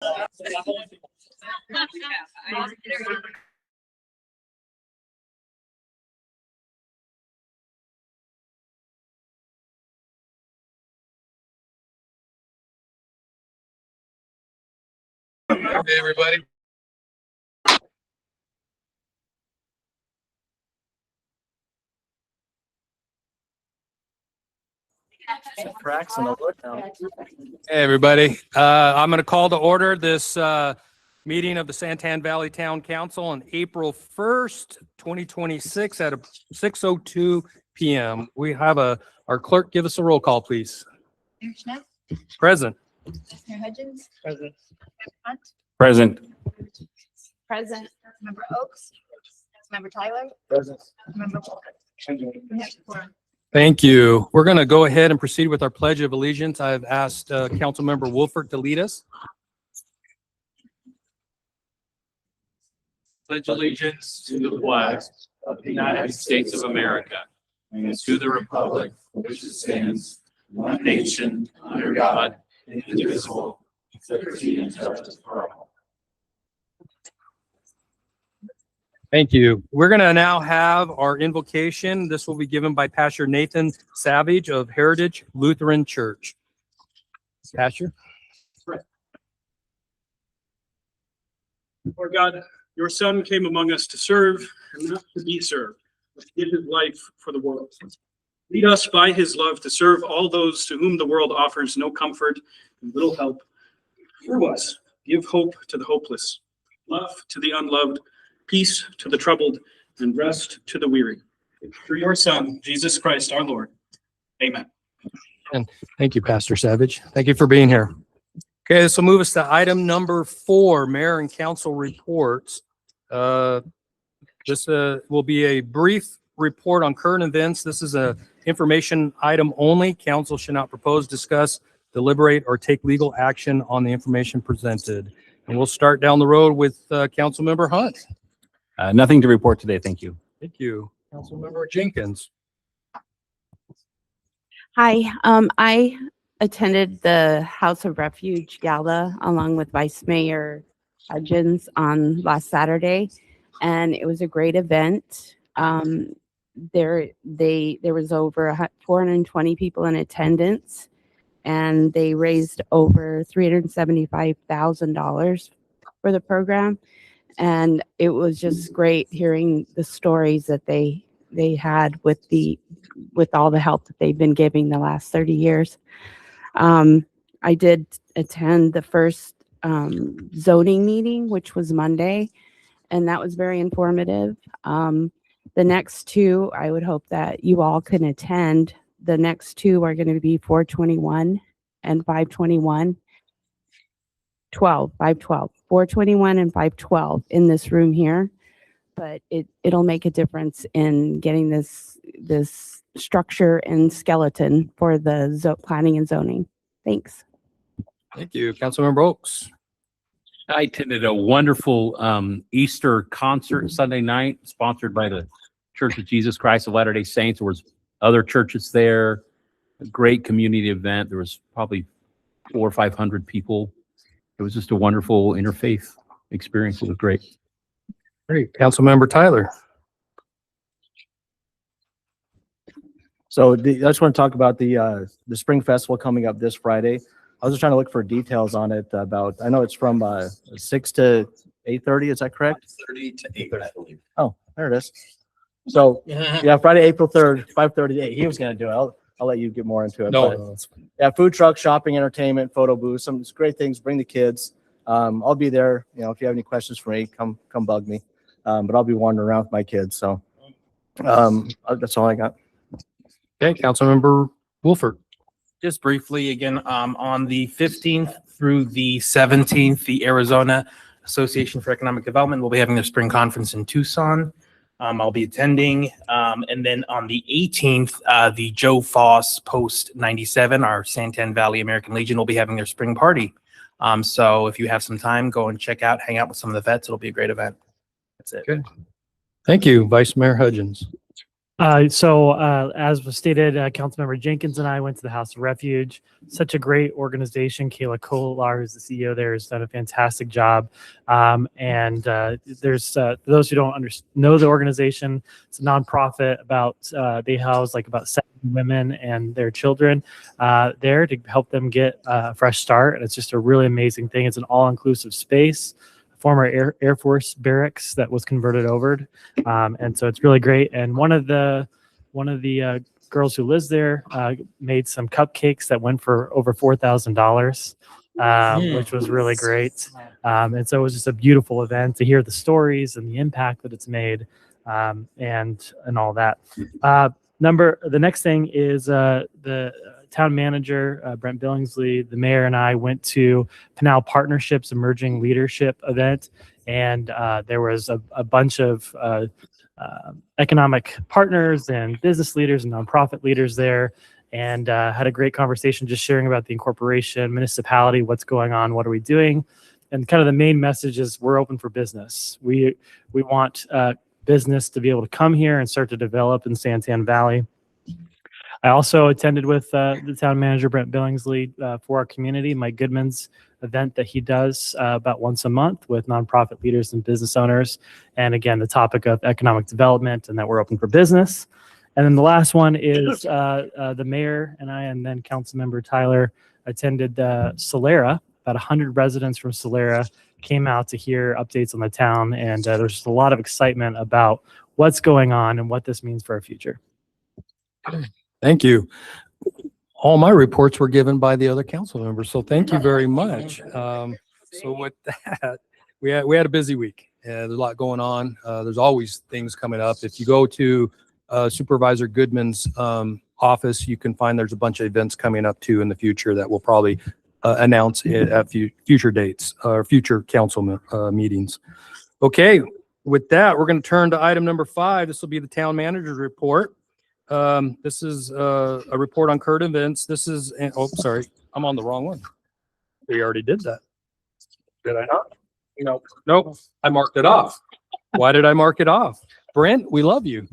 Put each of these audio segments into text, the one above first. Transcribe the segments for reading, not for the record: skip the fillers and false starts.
Hey, everybody. Hey, everybody. I'm going to call to order this meeting of the Santan Valley Town Council on April 1st, 2026 at 6:02 p.m. We have our clerk give us a roll call, please. Mayor Schnapp, Present. Mayor Hudgens. Present. Hunt. Present. Present. Member Oaks. Member Tyler. Present. Member Walker. We have quorum. Thank you. We're going to go ahead and proceed with our Pledge of Allegiance. I've asked Councilmember Wolfert to lead us. Pledge allegiance to the flag of the United States of America and to the republic for which it stands, one nation, under God, indivisible, with liberty and justice for all. Thank you. We're going to now have our invocation. This will be given by Pastor Nathan Savage of Heritage Lutheran Church. Pastor. Lord God, your Son came among us to serve and not to be served, but to give his life for the world. Lead us by his love to serve all those to whom the world offers no comfort and little help. Through us, give hope to the hopeless, love to the unloved, peace to the troubled, and rest to the weary. Through your Son, Jesus Christ our Lord. Amen. Thank you, Pastor Savage. Thank you for being here. Okay, this will move us to item number 4, Mayor and Council reports. This will be a brief report on current events. This is a information item only. Council should not propose, discuss, deliberate, or take legal action on the information presented. And we'll start down the road with Councilmember Hunt. Nothing to report today. Thank you. Thank you. Councilmember Jenkins. Hi, I attended the House of Refuge Gala along with Vice Mayor Hudgens on last Saturday, and it was a great event. There was over 420 people in attendance, and they raised over $375,000 for the program. And it was just great hearing the stories that they had with all the help that they've been giving the last 30 years. I did attend the first zoning meeting, which was Monday, and that was very informative. The next two, I would hope that you all can attend. The next two are going to be 421 and 521. 421 and 512 in this room here, but it'll make a difference in getting this structure and skeleton for the planning and zoning. Thanks. Thank you. Councilmember Oaks. I attended a wonderful Easter concert Sunday night, sponsored by the Church of Jesus Christ of Latter-day Saints. There was other churches there. A great community event. There was probably 400 or 500 people. It was just a wonderful interfaith experience. It was great. Great. Councilmember Tyler. So I just want to talk about the Spring Festival coming up this Friday. I was just trying to look for details on it I know it's from 6 to 8:30. Is that correct? 30 to 8, I believe. Oh, there it is. So yeah, Friday, April 3rd, 5:30 to 8. He was going to do it. I'll let you get more into it. No. Yeah, food truck, shopping, entertainment, photo booth, some great things. Bring the kids. I'll be there. You know, if you have any questions for me, come bug me. But I'll be wandering around with my kids. So that's all I got. Okay, Councilmember Wolfert. Just briefly again, on the 15th through the 17th, the Arizona Association for Economic Development will be having their spring conference in Tucson. I'll be attending. And then on the 18th, the Joe Foss Post 97, our Santan Valley American Legion, will be having their spring party. So if you have some time, go and check out, hang out with some of the vets. It'll be a great event. That's it. Good. Thank you, Vice Mayor Hudgens. As was stated, Councilmember Jenkins and I went to the House of Refuge. Such a great organization. Kayla Kolar, who's the CEO there, has done a fantastic job. There's those who don't know the organization. It's a nonprofit. They house like about 70 women and their children there to help them get a fresh start. And it's just a really amazing thing. It's an all-inclusive space. Former Air Force barracks that was converted over. And so it's really great. And one of the girls who lives there made some cupcakes that went for over $4,000, which was really great. And so it was just a beautiful event to hear the stories and the impact that it's made, and all that. The next thing is the town manager, Brent Billingsley, the mayor, and I went to Pinal Partnerships Emerging Leadership event, and there was a bunch of economic partners and business leaders and nonprofit leaders there, and had a great conversation just sharing about the incorporation, municipality, what's going on, what are we doing, and kind of the main message is we're open for business. We want business to be able to come here and start to develop in Santan Valley. I also attended with the town manager, Brent Billingsley, for our community, Mike Goodman's event that he does about once a month with nonprofit leaders and business owners. And again, the topic of economic development and that we're open for business. And then the last one is the mayor and I, and then Councilmember Tyler attended Solera. About 100 residents from Solera came out to hear updates on the town. And there's just a lot of excitement about what's going on and what this means for our future. Thank you. All my reports were given by the other council members, so thank you very much. So with that, we had a busy week. There's a lot going on. There's always things coming up. If you go to Supervisor Goodman's office, you can find there's a bunch of events coming up too in the future that we'll probably announce at future dates or future council meetings. Okay, with that, we're going to turn to item number 5. This will be the town manager's report. This is a report on current events. This is, sorry, I'm on the wrong one. We already did that. Did I not? No. Nope. I marked it off. Why did I mark it off? Brent, we love you.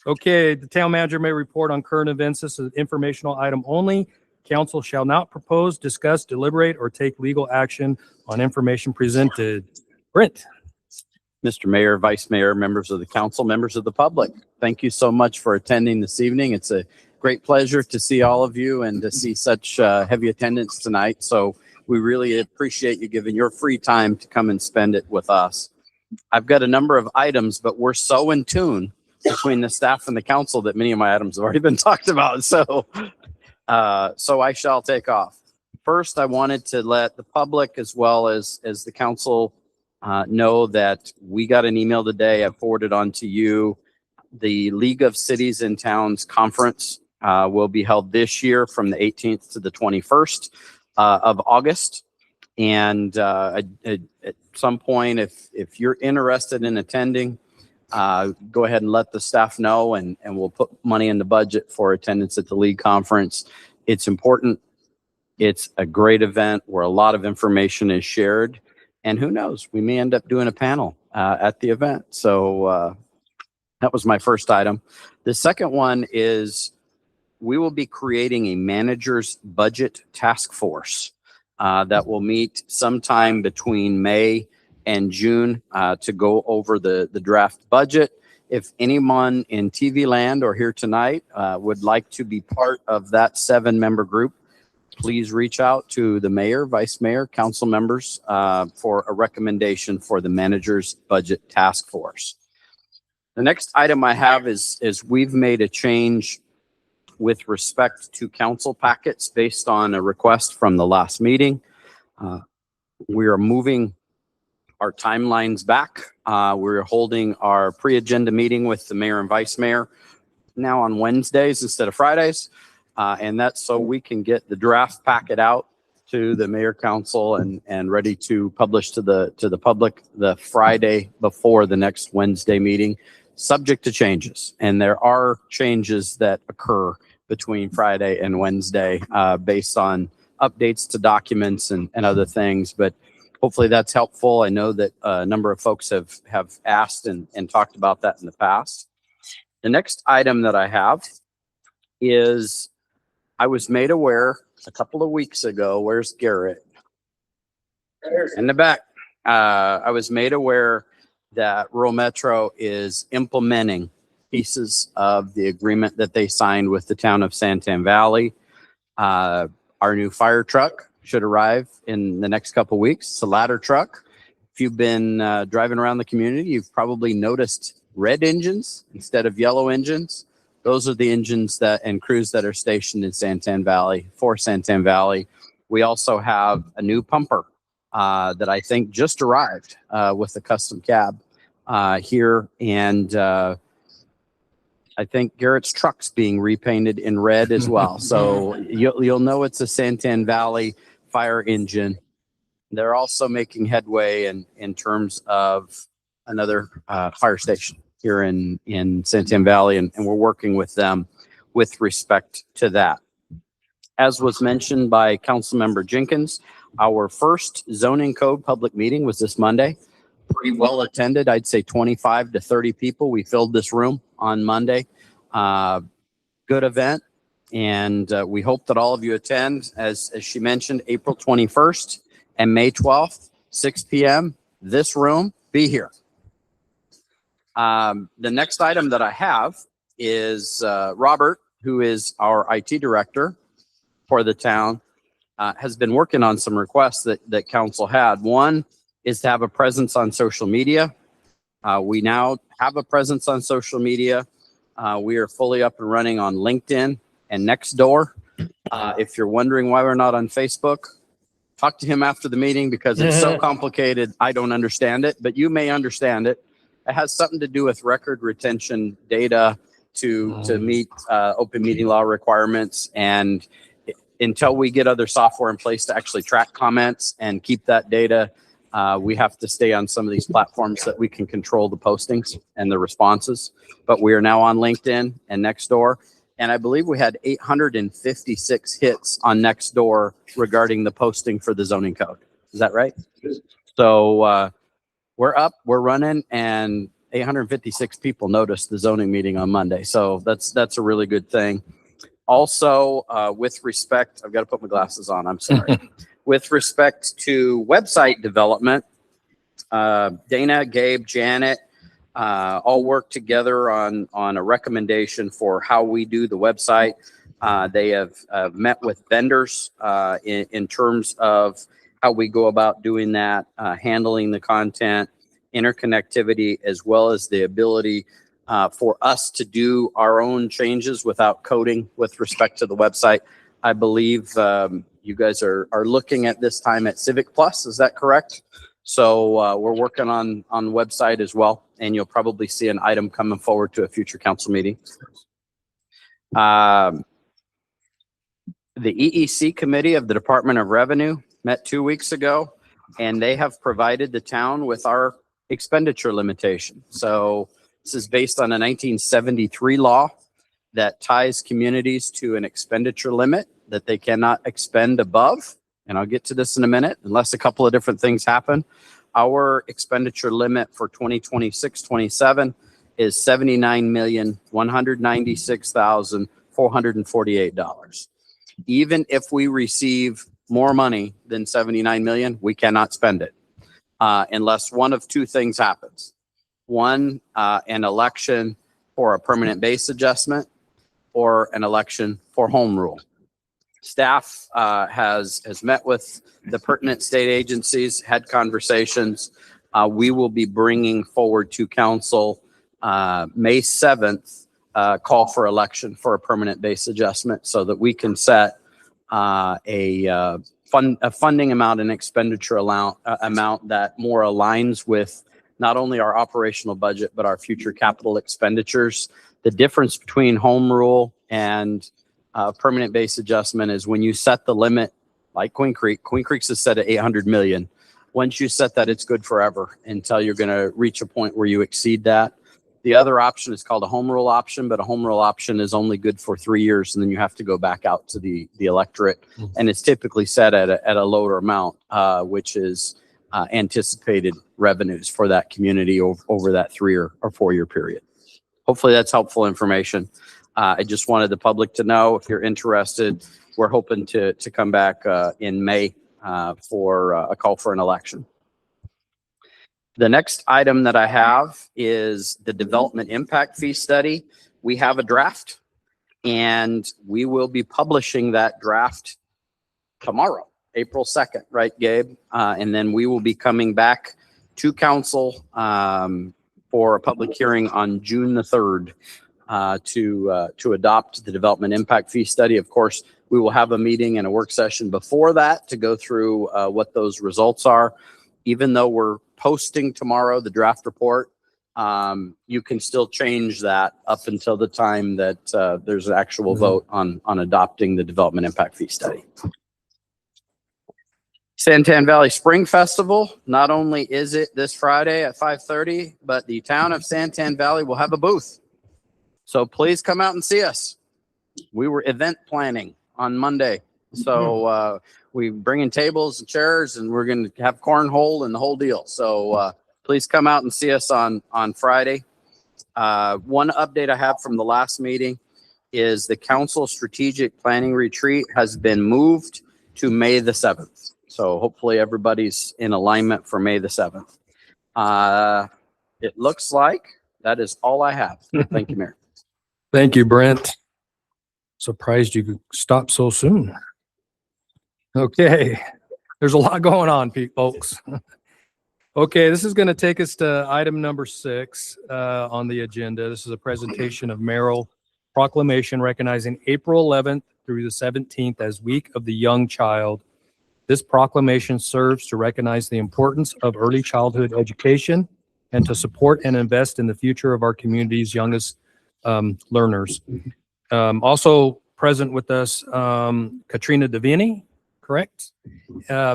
Okay, the town manager may report on current events. This is an informational item only. Council shall not propose, discuss, deliberate, or take legal action on information presented. Brent. Mr. Mayor, Vice Mayor, members of the council, members of the public, thank you so much for attending this evening. It's a great pleasure to see all of you and to see such heavy attendance tonight. So we really appreciate you giving your free time to come and spend it with us. I've got a number of items, but we're so in tune between the staff and the council that many of my items have already been talked about. So I shall take off. First, I wanted to let the public as well as the council know that we got an email today. I forwarded on to you. The League of Cities and Towns Conference will be held this year from the 18th to the 21st of August. And at some point, if you're interested in attending, go ahead and let the staff know, and we'll put money in the budget for attendance at the League Conference. It's important. It's a great event where a lot of information is shared. And who knows, we may end up doing a panel at the event. So that was my first item. The second one is we will be creating a manager's budget task force that will meet sometime between May and June to go over the draft budget. If anyone in TV land or here tonight would like to be part of that 7-member group, please reach out to the mayor, vice mayor, council members for a recommendation for the manager's budget task force. The next item I have is we've made a change with respect to council packets based on a request from the last meeting. We are moving our timelines back. We're holding our pre-agenda meeting with the mayor and vice mayor now on Wednesdays instead of Fridays. And that's so we can get the draft packet out to the mayor, council, and ready to publish to the public the Friday before the next Wednesday meeting, subject to changes. And there are changes that occur between Friday and Wednesday based on updates to documents and other things. But hopefully that's helpful. I know that a number of folks have asked and talked about that in the past. The next item that I have is I was made aware a couple of weeks ago. Where's Garrett? In the back. I was made aware that Rural Metro is implementing pieces of the agreement that they signed with the town of Santan Valley. Our new fire truck should arrive in the next couple of weeks. It's a ladder truck. If you've been driving around the community, you've probably noticed red engines instead of yellow engines. Those are the engines that and crews that are stationed in Santan Valley for Santan Valley. We also have a new pumper that I think just arrived with the custom cab here. And I think Garrett's truck's being repainted in red as well. So you'll know it's a Santan Valley fire engine. They're also making headway in terms of another fire station here in Santan Valley, and we're working with them with respect to that. As was mentioned by Councilmember Jenkins, our first zoning code public meeting was this Monday. Pretty well attended. I'd say 25 to 30 people. We filled this room on Monday. Good event. And we hope that all of you attend. As she mentioned, April 21st and May 12th, 6 p.m. This room, be here. The next item that I have is Robert, who is our IT director for the town, has been working on some requests that council had. One is to have a presence on social media. We now have a presence on social media. We are fully up and running on LinkedIn and Nextdoor. If you're wondering why we're not on Facebook, talk to him after the meeting because it's so complicated. I don't understand it, but you may understand it. It has something to do with record retention data to meet open meeting law requirements. And until we get other software in place to actually track comments and keep that data, we have to stay on some of these platforms that we can control the postings and the responses. But we are now on LinkedIn and Nextdoor. And I believe we had 856 hits on Nextdoor regarding the posting for the zoning code. Is that right? So we're up, we're running, and 856 people noticed the zoning meeting on Monday. So that's a really good thing. Also, with respect, I've got to put my glasses on, I'm sorry. With respect to website development, Dana, Gabe, Janet, all work together on a recommendation for how we do the website. They have met with vendors in terms of how we go about doing that, handling the content, interconnectivity, as well as the ability for us to do our own changes without coding with respect to the website. I believe you guys are looking at this time at Civic Plus. Is that correct? So we're working on website as well, and you'll probably see an item coming forward to a future council meeting. The EEC committee of the Department of Revenue met 2 weeks ago, and they have provided the town with our expenditure limitation. So this is based on a 1973 law that ties communities to an expenditure limit that they cannot expend above. And I'll get to this in a minute, unless a couple of different things happen. Our expenditure limit for 2026-27 is $79,196,448. Even if we receive more money than 79 million, we cannot spend it unless one of two things happens. One, an election for a permanent base adjustment, or an election for home rule. Staff has met with the pertinent state agencies, had conversations. We will be bringing forward to council May 7th, call for election for a permanent base adjustment so that we can set a funding amount and expenditure amount that more aligns with not only our operational budget, but our future capital expenditures. The difference between home rule and permanent base adjustment is when you set the limit, like Queen Creek's is set at 800 million. Once you set that, it's good forever until you're going to reach a point where you exceed that. The other option is called a home rule option, but a home rule option is only good for 3 years, and then you have to go back out to the electorate. And it's typically set at a lower amount, which is anticipated revenues for that community over that 3 or 4 year period. hopefully that's helpful information. I just wanted the public to know if you're interested. We're hoping to come back in May for a call for an election. The next item that I have is the development impact fee study. We have a draft and we will be publishing that draft tomorrow, April 2nd, right, Gabe? And then we will be coming back to council for a public hearing on June the 3rd to adopt the development impact fee study. Of course, we will have a meeting and a work session before that to go through what those results are. Even though we're posting tomorrow the draft report, you can still change that up until the time that there's an actual vote on adopting the development impact fee study. Santan Valley Spring Festival, not only is it this Friday at 5:30, but the town of Santan Valley will have a booth. So please come out and see us. We were event planning on Monday. So we bring in tables and chairs and we're going to have cornhole and the whole deal. So please come out and see us on Friday. One update I have from the last meeting is the council strategic planning retreat has been moved to May the 7th. So hopefully everybody's in alignment for May the 7th. It looks like that is all I have. Thank you, Mayor. Thank you, Brent. Surprised you could stop so soon. Okay, there's a lot going on, folks. Okay, this is going to take us to item number 6 on the agenda. This is a presentation of mayoral proclamation recognizing April 11th through the 17th as Week of the Young Child. This proclamation serves to recognize the importance of early childhood education and to support and invest in the future of our community's youngest learners. Also present with us, Katrina Davini, correct?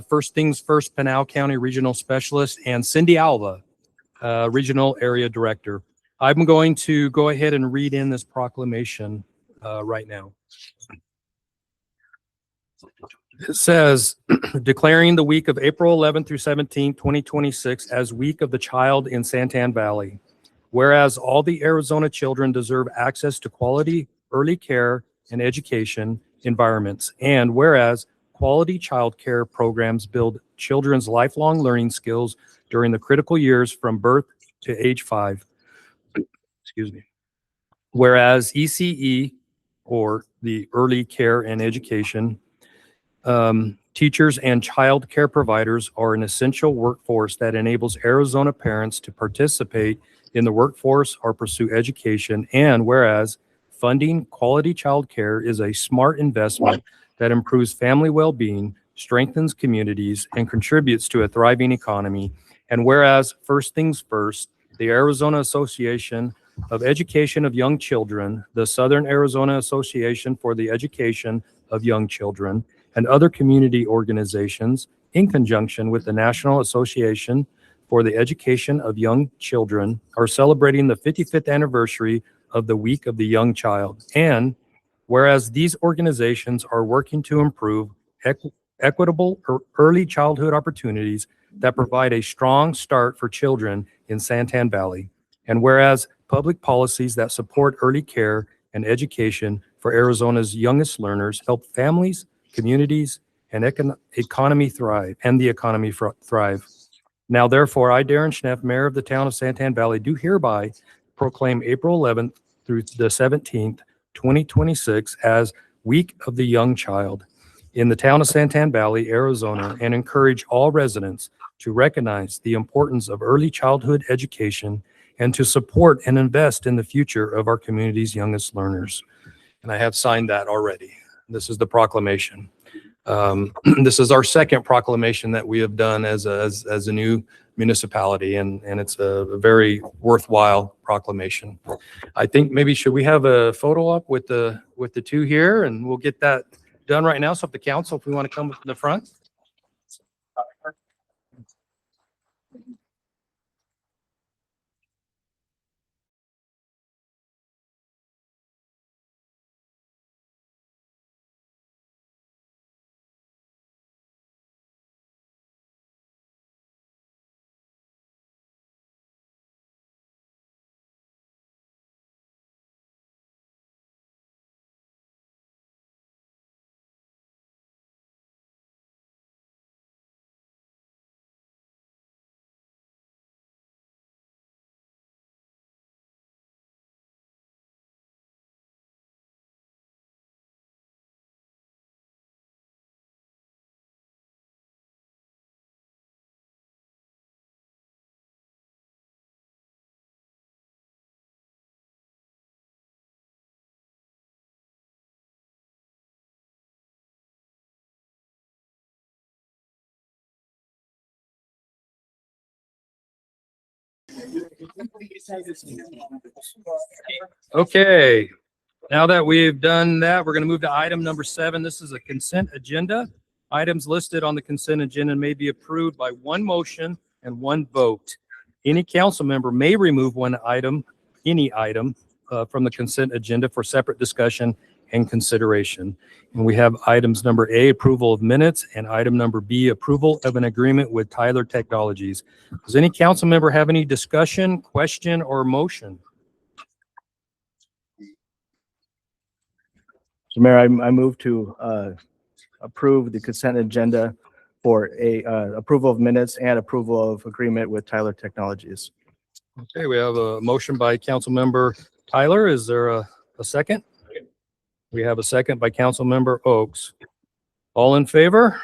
First Things First Pinal County Regional Specialist, and Cindy Alva, Regional Area Director. I'm going to go ahead and read in this proclamation right now. It says, declaring the week of April 11th through 17th, 2026 as Week of the Child in Santan Valley. Whereas all the Arizona children deserve access to quality early care and education environments. And whereas quality child care programs build children's lifelong learning skills during the critical years from birth to age 5. Excuse me. Whereas ECE, or the Early Care and Education, teachers and child care providers are an essential workforce that enables Arizona parents to participate in the workforce or pursue education. And whereas funding quality child care is a smart investment that improves family well-being, strengthens communities, and contributes to a thriving economy. And whereas First Things First, the Arizona Association of Education of Young Children, the Southern Arizona Association for the Education of Young Children, and other community organizations, in conjunction with the National Association for the Education of Young Children, are celebrating the 55th anniversary of the Week of the Young Child. And whereas these organizations are working to improve equitable early childhood opportunities that provide a strong start for children in Santan Valley. And whereas public policies that support early care and education for Arizona's youngest learners help families, communities, and economy thrive, and the economy thrive. Now, therefore, I, Darren Schneff, Mayor of the town of Santan Valley, do hereby proclaim April 11th through the 17th, 2026 as Week of the Young Child in the town of Santan Valley, Arizona, and encourage all residents to recognize the importance of early childhood education and to support and invest in the future of our community's youngest learners. And I have signed that already. This is the proclamation. This is our second proclamation that we have done as a new municipality, and it's a very worthwhile proclamation. I think maybe should we have a photo up with the two here, and we'll get that done right now. So if the council, if we want to come to the front. Okay, now that we've done that, we're going to move to item number 7. This is a consent agenda. Items listed on the consent agenda may be approved by one motion and one vote. Any council member may remove any item from the consent agenda for separate discussion and consideration. And we have items number A, approval of minutes, and item number B, approval of an agreement with Tyler Technologies. Does any council member have any discussion, question, or motion? So Mayor, I move to approve the consent agenda for a approval of minutes and approval of agreement with Tyler Technologies. Okay, we have a motion by council member Tyler. Is there a second? We have a second by council member Oaks. All in favor?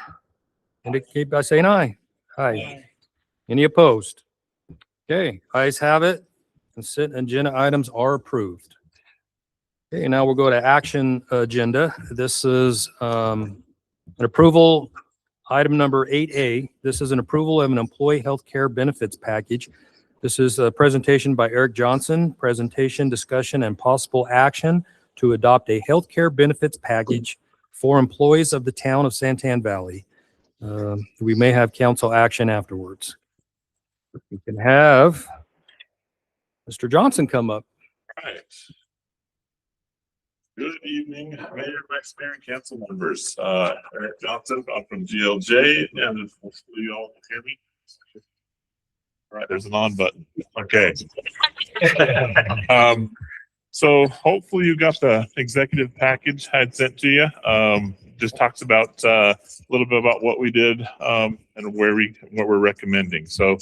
Indicate by saying aye. Aye. Any opposed? Okay, ayes have it. Consent agenda items are approved. Okay, now we'll go to action agenda. This is an approval, item number 8A. This is an approval of an employee health care benefits package. This is a presentation by Eric Johnson, presentation, discussion, and possible action to adopt a health care benefits package for employees of the town of Santan Valley. We may have council action afterwards. We can have Mr. Johnson come up. Right. Good evening, Mayor, Vice Mayor, and council members. Eric Johnson, I'm from GLJ, and hopefully you all can hear me. All right, there's an on button. Okay. So hopefully you got the executive package I had sent to you. Just talks about a little bit about what we did and what we're recommending. So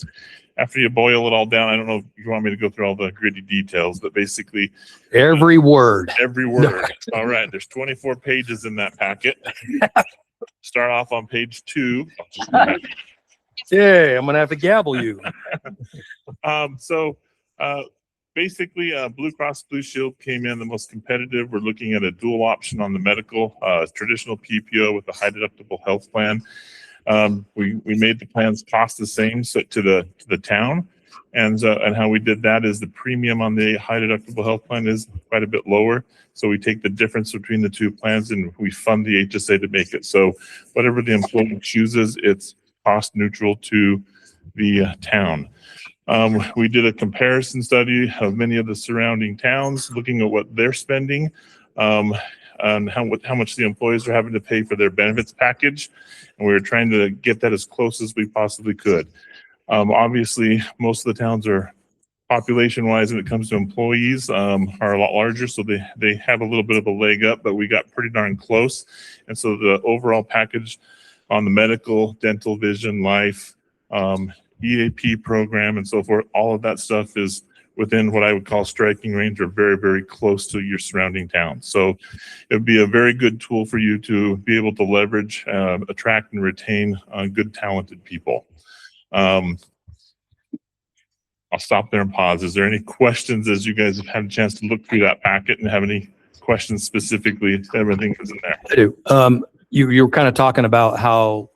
after you boil it all down, I don't know if you want me to go through all the gritty details, but basically Every word. every word. All right, there's 24 pages in that packet. Start off on page 2. Yeah, I'm gonna have to gavel you. Basically, Blue Cross Blue Shield came in the most competitive. We're looking at a dual option on the medical, traditional PPO with a high deductible health plan. We made the plans cost the same to the town, and how we did that is the premium on the high deductible health plan is quite a bit lower. So we take the difference between the two plans and we fund the HSA to make it. So whatever the employee chooses, it's cost neutral to the town. We did a comparison study of many of the surrounding towns, looking at what they're spending, and how much the employees are having to pay for their benefits package. And we were trying to get that as close as we possibly could. Obviously, most of the towns are population-wise, when it comes to employees, are a lot larger, so they have a little bit of a leg up, but we got pretty darn close. And so the overall package on the medical, dental, vision, life, EAP program and so forth, all of that stuff is within what I would call striking range or very, very close to your surrounding towns. So it would be a very good tool for you to be able to leverage, attract and retain good, talented people. I'll stop there and pause. Is there any questions as you guys have had a chance to look through that packet and have any questions specifically? Everything is in there. I do. You were kind of talking about how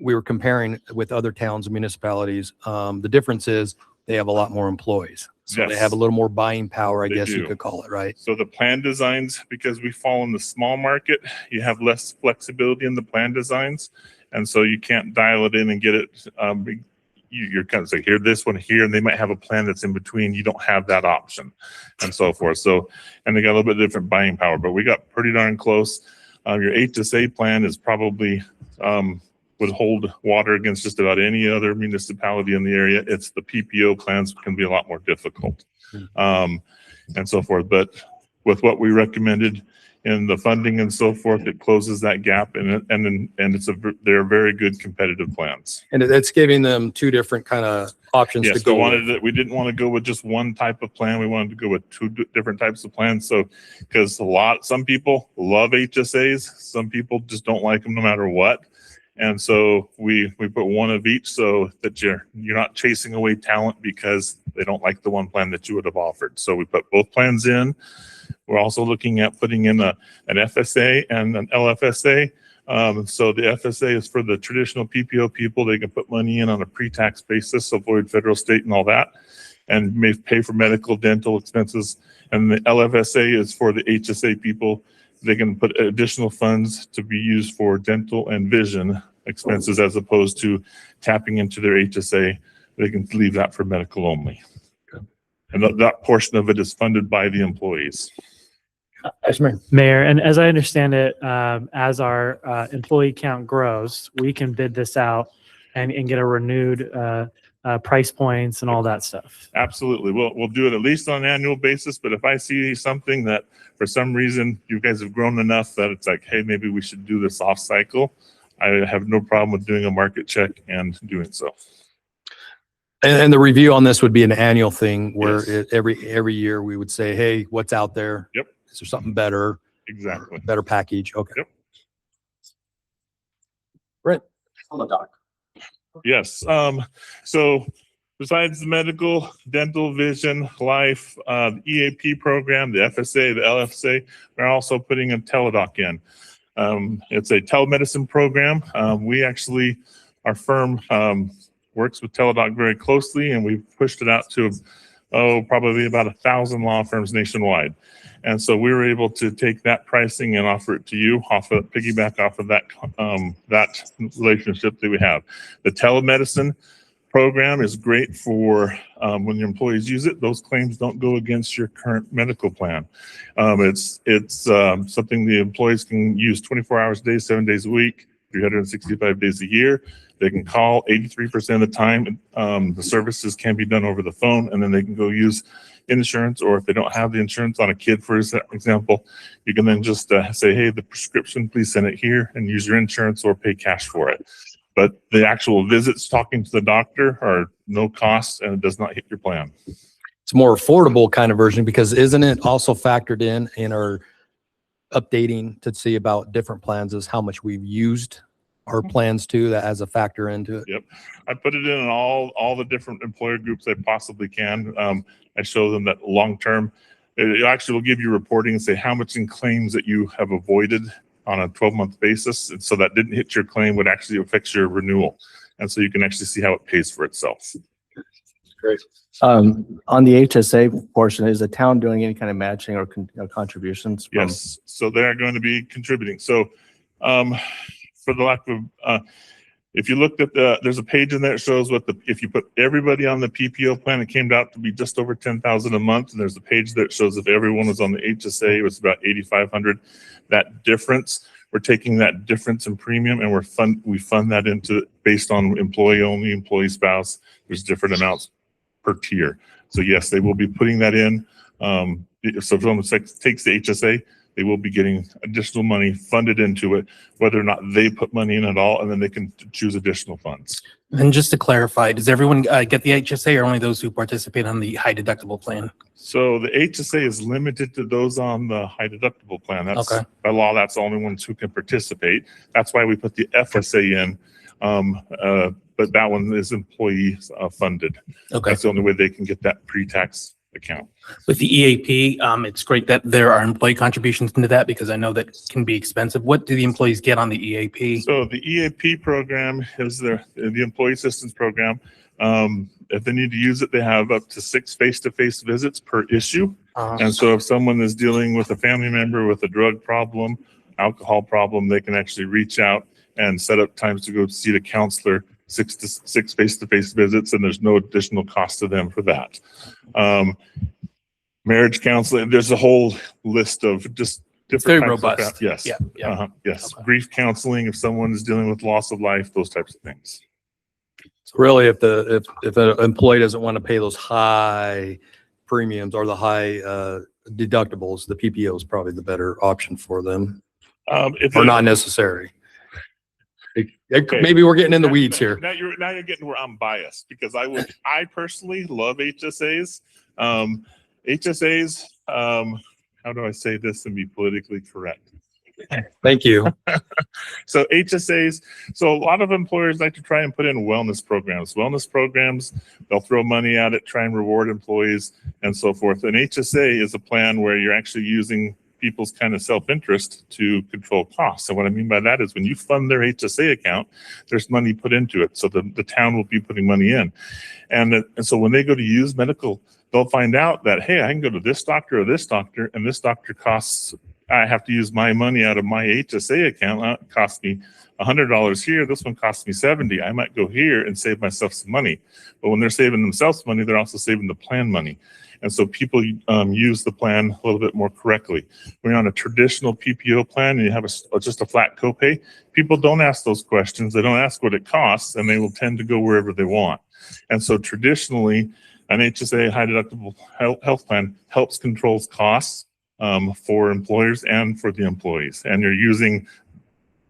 we were comparing with other towns and municipalities. The difference is they have a lot more employees. So they Yes. have a little more buying power, I They guess you do. could call it, right? So the plan designs, because we fall in the small market, you have less flexibility in the plan designs. And so you can't dial it in and get it. You're kind of say, here, this one here, and they might have a plan that's in between. You don't have that option and so forth. So, and they got a little bit different buying power, but we got pretty darn close. Your HSA plan is probably, would hold water against just about any other municipality in the area. It's the PPO plans can be a lot more difficult, and so forth. But with what we recommended in the funding and so forth, it closes that gap, and they're very good competitive plans. And it's giving them two different kind of options to Yes, go with. we didn't want to go with just one type of plan. We wanted to go with two different types of plans. So, because some people love HSAs, some people just don't like them no matter what. And so we put one of each so that you're not chasing away talent because they don't like the one plan that you would have offered. So we put both plans in. We're also looking at putting in an FSA and an LFSA. So the FSA is for the traditional PPO people. They can put money in on a pre-tax basis, avoid federal, state, and all that. and may pay for medical, dental expenses. And the LFSA is for the HSA people. They can put additional funds to be used for dental and vision expenses as opposed to tapping into their HSA. They can leave that for medical only. And that portion of it is funded by the employees. Mayor, and as I understand it, as our employee count grows, we can bid this out and get a renewed price points and all that stuff. Absolutely. We'll do it at least on an annual basis, but if I see something that for some reason you guys have grown enough that it's like, hey, maybe we should do this off cycle, I have no problem with doing a market check and doing so. And the review on this would be an annual thing where Yes. every year we would say, hey, what's out there? Yep. Is there something better, Exactly. better package? Okay. Yep. Brent. Yes. So besides the medical, dental, vision, life, the EAP program, the FSA, the LFSA, we're also putting a Teladoc in. It's a telemedicine program. We actually, our firm works with Teladoc very closely, and we've pushed it out to, probably about 1,000 law firms nationwide. And so we were able to take that pricing and offer it to you piggyback off of that, that relationship that we have. The telemedicine program is great for when your employees use it. Those claims don't go against your current medical plan. It's something the employees can use 24 hours a day, 7 days a week, 365 days a year. They can call 83% of the time. The services can be done over the phone, and then they can go use insurance, or if they don't have the insurance on a kid, for example, you can then just say, hey, the prescription, please send it here, and use your insurance or pay cash for it. But the actual visits talking to the doctor are no cost, and it does not hit your plan. It's a more affordable kind of version because isn't it also factored in our updating to see about different plans is how much we've used our plans too, that has a factor into it? Yep. I put it in all the different employer groups I possibly can. I show them that long-term, it actually will give you reporting and say how much in claims that you have avoided on a 12-month basis. And so that didn't hit your claim would actually affect your renewal. And so you can actually see how it pays for itself. Great. On the HSA portion, is the town doing any kind of matching or contributions? Yes. So they're going to be contributing. So for the lack of, if you looked at there's a page in there that shows if you put everybody on the PPO plan, it came out to be just over 10,000 a month. And there's a page that shows if everyone was on the HSA, it was about 8,500. That difference, we're taking that difference in premium and we fund that into based on employee only, employee spouse. There's different amounts per tier. So yes, they will be putting that in. So if someone takes the HSA, they will be getting additional money funded into it, whether or not they put money in at all, and then they can choose additional funds. And just to clarify, does everyone get the HSA or only those who participate on the high deductible plan? So the HSA is limited to those on the high deductible plan. That's Okay. by law, that's the only ones who can participate. That's why we put the FSA in. But that one is employee funded. Okay. That's the only way they can get that pre-tax account. With the EAP, it's great that there are employee contributions into that because I know that can be expensive. What do the employees get on the EAP? So the EAP program is the employee assistance program. If they need to use it, they have up to 6 face-to-face visits per issue. And so if someone is dealing with a family member with a drug problem, alcohol problem, they can actually reach out and set up times to go see the counselor, 6 face-to-face visits, and there's no additional cost to them for that. Marriage counseling, there's a whole list of just different Very types of robust. yes. Yeah. Yes. Okay. Grief counseling, if someone is dealing with loss of life, those types of things. So really, if an employee doesn't want to pay those high premiums or the high deductibles, the PPO is probably the better option for them, or not necessary. Okay. Maybe we're getting in the weeds here. Now you're getting where I'm biased because I personally love HSAs. HSAs, how do I say this and be politically correct? Thank you. So HSAs, so a lot of employers like to try and put in wellness programs. Wellness programs, they'll throw money at it, try and reward employees and so forth. An HSA is a plan where you're actually using people's kind of self-interest to control costs. And what I mean by that is when you fund their HSA account, there's money put into it. So the town will be putting money in. And so when they go to use medical, they'll find out that, hey, I can go to this doctor or this doctor, and this doctor costs, I have to use my money out of my HSA account. It costs me $100 here. This one costs me $70. I might go here and save myself some money. But when they're saving themselves money, they're also saving the plan money. And so people use the plan a little bit more correctly. When you're on a traditional PPO plan and you have just a flat copay, people don't ask those questions. They don't ask what it costs, and they will tend to go wherever they want. And so traditionally, an HSA high deductible health plan helps controls costs for employers and for the employees. And you're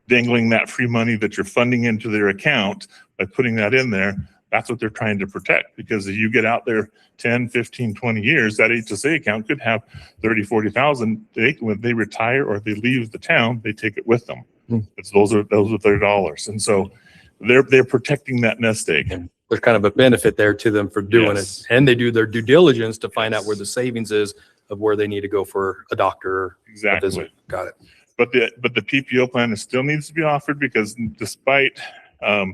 dangling that free money that you're funding into their account by putting that in there. That's what they're trying to protect, because if you get out there 10, 15, 20 years, that HSA account could have 30, 40,000. When they retire or they leave the town, they take it with them. Those are their dollars. And so they're protecting that nest egg. There's kind of a benefit there to them for doing Yes. it. And they do their due diligence to find out where the savings is of where they need to go for a doctor. Or a Exactly. visit. Got it. But the PPO plan still needs to be offered, because despite a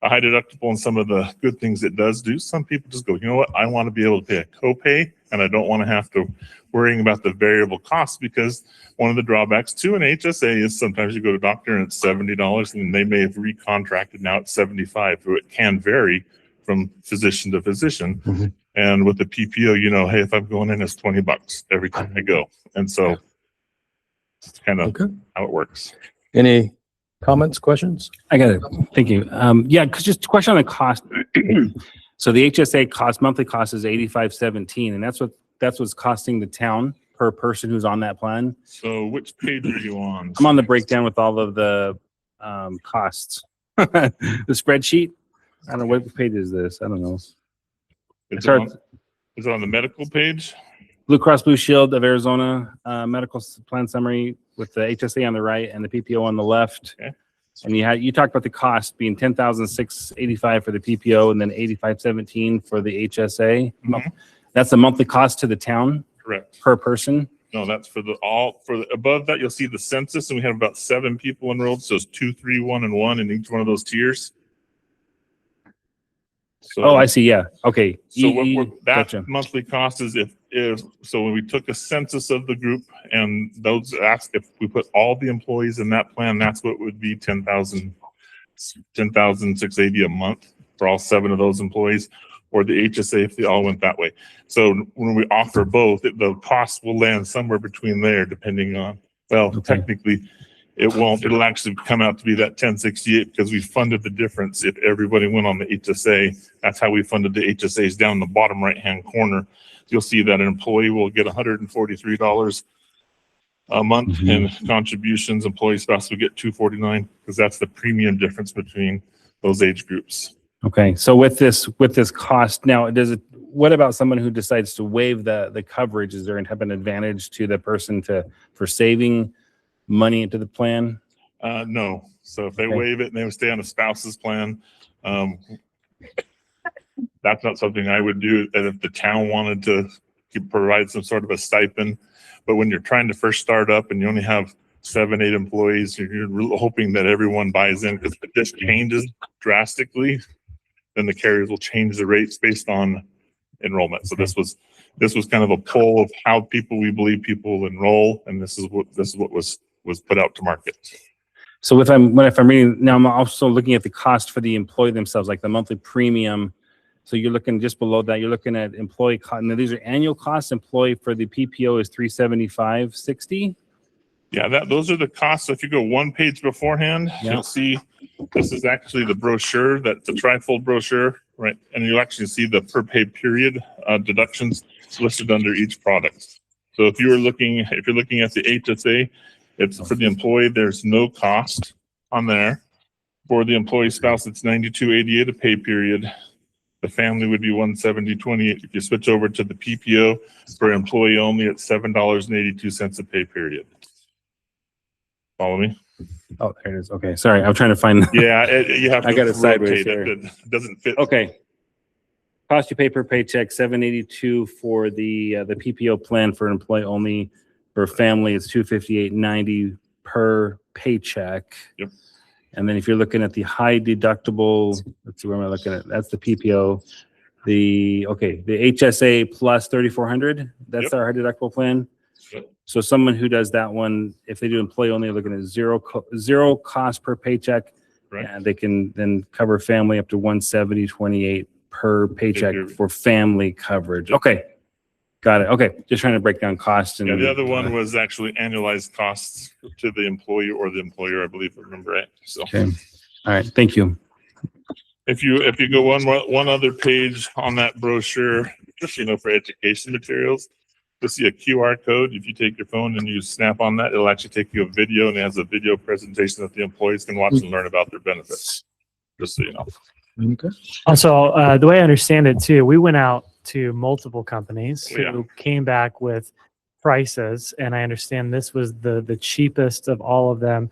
high deductible and some of the good things it does do, some people just go, you know what, I want to be able to pay a copay, and I don't want to have to worrying about the variable costs, because one of the drawbacks to an HSA is sometimes you go to a doctor and it's $70 and they may have recontracted, now it's $75. So it can vary from physician to physician. Mm-hmm. And with the PPO, you know, hey, if I'm going in, it's $20 every time I go. And so it's kind of Okay. how it works. Any comments, questions? I got it. Thank you. Yeah, because just a question on the cost. So the HSA monthly cost is $85.17, and that's what's costing the town per person who's on that plan. So which page are you on? I'm on the breakdown with all of the costs. The spreadsheet. I don't know, what page is this? I don't know. Is it on the medical page? Blue Cross Blue Shield of Arizona medical plan summary with the HSA on the right and the PPO on the left. Okay. And you talked about the cost being $10,685 for the PPO and then $85.17 for the HSA. Mhm. That's the monthly cost to the town Correct. per person. No, that's above that, you'll see the census, and we have about 7 people enrolled. So it's 2, 3, 1, and 1 in each one of those tiers. So, Oh, I see. Yeah. Okay. So that Gotcha. monthly cost is so when we took a census of the group and those asked, if we put all the employees in that plan, that's what would be $10,680 a month for all 7 of those employees, or the HSA if they all went that way. So when we offer both, the cost will land somewhere between there, depending on, technically it won't, it'll actually come out to be that 1068 because we funded the difference if everybody went on the HSA. That's how we funded the HSAs. Down in the bottom right-hand corner, you'll see that an employee will get $143 a month in contributions. Employee spouse will get $249 because that's the premium difference between those age groups. Okay. So with this cost now, what about someone who decides to waive the coverage? Is there an advantage to the person for saving money into the plan? No. So if they Okay. waive it and they would stay on a spouse's plan, that's not something I would do. And if the town wanted to provide some sort of a stipend, but when you're trying to first start up and you only have 7, 8 employees, you're really hoping that everyone buys in, because if this changes drastically, then the carriers will change the rates based on enrollment. So this was kind of a poll of how we believe people will enroll, and this is what was put out to market. So if I'm reading now, I'm also looking at the cost for the employee themselves, like the monthly premium. So you're looking just below that. You're looking at employee cost. Now these are annual costs. Employee for the PPO is $375.60. Yeah, those are the costs. So if you go one page beforehand, Yeah. you'll see this is actually the brochure, that's the trifold brochure, right? And you'll actually see the per pay period deductions listed under each product. So if you're looking at the HSA, it's for the employee, there's no cost on there. For the employee spouse, it's $92.88 a pay period. The family would be $170.28. If you switch over to the PPO for employee only, it's $7.82 a pay period. Follow me? Oh, there it is. Okay. Sorry. I'm trying to find. Yeah, you have to I got it sideways rotate here. it. It doesn't fit. Okay. Cost you pay per paycheck, $782 for the PPO plan for employee only, For family, it's 258.90 per paycheck. Yep. And then if you're looking at the high deductible, let's see, where am I looking at? That's the PPO. The HSA plus 3,400, that's Yep. our high deductible plan. Yep. So someone who does that one, if they do employee only, they're looking at zero cost per paycheck. Right. And they can then cover family up to 170.28 per paycheck Figure. for family coverage. Yep. Okay. Got it. Okay. Just trying to break down costs. And Yeah, the other one was actually annualized costs to the employee or the employer, I believe, if I remember right. So Okay. All right. Thank you. if you go one other page on that brochure, just, for education materials, you'll see a QR code. If you take your phone and you snap on that, it'll actually take you a video, and it has a video presentation that the employees can watch and learn about their benefits. Just so you know. Okay. Also, the way I understand it too, we went out to multiple companies Yeah. who came back with prices, and I understand this was the cheapest of all of them.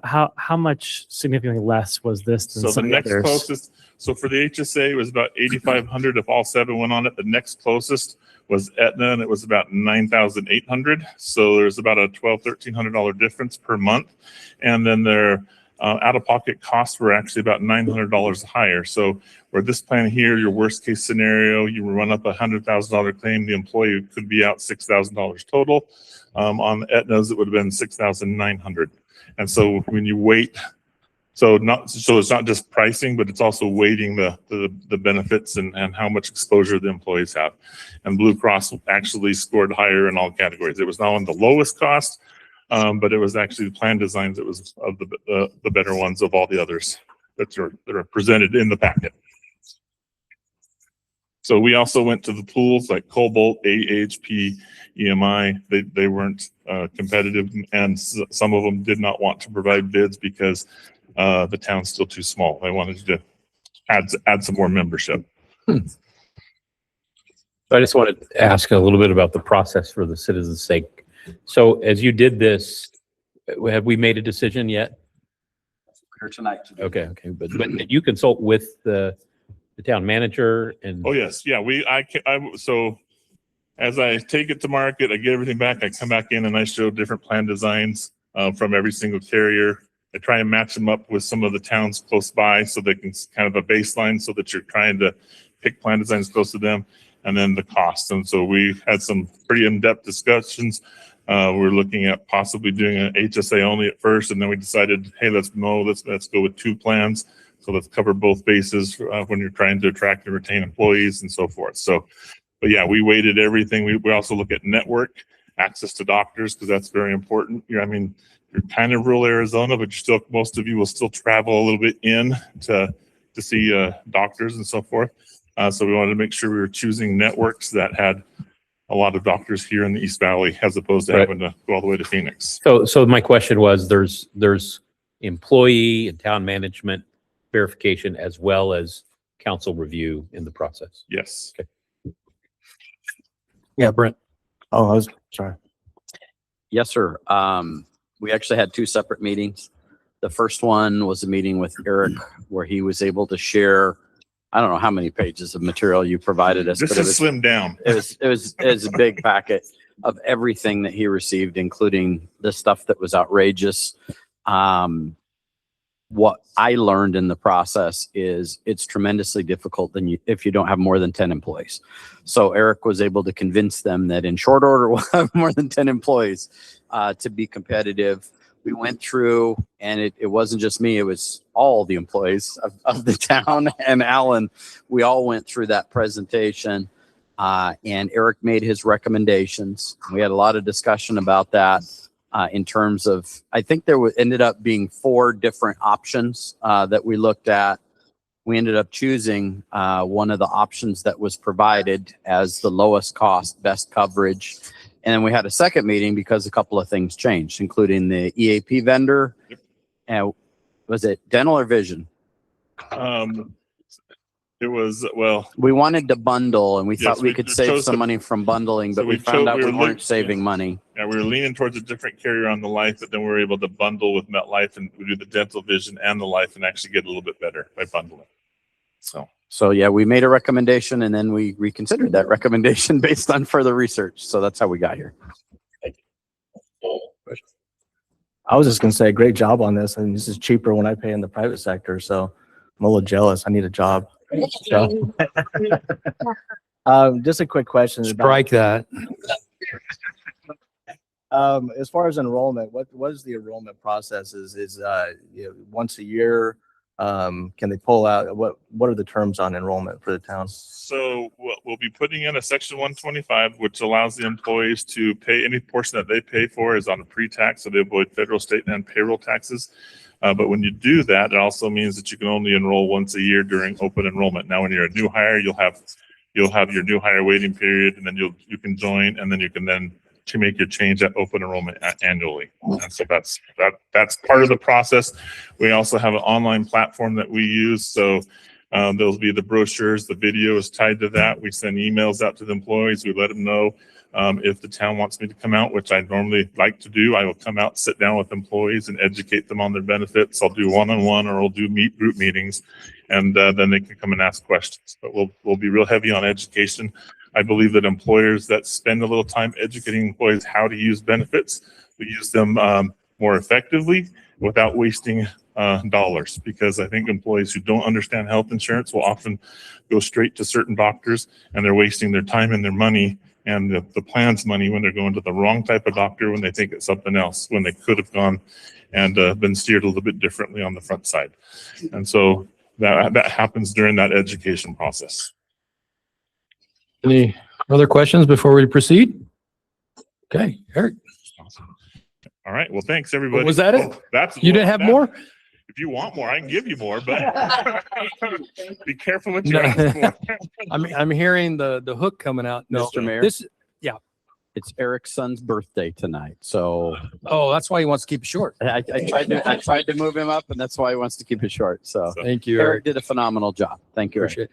How much significantly less was this than So the some of next the others? closest, so for the HSA, it was about 8,500 if all seven went on it. The next closest was Aetna, and it was about 9,800. So there's about a $1,200-$1,300 difference per month. And then their out-of-pocket costs were actually about $900 higher. So where this plan here, your worst case scenario, you run up a $100,000 claim, the employee could be out $6,000 total. On Aetna's, it would have been $6,900. And so when you weight, so it's not just pricing, but it's also weighting the benefits and how much exposure the employees have. And Blue Cross actually scored higher in all categories. It was not on the lowest cost, but it was actually the plan designs that was of the better ones of all the others that are presented in the packet. So we also went to the pools like Cobalt, AHP, EMI. They weren't competitive, and some of them did not want to provide bids because the town's still too small. They wanted to add some more membership. I just wanted to ask a little bit about the process for the citizens' sake. So as you did this, have we made a decision yet? Here tonight. Okay. But did you consult with the town manager and? Oh, yes. Yeah. So as I take it to market, I get everything back. I come back in and I show different plan designs from every single carrier. I try and match them up with some of the towns close by so they can kind of a baseline so that you're trying to pick plan designs close to them, and then the cost. And so we had some pretty in-depth discussions. We're looking at possibly doing an HSA only at first, and then we decided, hey, let's go with two plans. So let's cover both bases when you're trying to attract and retain employees and so forth. So, but yeah, we weighted everything. We also look at network access to doctors because that's very important. You're kind of rural Arizona, but most of you will still travel a little bit in to see doctors and so forth. So we wanted to make sure we were choosing networks that had a lot of doctors here in the East Valley as opposed to Right. having to go all the way to Phoenix. So my question was, there's employee and town management verification as well as council review in the process. Yes. Yeah, Brent. Oh, I was sorry. Yes, sir. We actually had two separate meetings. The first one was a meeting with Eric where he was able to share, I don't know how many pages of material you provided us, This but it is was, slimmed down. it was a big packet of everything that he received, including the stuff that was outrageous. What I learned in the process is it's tremendously difficult if you don't have more than 10 employees. So Eric was able to convince them that in short order, we'll have more than 10 employees to be competitive. We went through, and it wasn't just me, it was all the employees of the town and Alan. We all went through that presentation, and Eric made his recommendations. We had a lot of discussion about that. In terms of, I think there ended up being 4 different options that we looked at. We ended up choosing one of the options that was provided as the lowest cost, best coverage. And then we had a second meeting because a couple of things changed, including the EAP vendor. And was it dental or vision? It was, well, We wanted to bundle, and we Yes, thought we we could save chose some the- money from bundling, so but we we found chose- out we we were weren't look- saving yeah. money. yeah, we were leaning towards a different carrier on the life, but then we were able to bundle with MetLife and we do the dental, vision, and the life and actually get a little bit better by bundling. So yeah, we made a recommendation and then we reconsidered that recommendation based on further research. So that's how we got here. I was just gonna say, great job on this, and this is cheaper when I pay in the private sector, so I'm a little jealous. I need a job. So, just a quick question. Strike that. As far as enrollment, what is the enrollment process? Is once a year? Can they pull out? What are the terms on enrollment for the town? So we'll be putting in a section 125, which allows the employees to pay any portion that they pay for is on a pre-tax, so they avoid federal, state, and payroll taxes. But when you do that, it also means that you can only enroll once a year during open enrollment. Now, when you're a new hire, you'll have your new hire waiting period, and then you can join, and then you can then to make your change at open enrollment annually. And so that's part of the process. We also have an online platform that we use. So there'll be the brochures, the video is tied to that. We send emails out to the employees. We let them know if the town wants me to come out, which I normally like to do. I will come out, sit down with employees and educate them on their benefits. I'll do one-on-one, or I'll do group meetings, and then they can come and ask questions. But we'll be real heavy on education. I believe that employers that spend a little time educating employees how to use benefits, we use them more effectively without wasting dollars, because I think employees who don't understand health insurance will often go straight to certain doctors, and they're wasting their time and their money and the plan's money when they're going to the wrong type of doctor when they think it's something else, when they could have gone and been steered a little bit differently on the front side. And so that happens during that education process. Any other questions before we proceed? Okay, Eric. All right. Well, thanks everybody. Was that it? That's You didn't have more? If you want more, I can give you more, but be careful what you No. ask for. I'm hearing the hook coming out. No, Mr. Mayor? This, It's Eric's son's birthday tonight, so oh, that's why he wants to keep it short. I tried to move him up, and that's why he wants to keep it short. So Thank you, Eric Eric. did a phenomenal job. Thank you, Eric. Appreciate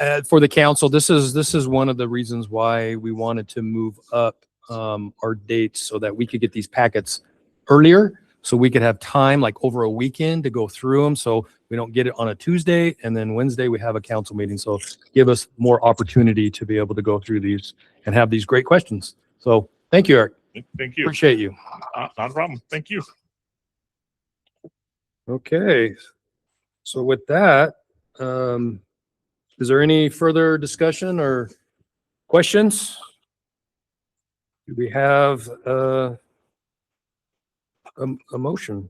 it. So For the council, this is one of the reasons why we wanted to move up our dates so that we could get these packets earlier, so we could have time like over a weekend to go through them. So we don't get it on a Tuesday and then Wednesday we have a council meeting. So give us more opportunity to be able to go through these and have these great questions. So thank you, Eric. thank you. Appreciate you. Not a problem. Thank you. Okay. So with that, is there any further discussion or questions? Do we have a motion?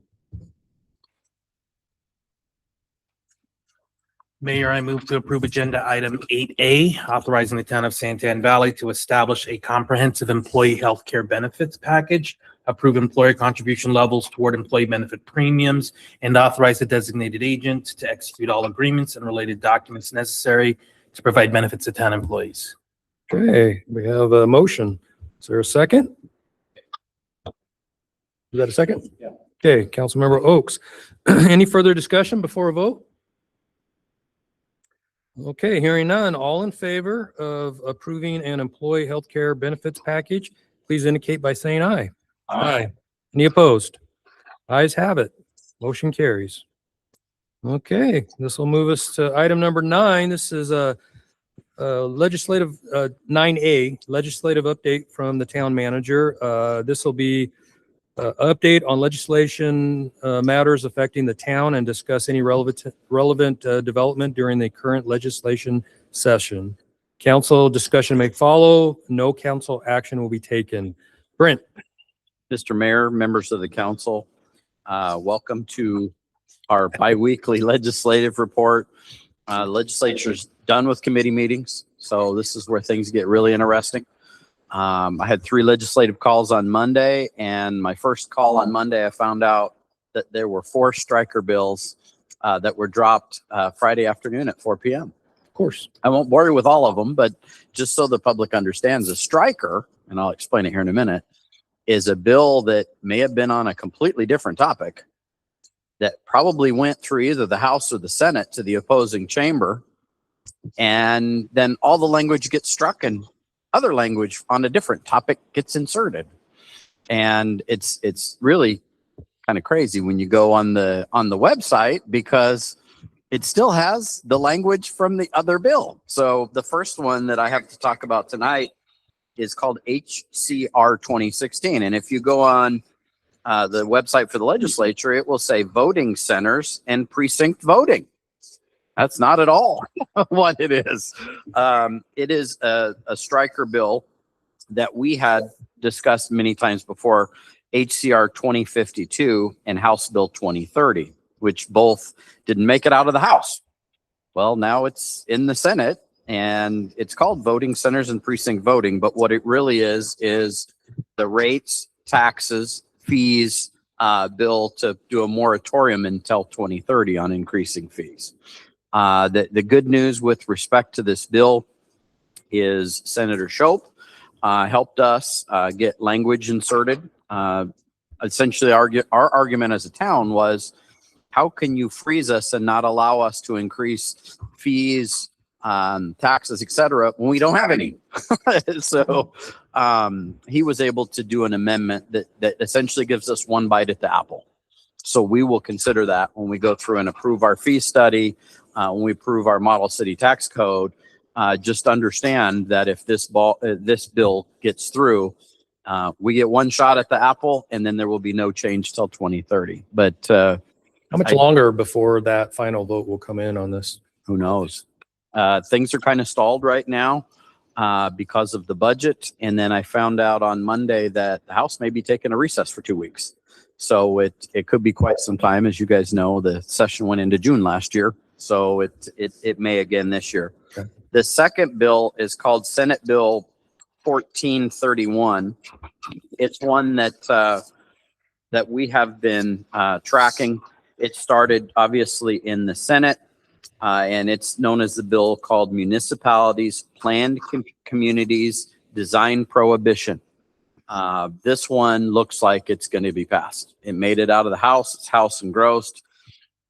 Mayor, I move to approve agenda item 8A, authorizing the town of Santan Valley to establish a comprehensive employee health care benefits package, approve employer contribution levels toward employee benefit premiums, and authorize the designated agent to execute all agreements and related documents necessary to provide benefits to town employees. Okay, we have a motion. Is there a second? Is that a second? Yeah. Okay, Councilmember Oaks. Any further discussion before a vote? Okay, hearing none. All in favor of approving an employee health care benefits package, please indicate by saying aye. Aye. Any opposed? Ayes have it. Motion carries. Okay, this will move us to item number 9. This is a legislative 9A, legislative update from the town manager. This will be update on legislation matters affecting the town and discuss any relevant development during the current legislation session. Council discussion may follow. No council action will be taken. Brent. Mr. Mayor, members of the council, welcome to our biweekly legislative report. Legislature's done with committee meetings, so this is where things get really interesting. I had 3 legislative calls on Monday, and my first call on Monday, I found out that there were 4 striker bills that were dropped Friday afternoon at 4 p.m. Of course. I won't bore you with all of them, but just so the public understands, a striker, and I'll explain it here in a minute, is a bill that may have been on a completely different topic that probably went through either the House or the Senate to the opposing chamber, and then all the language gets struck and other language on a different topic gets inserted. And it's really kind of crazy when you go on the website, because it still has the language from the other bill. So the first one that I have to talk about tonight is called HCR 2016. And if you go on the website for the legislature, it will say voting centers and precinct voting. That's not at all what it is. It is a striker bill that we had discussed many times before, HCR 2052 and House Bill 2030, which both didn't make it out of the House. Well, now it's in the Senate, and it's called voting centers and precinct voting. But what it really is the rates, taxes, fees bill to do a moratorium until 2030 on increasing fees. The good news with respect to this bill is Senator Shope helped us get language inserted. Essentially, our argument as a town was, how can you freeze us and not allow us to increase fees, taxes, et cetera, when we don't have any? So he was able to do an amendment that essentially gives us one bite at the apple. So we will consider that when we go through and approve our fee study, when we approve our model city tax code. Just understand that if this bill gets through, we get one shot at the apple, and then there will be no change till 2030. But How much longer before that final vote will come in on this? who knows? Things are kind of stalled right now because of the budget. And then I found out on Monday that the House may be taking a recess for 2 weeks. So it could be quite some time. As you guys know, the session went into June last year. So it may again this year. Okay. The second bill is called Senate Bill 1431. It's one that we have been tracking. It started obviously in the Senate, and it's known as the bill called Municipalities Planned Communities Design Prohibition. This one looks like it's going to be passed. It made it out of the House. It's House engrossed.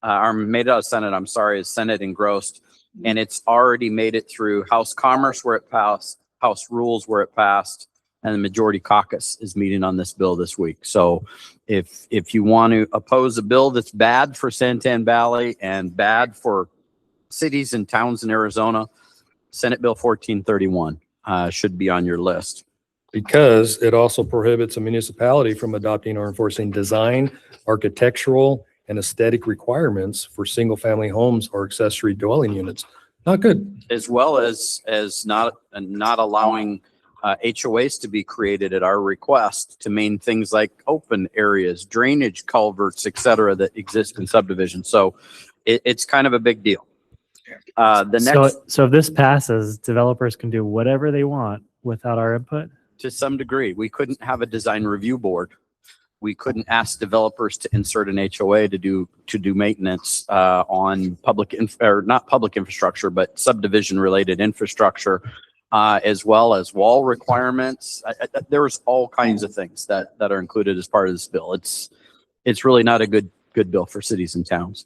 Or made it out of Senate, I'm sorry, is Senate engrossed. And it's already made it through House Commerce where it passed, House Rules where it passed, and the Majority Caucus is meeting on this bill this week. So if you want to oppose a bill that's bad for Santan Valley and bad for cities and towns in Arizona, Senate Bill 1431 should be on your list. Because it also prohibits a municipality from adopting or enforcing design, architectural, and aesthetic requirements for single-family homes or accessory dwelling units. Not good. As well as not allowing HOAs to be created at our request to maintain things like open areas, drainage culverts, et cetera, that exist in subdivisions. So it's kind of a big deal. So if this passes, developers can do whatever they want without our input? To some degree, we couldn't have a design review board. We couldn't ask developers to insert an HOA to do maintenance on not public infrastructure, but subdivision related infrastructure, as well as wall requirements. There's all kinds of things that are included as part of this bill. It's really not a good bill for cities and towns.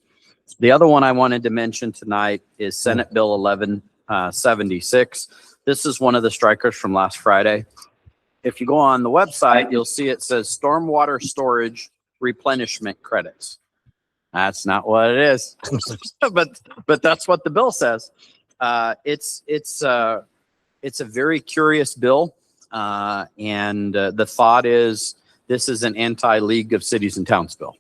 The other one I wanted to mention tonight is Senate Bill 1176. This is one of the strikers from last Friday. If you go on the website, you'll see it says stormwater storage replenishment credits. That's not what it is, but that's what the bill says. It's a very curious bill, and the thought is this is an anti-League of Cities and Towns bill.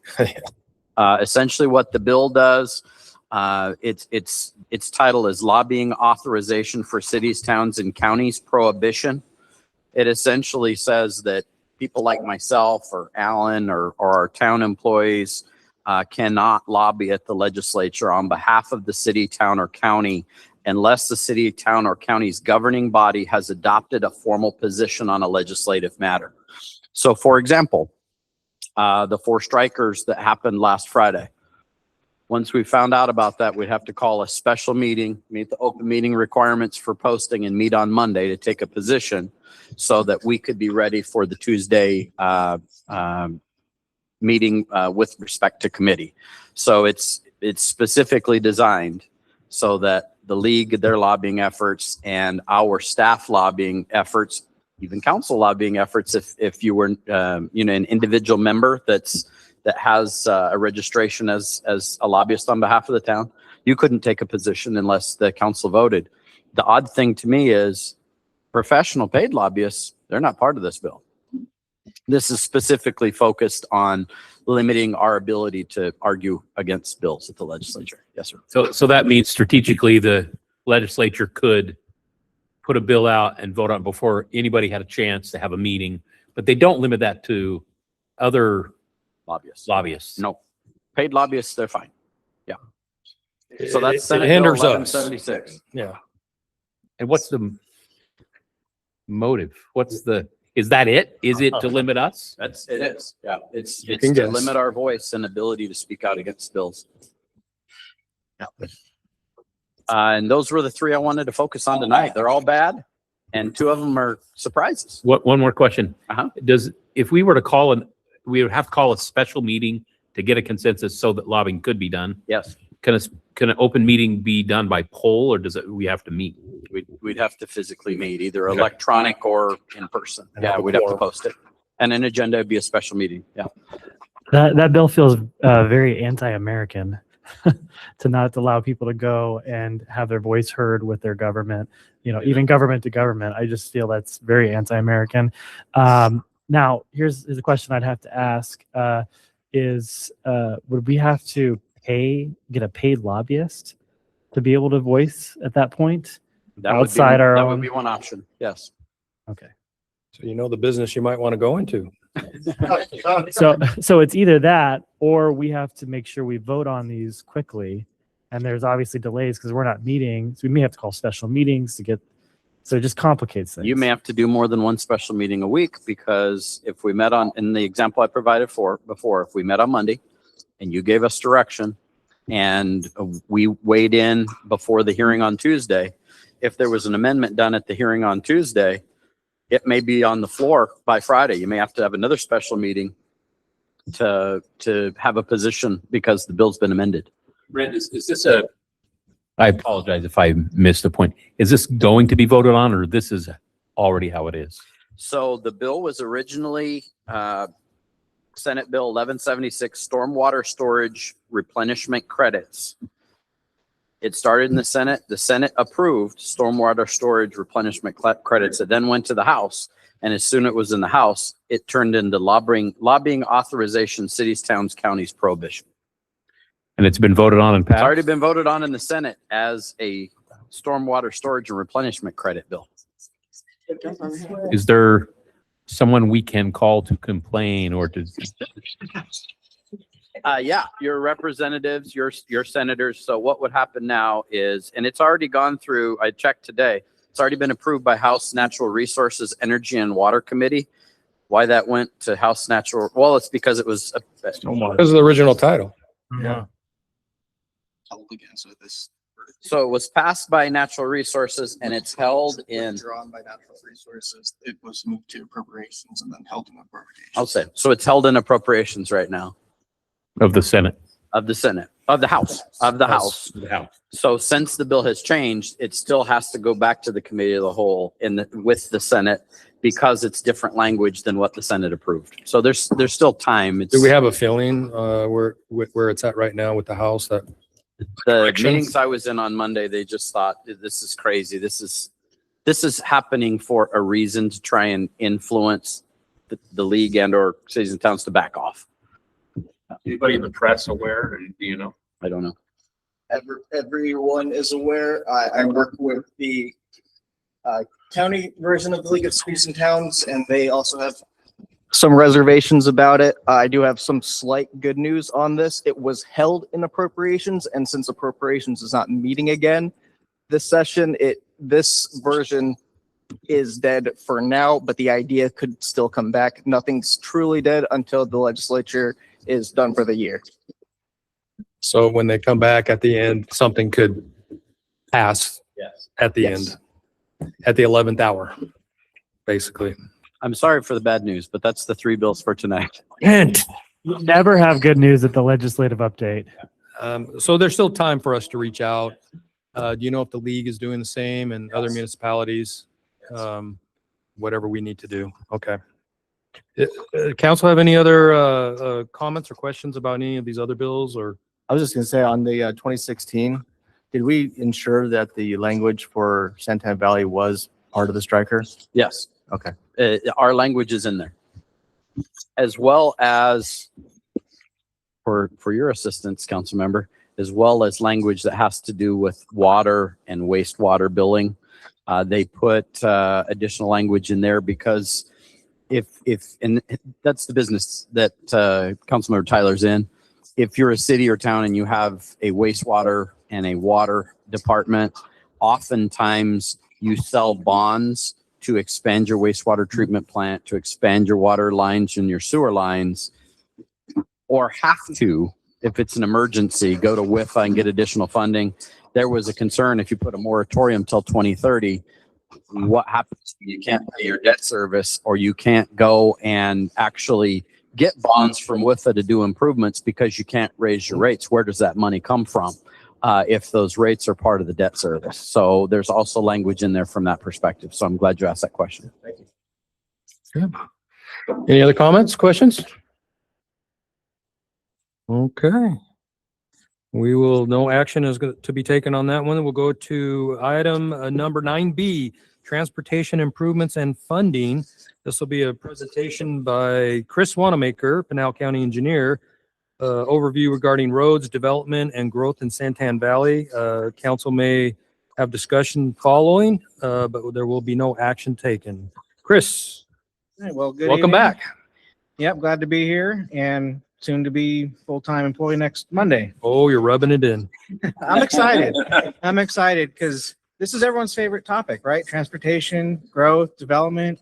Essentially, what the bill does, its title is Lobbying Authorization for Cities, Towns, and Counties Prohibition. It essentially says that people like myself or Alan or our town employees cannot lobby at the legislature on behalf of the city, town, or county unless the city, town, or county's governing body has adopted a formal position on a legislative matter. So, for example, the 4 strikers that happened last Friday. Once we found out about that, we'd have to call a special meeting, meet the open meeting requirements for posting, and meet on Monday to take a position so that we could be ready for the Tuesday meeting with respect to committee. So it's specifically designed so that the league, their lobbying efforts, and our staff lobbying efforts, even council lobbying efforts, if you were an individual member that has a registration as a lobbyist on behalf of the town, you couldn't take a position unless the council voted. The odd thing to me is professional paid lobbyists, they're not part of this bill. This is specifically focused on limiting our ability to argue against bills at the legislature. Yes, sir. So that means strategically, the legislature could put a bill out and vote on it before anybody had a chance to have a meeting, but they don't limit that to other lobbyists. No, paid lobbyists, they're fine. Yeah. So that's It Senate Bill hinders us. 1176. Yeah. And what's the motive? Is that it? Is it to limit us? It is. Yeah. It's You to can guess. limit our voice and ability to speak out against bills. Yeah. And those were the three I wanted to focus on tonight. They're all bad, and two of them are surprises. One more question. Uh-huh. If we were to we would have to call a special meeting to get a consensus so that lobbying could be done. Yes. Can an open meeting be done by poll, or we have to meet? We'd have to physically meet, either Okay. electronic or in person. And Yeah, have a we'd have to quorum. post it. And an agenda would be a special meeting. Yeah. That bill feels very anti-American to not allow people to go and have their voice heard with their government, even government to government. I just feel that's very anti-American. Now, here's a question I'd have to ask would we have to get a paid lobbyist to be able to voice at that point? That Outside our that own- would be one option. Yes. Okay. So you know the business you might want to go into. So it's either that, or we have to make sure we vote on these quickly. And there's obviously delays because we're not meeting. So we may have to call special meetings so it just complicates things. You may have to do more than one special meeting a week, because if we met in the example I provided before, if we met on Monday and you gave us direction and we weighed in before the hearing on Tuesday, if there was an amendment done at the hearing on Tuesday, it may be on the floor by Friday. You may have to have another special meeting to have a position because the bill's been amended. Brent, is this I apologize if I missed the point. Is this going to be voted on, or this is already how it is? So the bill was originally Senate Bill 1176, stormwater storage replenishment credits. It started in the Senate. The Senate approved stormwater storage replenishment credits. It then went to the House. And as soon as it was in the House, it turned into lobbying authorization, cities, towns, counties prohibition. And it's been voted on and It's passed? already been voted on in the Senate as a stormwater storage and replenishment credit bill. Is there someone we can call to complain or to? Yeah, your representatives, your senators. So what would happen now is, and it's already gone through, I checked today, it's already been approved by House Natural Resources, Energy and Water Committee. Why that went to House Natural, well, it's because it was, Because of the original title. Yeah. so it was passed by Natural Resources and it's held in, Drawn by natural resources, it was moved to appropriations and then held in appropriations. I'll say, so it's held in appropriations right now Of the Senate. of the Senate, of the House. So since the bill has changed, it still has to go back to the committee of the whole with the Senate, because it's different language than what the Senate approved. So there's still time. Do we have a feeling where it's at right now with the House? That The corrections? meetings I was in on Monday, they just thought, this is crazy. This is happening for a reason, to try and influence the league and or cities and towns to back off. Anybody in the press aware, or do you know? I don't know. Everyone is aware. I work with the county version of the League of Cities and Towns, and they also have some reservations about it. I do have some slight good news on this. It was held in appropriations, and since appropriations is not meeting again this session, this version is dead for now, but the idea could still come back. Nothing's truly dead until the legislature is done for the year. so when they come back at the end, something could pass Yes. at the Yes. end, at the 11th hour, basically. I'm sorry for the bad news, but that's the three bills for tonight. And you never have good news at the legislative update. So there's still time for us to reach out. Do you know if the league is doing the same and other municipalities? Whatever we need to do. Okay. Council have any other comments or questions about any of these other bills or? I was just gonna say on the 2016, did we ensure that the language for Santana Valley was part of the striker? Yes. Okay. Our language is in there. as well as for your assistance, council member, as well as language that has to do with water and wastewater billing. They put additional language in there because and that's the business that Councilmember Tyler's in. If you're a city or town and you have a wastewater and a water department, oftentimes you sell bonds to expand your wastewater treatment plant, to expand your water lines and your sewer lines, or have to, if it's an emergency, go to WIFA and get additional funding. There was a concern if you put a moratorium till 2030, what happens when you can't pay your debt service, or you can't go and actually get bonds from WIFA to do improvements because you can't raise your rates? Where does that money come from if those rates are part of the debt service? So there's also language in there from that perspective. So I'm glad you asked that question. Thank you. Good. Any other comments, questions? Okay. No action is to be taken on that one. We'll go to item number 9B, transportation improvements and funding. This will be a presentation by Chris Wanamaker, Pinal County Engineer, overview regarding roads, development, and growth in Santan Valley. Council may have discussion following, but there will be no action taken. Chris, Well, good welcome evening. back. Yep, glad to be here and soon to be full-time employee next Monday. Oh, you're rubbing it in. I'm excited. I'm excited because this is everyone's favorite topic, right? Transportation, growth, development.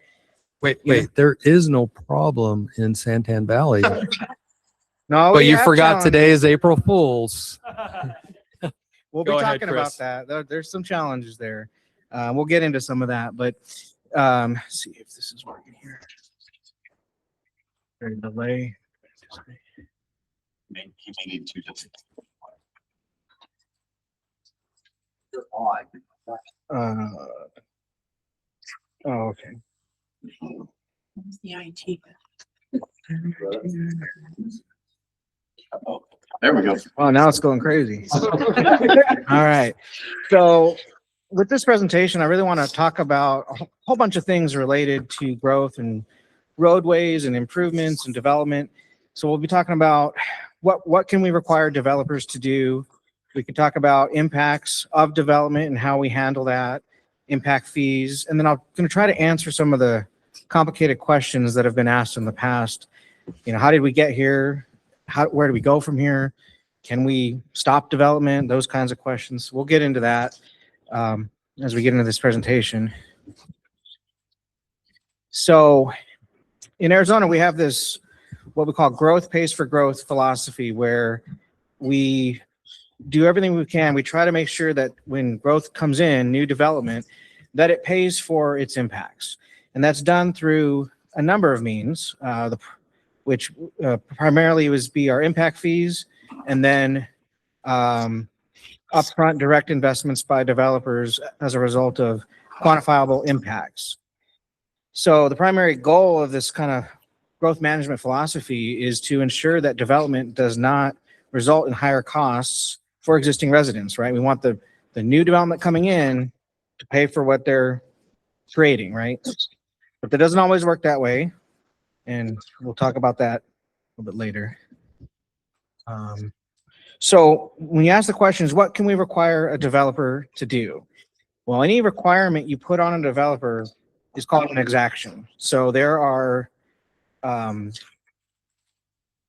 Wait, there is no problem in Santan Valley. No, But we you have forgot challenges. today is April Fools. We'll be Go ahead, talking about Chris. that. There's some challenges there. We'll get into some of that, but let's see if this is working here. Very delay. Oh, okay. The IT. There we go. Oh, now it's going crazy. All right. So with this presentation, I really want to talk about a whole bunch of things related to growth and roadways and improvements and development. So we'll be talking about what can we require developers to do. We can talk about impacts of development and how we handle that, impact fees, and then I'm going to try to answer some of the complicated questions that have been asked in the past. You know, how did we get here? Where do we go from here? Can we stop development? Those kinds of questions. We'll get into that as we get into this presentation. So in Arizona, we have this, what we call growth pays for growth philosophy, where we do everything we can. We try to make sure that when growth comes in, new development, that it pays for its impacts. And that's done through a number of means, which primarily was be our impact fees, and then upfront direct investments by developers as a result of quantifiable impacts. So the primary goal of this kind of growth management philosophy is to ensure that development does not result in higher costs for existing residents, right? We want the new development coming in to pay for what they're creating, right? But that doesn't always work that way. And we'll talk about that a little bit later. So when you ask the questions, what can we require a developer to do? Well, any requirement you put on a developer is called an exaction. So there are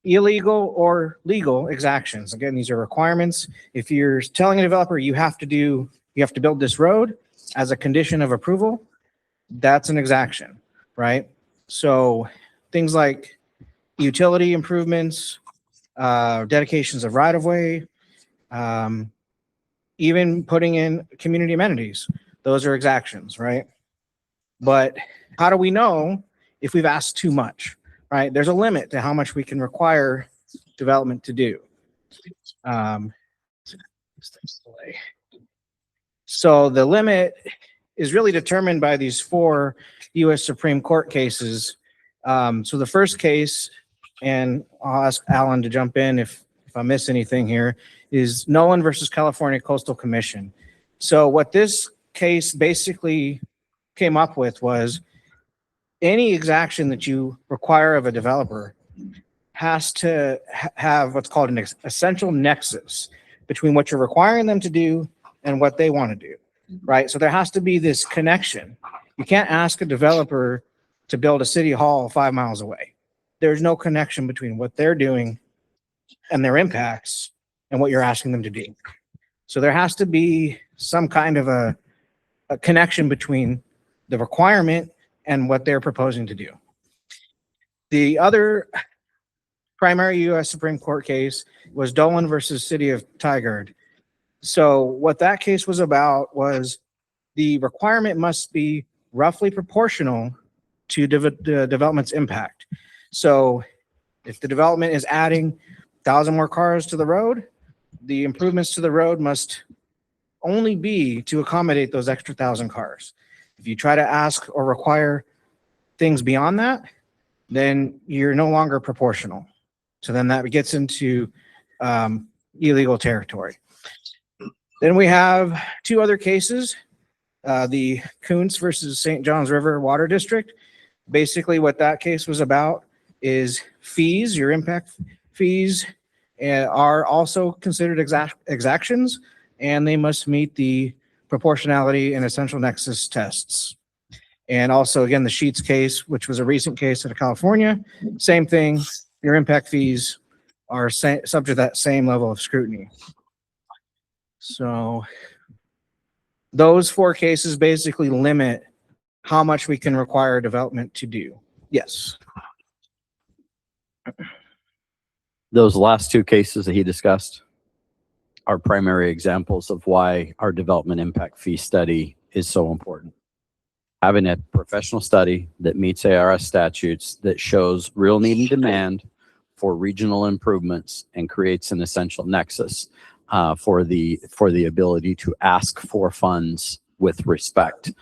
illegal or legal exactions. Again, these are requirements. If you're telling a developer you have to build this road as a condition of approval, that's an exaction, right? So things like utility improvements, dedications of right-of-way, even putting in community amenities, those are exactions, right? But how do we know if we've asked too much, right? There's a limit to how much we can require development to do. So the limit is really determined by these 4 U.S. Supreme Court cases. So the first case, and I'll ask Alan to jump in if I miss anything here, is Nolan versus California Coastal Commission. So what this case basically came up with was any exaction that you require of a developer has to have what's called an essential nexus between what you're requiring them to do and what they want to do, right? So there has to be this connection. You can't ask a developer to build a city hall 5 miles away. There's no connection between what they're doing and their impacts and what you're asking them to do. So there has to be some kind of a connection between the requirement and what they're proposing to do. The other primary U.S. Supreme Court case was Dolan versus City of Tigard. So what that case was about was the requirement must be roughly proportional to the development's impact. So if the development is adding 1,000 more cars to the road, the improvements to the road must only be to accommodate those extra 1,000 cars. If you try to ask or require things beyond that, then you're no longer proportional. So then that gets into illegal territory. Then we have two other cases, the Kuntz versus St. Johns River Water District. Basically what that case was about is fees, your impact fees are also considered exactions, and they must meet the proportionality and essential nexus tests. And also, again, the Sheets case, which was a recent case out of California, same thing. Your impact fees are subject to that same level of scrutiny. So those four cases basically limit how much we can require development to do. Yes. Those last two cases that he discussed are primary examples of why our development impact fee study is so important. Having a professional study that meets ARS statutes, that shows real need and demand for regional improvements and creates an essential nexus for the ability to ask for funds with respect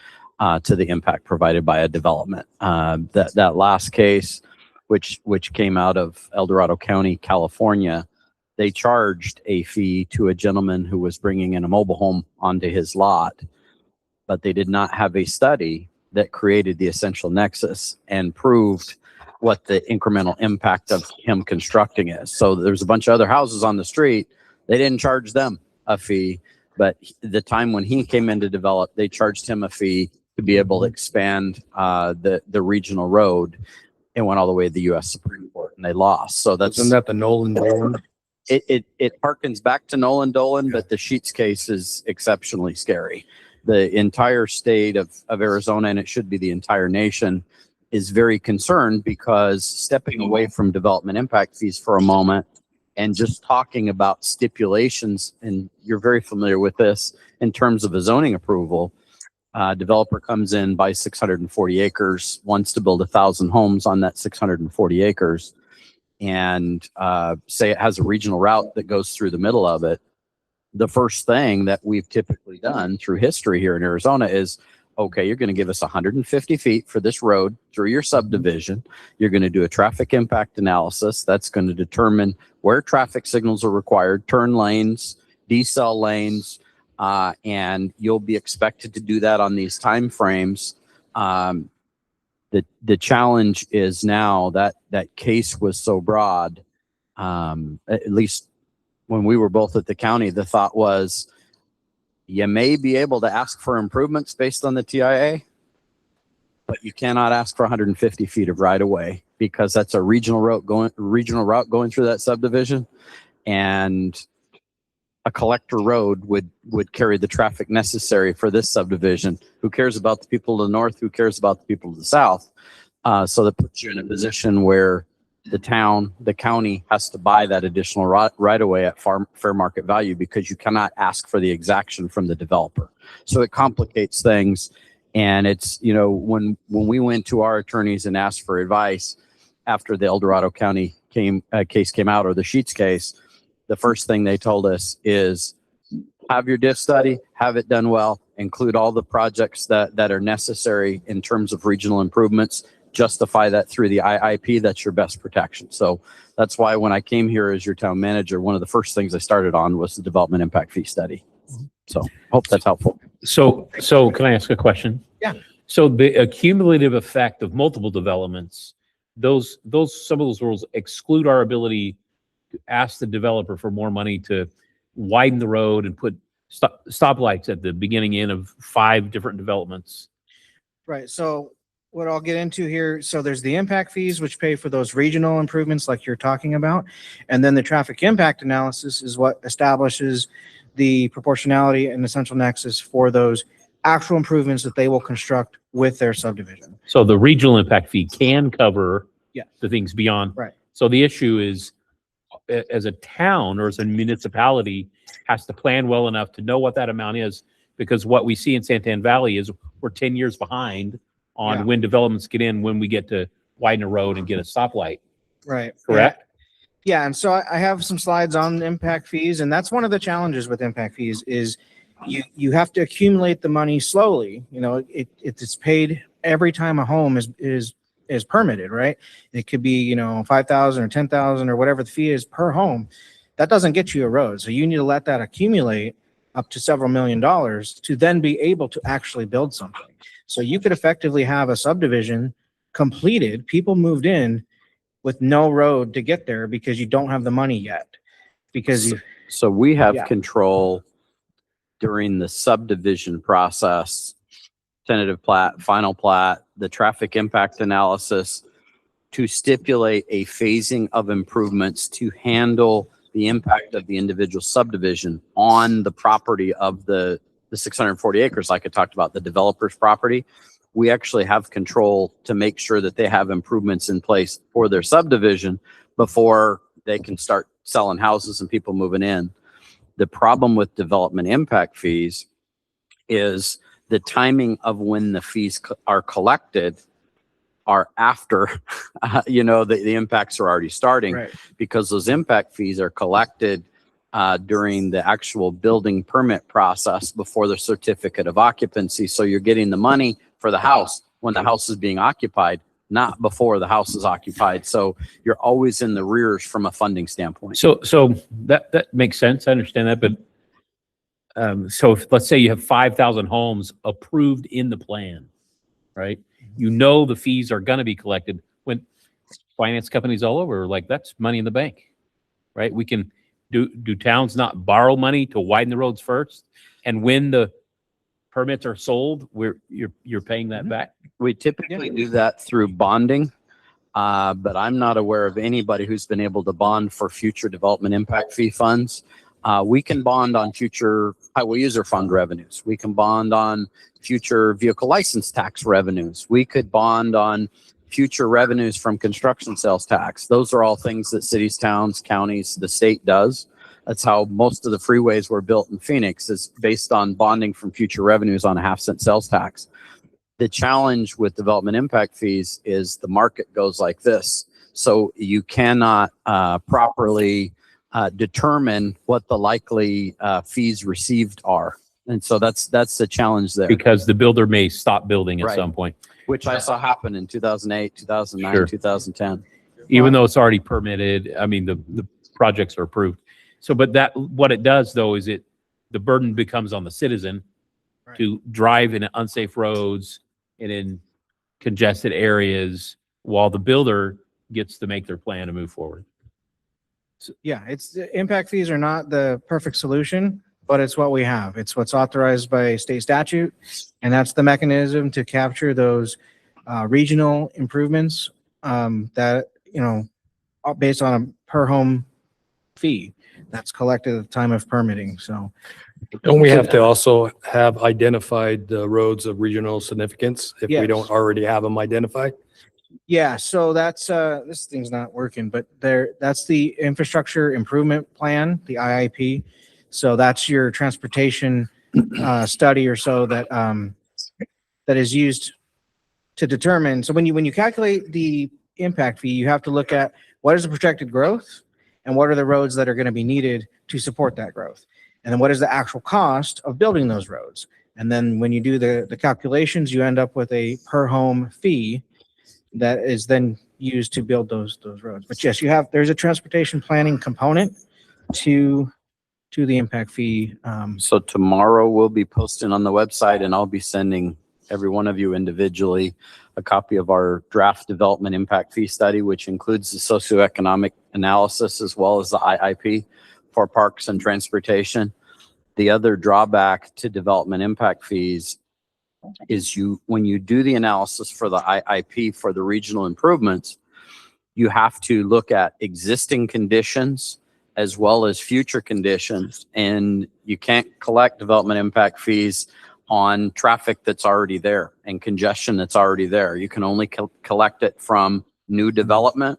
to the impact provided by a development. That last case, which came out of El Dorado County, California, they charged a fee to a gentleman who was bringing in a mobile home onto his lot, but they did not have a study that created the essential nexus and proved what the incremental impact of him constructing is. So there's a bunch of other houses on the street. They didn't charge them a fee, but the time when he came in to develop, they charged him a fee to be able to expand the regional road. It went all the way to the U.S. Supreme Court and they lost. So that's— Isn't that the Nolan Dolan? It harkens back to Nolan Dolan, but the Sheets case is exceptionally scary. The entire state of Arizona, and it should be the entire nation, is very concerned because stepping away from development impact fees for a moment and just talking about stipulations, and you're very familiar with this in terms of a zoning approval, developer comes in, buys 640 acres, wants to build 1,000 homes on that 640 acres, and say it has a regional route that goes through the middle of it. The first thing that we've typically done through history here in Arizona is, okay, you're going to give us 150 feet for this road through your subdivision. You're going to do a traffic impact analysis. That's going to determine where traffic signals are required, turn lanes, decel lanes, and you'll be expected to do that on these time frames. The challenge is now that case was so broad, at least when we were both at the county, the thought was you may be able to ask for improvements based on the TIA, but you cannot ask for 150 feet of right of way because that's a regional route going through that subdivision, and a collector road would carry the traffic necessary for this subdivision. Who cares about the people to the north? Who cares about the people to the south? So that puts you in a position where the county has to buy that additional right away at fair market value because you cannot ask for the exaction from the developer. So it complicates things. And it's, when we went to our attorneys and asked for advice after the El Dorado County case came out, or the Sheets case, the first thing they told us is have your diff study, have it done well, include all the projects that are necessary in terms of regional improvements, justify that through the IIP. That's your best protection. So that's why when I came here as your town manager, one of the first things I started on was the development impact fee study. So hope that's helpful. So can I ask a question? Yeah. So the accumulative effect of multiple developments, some of those rules exclude our ability to ask the developer for more money to widen the road and put stoplights at the beginning end of 5 different developments. Right. So what I'll get into here, so there's the impact fees, which pay for those regional improvements like you're talking about. And then the traffic impact analysis is what establishes the proportionality and essential nexus for those actual improvements that they will construct with their subdivision. So the regional impact fee can cover Yeah. the things beyond. Right. So the issue is, as a town or as a municipality has to plan well enough to know what that amount is, because what we see in Santan Valley is we're 10 years behind on Yeah. when developments get in, when we get to widen a road and get a stoplight. Right. Correct? Yeah. And so I have some slides on impact fees, and that's one of the challenges with impact fees is you have to accumulate the money slowly. You know, it's paid every time a home is permitted, right? It could be, 5,000 or 10,000 or whatever the fee is per home. That doesn't get you a road. So you need to let that accumulate up to several $1,000,000 to then be able to actually build something. So you could effectively have a subdivision completed, people moved in with no road to get there because you don't have the money yet. Because So we have Yeah. control during the subdivision process, tentative plat, final plat, the traffic impact analysis, to stipulate a phasing of improvements to handle the impact of the individual subdivision on the property of the 640 acres, like I talked about, the developer's property. We actually have control to make sure that they have improvements in place for their subdivision before they can start selling houses and people moving in. The problem with development impact fees is the timing of when the fees are collected are after, the impacts are already starting, Right. because those impact fees are collected during the actual building permit process before the certificate of occupancy. So you're getting the money for the house when the house is being occupied, not before the house is occupied. So you're always in the rears from a funding standpoint. So that makes sense. I understand that. But so if, let's say you have 5,000 homes approved in the plan, right? You know the fees are going to be collected when finance companies all over are like, that's money in the bank, right? We can do towns not borrow money to widen the roads first, and when the permits are sold, you're paying that back? We typically do that through bonding, but I'm not aware of anybody who's been able to bond for future development impact fee funds. We can bond on future highway user fund revenues. We can bond on future vehicle license tax revenues. We could bond on future revenues from construction sales tax. Those are all things that cities, towns, counties, the state does. That's how most of the freeways were built in Phoenix, is based on bonding from future revenues on a 0.5-cent sales tax. The challenge with development impact fees is the market goes like this. So you cannot properly determine what the likely fees received are. And so that's the challenge there. Because the builder may stop building at Right. some point, Which I saw happen in 2008, 2009, Sure. 2010. even though it's already permitted. I mean, the projects are approved. So, but what it does though is the burden becomes on the citizen Right. to drive in unsafe roads and in congested areas while the builder gets to make their plan to move forward. Yeah, impact fees are not the perfect solution, but it's what we have. It's what's authorized by state statute, and that's the mechanism to capture those regional improvements that, are based on a per home fee that's collected at the time of permitting. So Don't we have to also have identified the roads of regional significance if we Yes. don't already have them identified? yeah, so that's this thing's not working, but that's the infrastructure improvement plan, the IIP. So that's your transportation study or so that that is used to determine. So when you calculate the impact fee, you have to look at what is the projected growth and what are the roads that are going to be needed to support that growth. And then what is the actual cost of building those roads? And then when you do the calculations, you end up with a per home fee that is then used to build those roads. But yes, there's a transportation planning component to the impact fee. So tomorrow we'll be posting on the website, and I'll be sending every one of you individually a copy of our draft development impact fee study, which includes the socioeconomic analysis as well as the IIP for parks and transportation. The other drawback to development impact fees is when you do the analysis for the IIP for the regional improvements, you have to look at existing conditions as well as future conditions, and you can't collect development impact fees on traffic that's already there and congestion that's already there. You can only collect it from new development.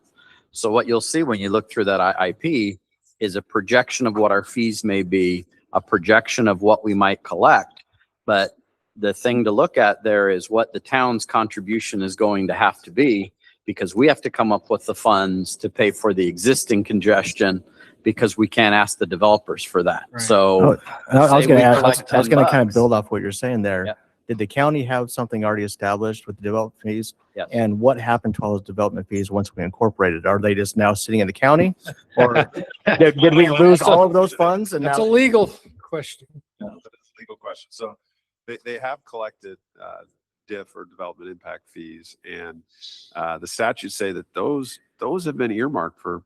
So what you'll see when you look through that IIP is a projection of what our fees may be, a projection of what we might collect. But the thing to look at there is what the town's contribution is going to have to be, because we have to come up with the funds to pay for the existing congestion, because we can't ask the developers for that. Right. So I was say going we to collect I was going to kind $10. of build off what you're saying there. Yeah. Did the county have something already established with the development fees? Yes. And what happened to all those development fees once we incorporated? Are they just now sitting in the county? Or did we lose all of those funds and That's a now? legal question. No, that is a legal question. So they have collected DIF or development impact fees, and the statutes say that those have been earmarked for,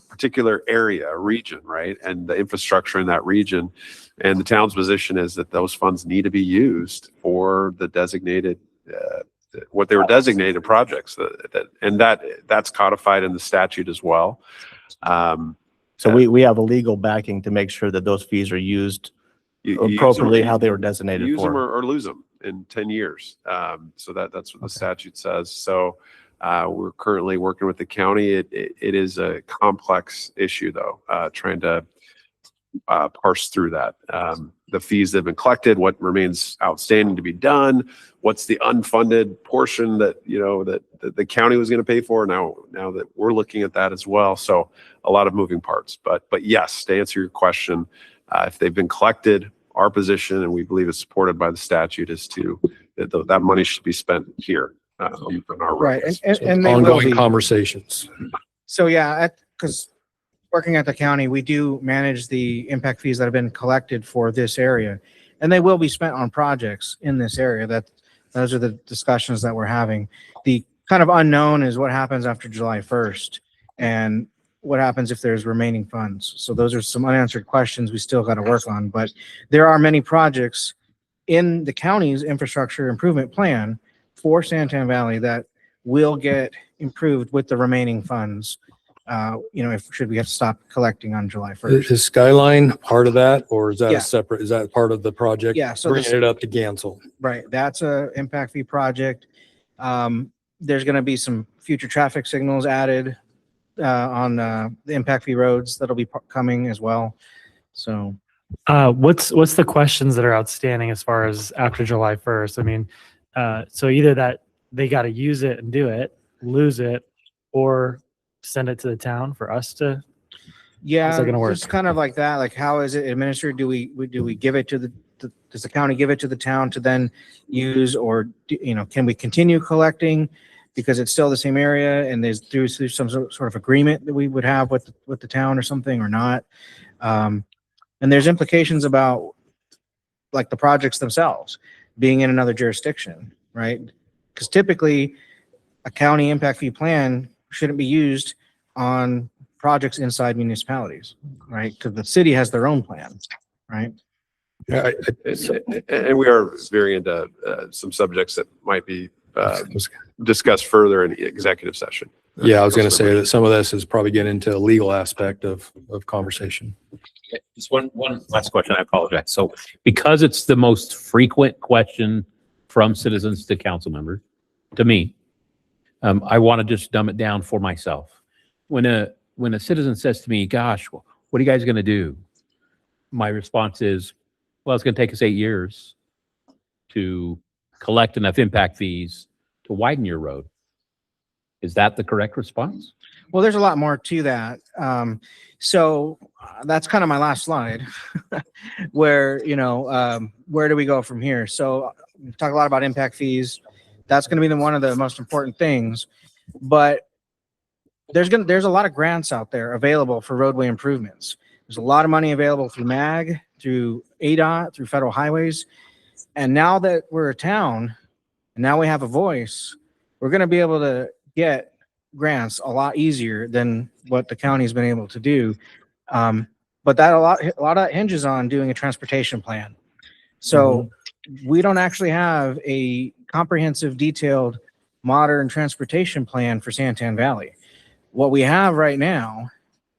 particular area, region, right? And the infrastructure in that region. And the town's position is that those funds need to be used for the designated, what they were designated projects, that's codified in the statute as well. So we have a legal backing to make sure that those fees are used You use them- appropriately how they were designated use them for. or lose them in 10 years. So that's what the statute says. So we're currently working with the county. It is a complex issue though, trying to parse through that. The fees that have been collected, what remains outstanding to be done, what's the unfunded portion that, that the county was going to pay for now that we're looking at that as well. So a lot of moving parts, but yes, to answer your question, if they've been collected, our position, and we believe it's supported by the statute, is that money should be spent here. On our Right. roads. And they will Ongoing be. conversations. So yeah, because working at the county, we do manage the impact fees that have been collected for this area. And they will be spent on projects in this area. Those are the discussions that we're having. The kind of unknown is what happens after July 1st and what happens if there's remaining funds. So those are some unanswered questions we still got to work on. But there are many projects in the county's infrastructure improvement plan for Santan Valley that will get improved with the remaining funds. Should we have to stop collecting on July 1st? Is Skyline part of that, or is that Yeah. a separate, is that part of the project? Yeah, so Bringing it up to Gansel. Right, that's a impact fee project. There's gonna be some future traffic signals added on the impact fee roads that'll be coming as well. So, What's the questions that are outstanding as far as after July 1st? I mean, so either that they got to use it and do it, lose it, or send it to the town for us to. yeah, How's that gonna work? it's kind of like that. Like, how is it administered? Do we give it to does the county give it to the town to then use, or can we continue collecting because it's still the same area and there's through some sort of agreement that we would have with the town or something or not? And there's implications about like the projects themselves being in another jurisdiction, right? Because typically a county impact fee plan shouldn't be used on projects inside municipalities, right? Because the city has their own plan, right? Yeah, And we are veering into some subjects that might be discussed further in executive session. I was going to say that some of this is probably getting into a legal aspect of conversation. Just one last question. I apologize. So because it's the most frequent question from citizens to council members, to me, I want to just dumb it down for myself. When a citizen says to me, gosh, what are you guys going to do? My response is, well, it's going to take us 8 years to collect enough impact fees to widen your road. Is that the correct response? Well, there's a lot more to that. So that's kind of my last slide where, where do we go from here? So we've talked a lot about impact fees. That's going to be one of the most important things, but there's a lot of grants out there available for roadway improvements. There's a lot of money available through MAG, through ADOT, through federal highways. And now that we're a town, and now we have a voice, we're going to be able to get grants a lot easier than what the county's been able to do. But that a lot of that hinges on doing a transportation plan. So we don't actually have a comprehensive, detailed, modern transportation plan for Santan Valley. What we have right now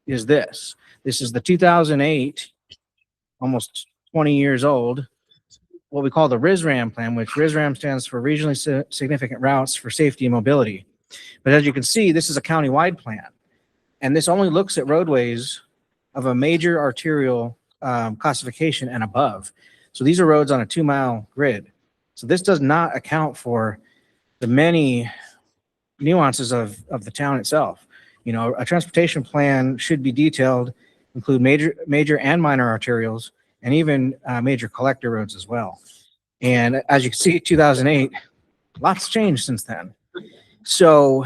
is this. This is the 2008, almost 20 years old, what we call the RISRAM plan, which RISRAM stands for Regionally Significant Routes for Safety and Mobility. But as you can see, this is a county-wide plan. And this only looks at roadways of a major arterial classification and above. So these are roads on a 2-mile grid. So this does not account for the many nuances of the town itself. You know, a transportation plan should be detailed, include major and minor arterials, and even major collector roads as well. And as you can see, 2008, lots changed since then. So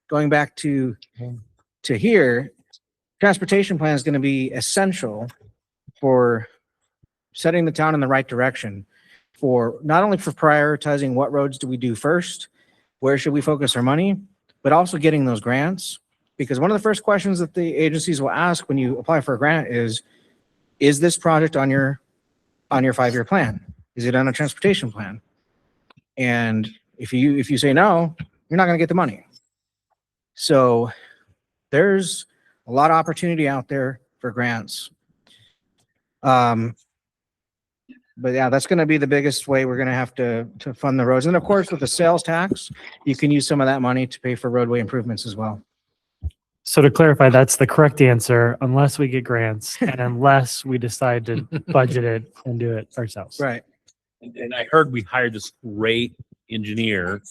going back to here, transportation plan is going to be essential for setting the town in the right direction, for not only for prioritizing what roads do we do first, where should we focus our money, but also getting those grants. Because one of the first questions that the agencies will ask when you apply for a grant is this project on your 5-year plan? Is it on a transportation plan? And if you say no, you're not going to get the money. So there's a lot of opportunity out there for grants. But yeah, that's going to be the biggest way we're going to have to fund the roads. And of course, with the sales tax, you can use some of that money to pay for roadway improvements as well. So to clarify, that's the correct answer, unless we get grants and unless we decide to budget it and do it ourselves. Right. And I heard we hired this great engineer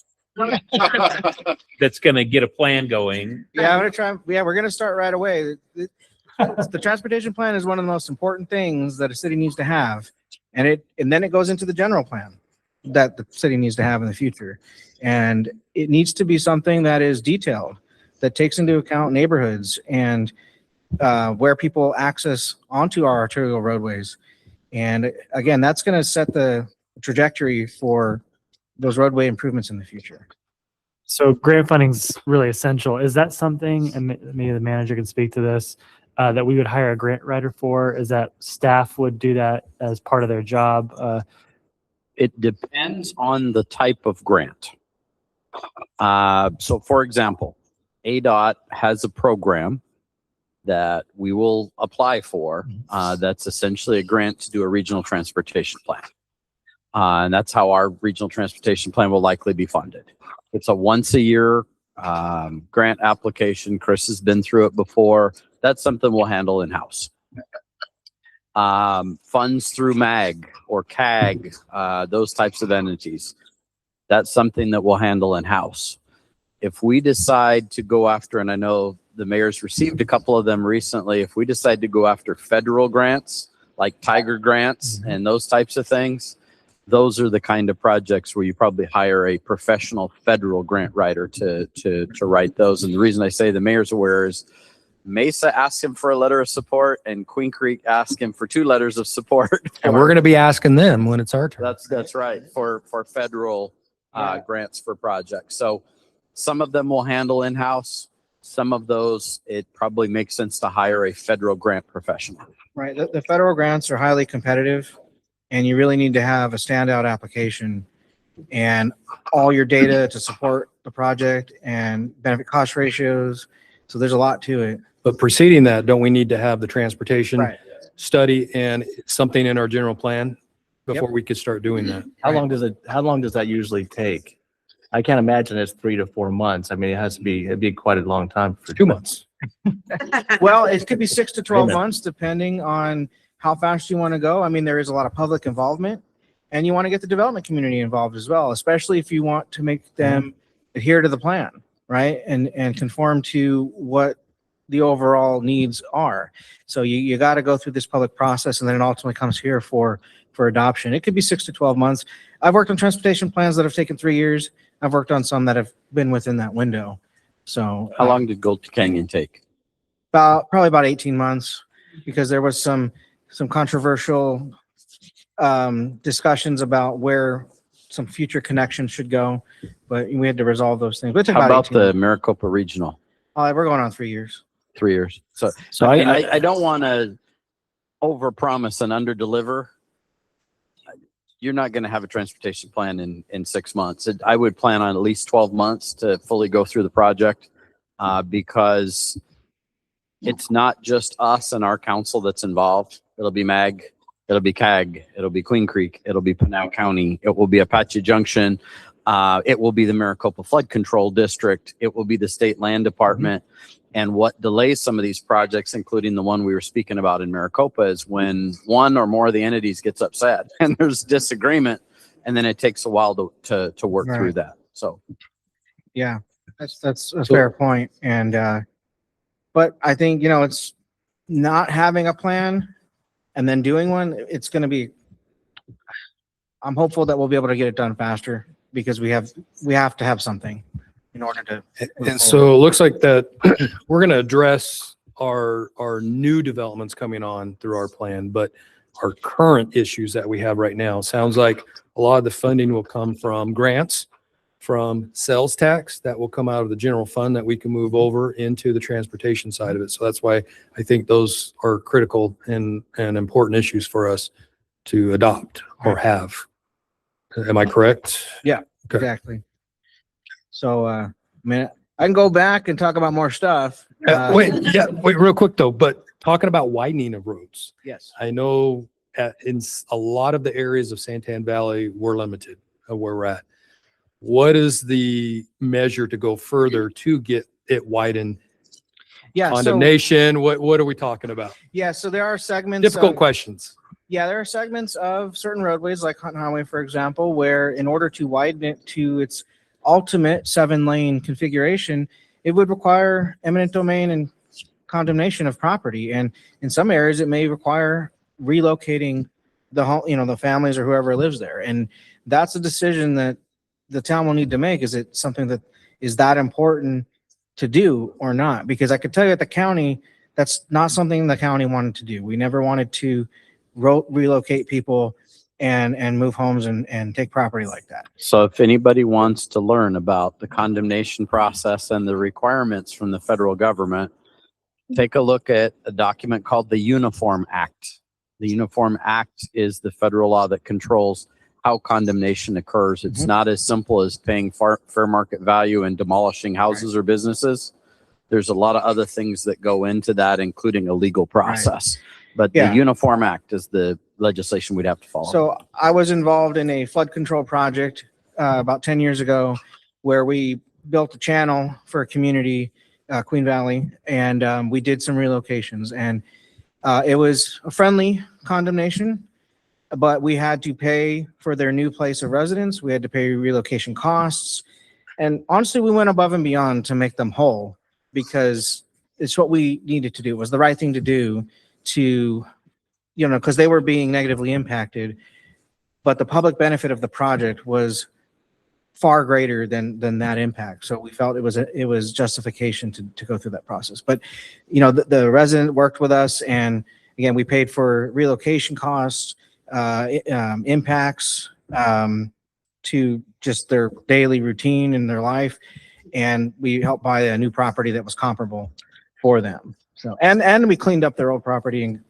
that's going to get a plan going. Yeah, I'm gonna try. Yeah, we're gonna start right away. The transportation plan is one of the most important things that a city needs to have, and then it goes into the general plan that the city needs to have in the future, and it needs to be something that is detailed, that takes into account neighborhoods and where people access onto our arterial roadways, and again, that's going to set the trajectory for those roadway improvements in the future. So grant funding's really essential. Is that something, and maybe the manager can speak to this, that we would hire a grant writer for? Is that staff would do that as part of their job? It depends on the type of grant. So for example, ADOT has a program that we will apply for. That's essentially a grant to do a regional transportation plan. And that's how our regional transportation plan will likely be funded. It's a once-a-year grant application. Chris has been through it before. That's something we'll handle in-house. Funds through MAG or CAG, those types of entities. That's something that we'll handle in-house. If we decide to go after, and I know the mayor's received a couple of them recently, if we decide to go after federal grants, like Tiger grants and those types of things, those are the kind of projects where you probably hire a professional federal grant writer to write those. And the reason I say the mayor's aware is Mesa asked him for a letter of support and Queen Creek asked him for 2 letters of support. And we're going to be asking them when it's our turn. That's right, for federal grants for projects. So some of them we'll handle in-house. Some of those, it probably makes sense to hire a federal grant professional. Right. The federal grants are highly competitive, and you really need to have a standout application and all your data to support the project and benefit cost ratios. So there's a lot to it. But preceding that, don't we need to have the transportation Right. study and something in our general plan before we could start doing that? How long does that usually take? I can't imagine it's 3 to 4 months. I mean, it'd be quite a long time for 2 months. Well, it could be 6 to 12 Amen. months, depending on how fast you want to go. I mean, there is a lot of public involvement, and you want to get the development community involved as well, especially if you want to make them adhere to the plan, right? And conform to what the overall needs are. So you got to go through this public process, and then it ultimately comes here for adoption. It could be 6 to 12 months. I've worked on transportation plans that have taken 3 years. I've worked on some that have been within that window. So How long did Gold Canyon take? probably about 18 months, because there was some controversial discussions about where some future connections should go, but we had to resolve those things. But it took How about 18 the Maricopa Regional? We're going on 3 years. 3 years. So, So I mean, I don't want to overpromise and underdeliver. You're not going to have a transportation plan in 6 months. I would plan on at least 12 months to fully go through the project, because it's not just us and our council that's involved. It'll be MAG, it'll be CAG, it'll be Queen Creek, it'll be Pinal County, it will be Apache Junction, it will be the Maricopa Flood Control District, it will be the State Land Department. And what delays some of these projects, including the one we were speaking about in Maricopa, is when one or more of the entities gets upset and there's disagreement, and then it takes a while to work through Right. that. So Yeah, that's a fair point. And, but I think, it's not having a plan and then doing one, it's going to be, I'm hopeful that we'll be able to get it done faster because we have to have something in order to. And so it looks like that we're going to address our new developments coming on through our plan, but our current issues that we have right now, sounds like a lot of the funding will come from grants, from sales tax that will come out of the general fund that we can move over into the transportation side of it. So that's why I think those are critical and important issues for us to adopt or have. Am I correct? Yeah, Okay. exactly. So, I mean, I can go back and talk about more stuff. Wait, real quick though, but talking about widening of roads, Yes. I know in a lot of the areas of Santan Valley, we're limited of where we're at. What is the measure to go further to get it widened? Yeah. Condemnation, what are we talking about? Yeah. So there are segments. Difficult questions. Yeah, there are segments of certain roadways like Hunt Highway, for example, where in order to widen it to its ultimate 7-lane configuration, it would require eminent domain and condemnation of property. And in some areas, it may require relocating the home, the families or whoever lives there. And that's a decision that the town will need to make. Is it something that is that important to do or not? Because I could tell you at the county, that's not something the county wanted to do. We never wanted to relocate people and move homes and take property like that. So if anybody wants to learn about the condemnation process and the requirements from the federal government, take a look at a document called the Uniform Act. The Uniform Act is the federal law that controls how condemnation occurs. It's not as simple as paying fair market value and demolishing houses or businesses. There's a lot of other things that go into that, including a legal process. But Yeah. the Uniform Act is the legislation we'd have to follow. So I was involved in a flood control project about 10 years ago where we built a channel for a community, Queen Valley, and we did some relocations. And it was a friendly condemnation, but we had to pay for their new place of residence. We had to pay relocation costs. And honestly, we went above and beyond to make them whole because it's what we needed to do. It was the right thing to do to, because they were being negatively impacted, but the public benefit of the project was far greater than that impact. So we felt it was justification to go through that process. But, the resident worked with us, and again, we paid for relocation costs, impacts to just their daily routine in their life, and we helped buy a new property that was comparable for them. So and we cleaned up their old property and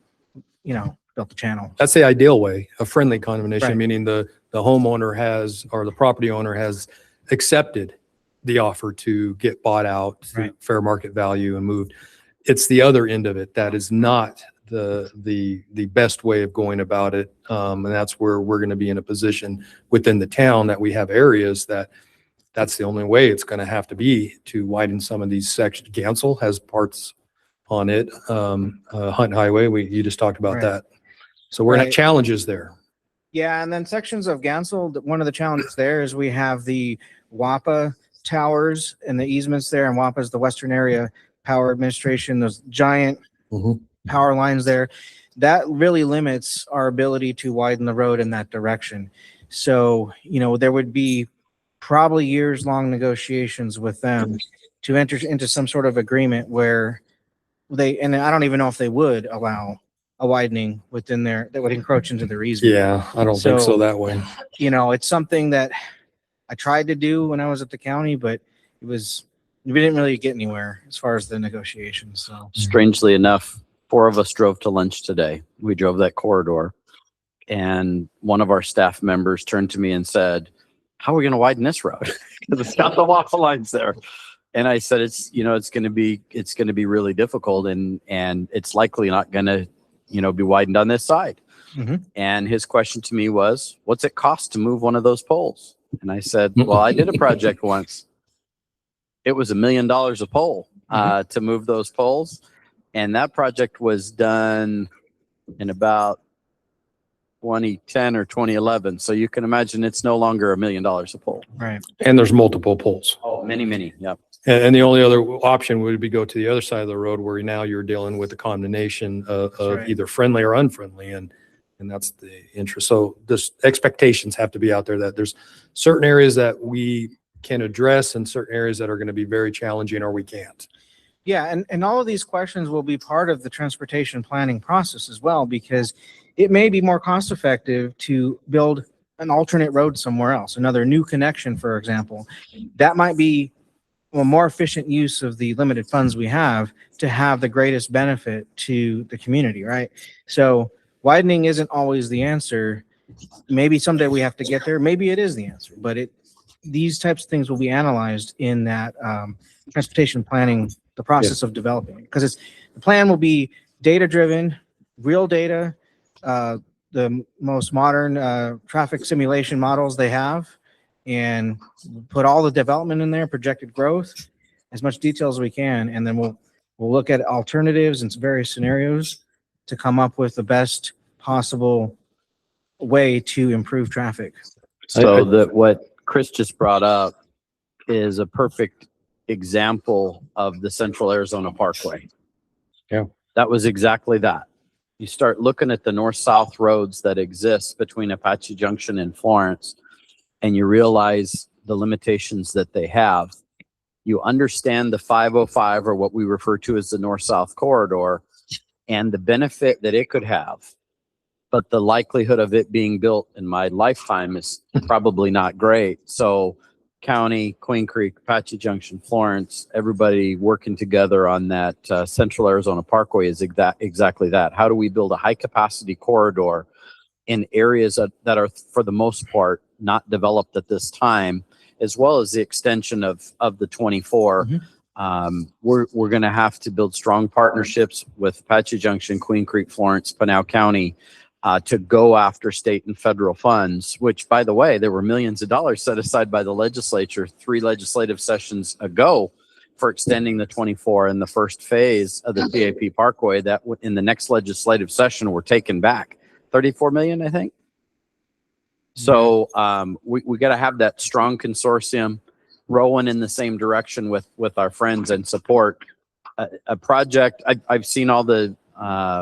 built the channel. That's the ideal way, a friendly condemnation, Right. meaning the homeowner has, or the property owner has accepted the offer to get bought out to Right. fair market value and moved. It's the other end of it that is not the best way of going about it. And that's where we're going to be in a position within the town that we have areas that's the only way it's going to have to be to widen some of these sections. Gansel has parts on it. Hunt Highway, you just talked about Right. that. So we're going to have Right. challenges there. Yeah, and then sections of Gansel, one of the challenges there is we have the WAPA towers and the easements there, and WAPA is the Western Area Power Administration, those giant Mhm. power lines there. That really limits our ability to widen the road in that direction. So, there would be probably years-long negotiations with them to enter into some sort of agreement where and I don't even know if they would allow a widening within there that would encroach into their easement. Yeah, I don't think so So- that way. You know, it's something that I tried to do when I was at the county, but we didn't really get anywhere as far as the negotiations. So Strangely enough, 4 of us drove to lunch today. We drove that corridor. And one of our staff members turned to me and said, how are we going to widen this road? Because it's got the waffle lines there. And I said, it's going to be really difficult, and it's likely not going to, be widened on this side. Mhm. And his question to me was, what's it cost to move one of those poles? And I said, well, I did a project once. It was $1 million a pole to move those poles. And that project was done in about 2010 or 2011. So you can imagine it's no longer $1 million a pole. right. And there's multiple poles. Oh, many. Yep. And the only other option would be go to the other side of the road where now you're dealing with the condemnation of right. either friendly or unfriendly. And that's the interest. So this expectations have to be out there that there's certain areas that we can address and certain areas that are going to be very challenging or we can't. Yeah, and all of these questions will be part of the transportation planning process as well, because it may be more cost effective to build an alternate road somewhere else, another new connection, for example. That might be a more efficient use of the limited funds we have to have the greatest benefit to the community, right? So widening isn't always the answer. Maybe someday we have to get there. Maybe it is the answer, but these types of things will be analyzed in that transportation planning, the process of developing, because the plan will be data driven, real data, the most modern traffic simulation models they have, and put all the development in there, projected growth, as much detail as we can, and then we'll look at alternatives and various scenarios to come up with the best possible way to improve traffic. So that what Chris just brought up is a perfect example of the Central Arizona Parkway. Yeah. That was exactly that. You start looking at the north-south roads that exist between Apache Junction and Florence, and you realize the limitations that they have. You understand the 505, or what we refer to as the north-south corridor, and the benefit that it could have. But the likelihood of it being built in my lifetime is probably not great. So County, Queen Creek, Apache Junction, Florence, everybody working together on that Central Arizona Parkway is exactly that. How do we build a high capacity corridor in areas that are, for the most part, not developed at this time, as well as the extension of the 24. We're going to have to build strong partnerships with Apache Junction, Queen Creek, Florence, Pinal County, to go after state and federal funds, which, by the way, there were millions of dollars set aside by the legislature 3 legislative sessions ago for extending the 24 and the first phase of the CAP Parkway that in the next legislative session were taken back. 34 million, I think. So we got to have that strong consortium rowing in the same direction with our friends and support a project. I've seen all the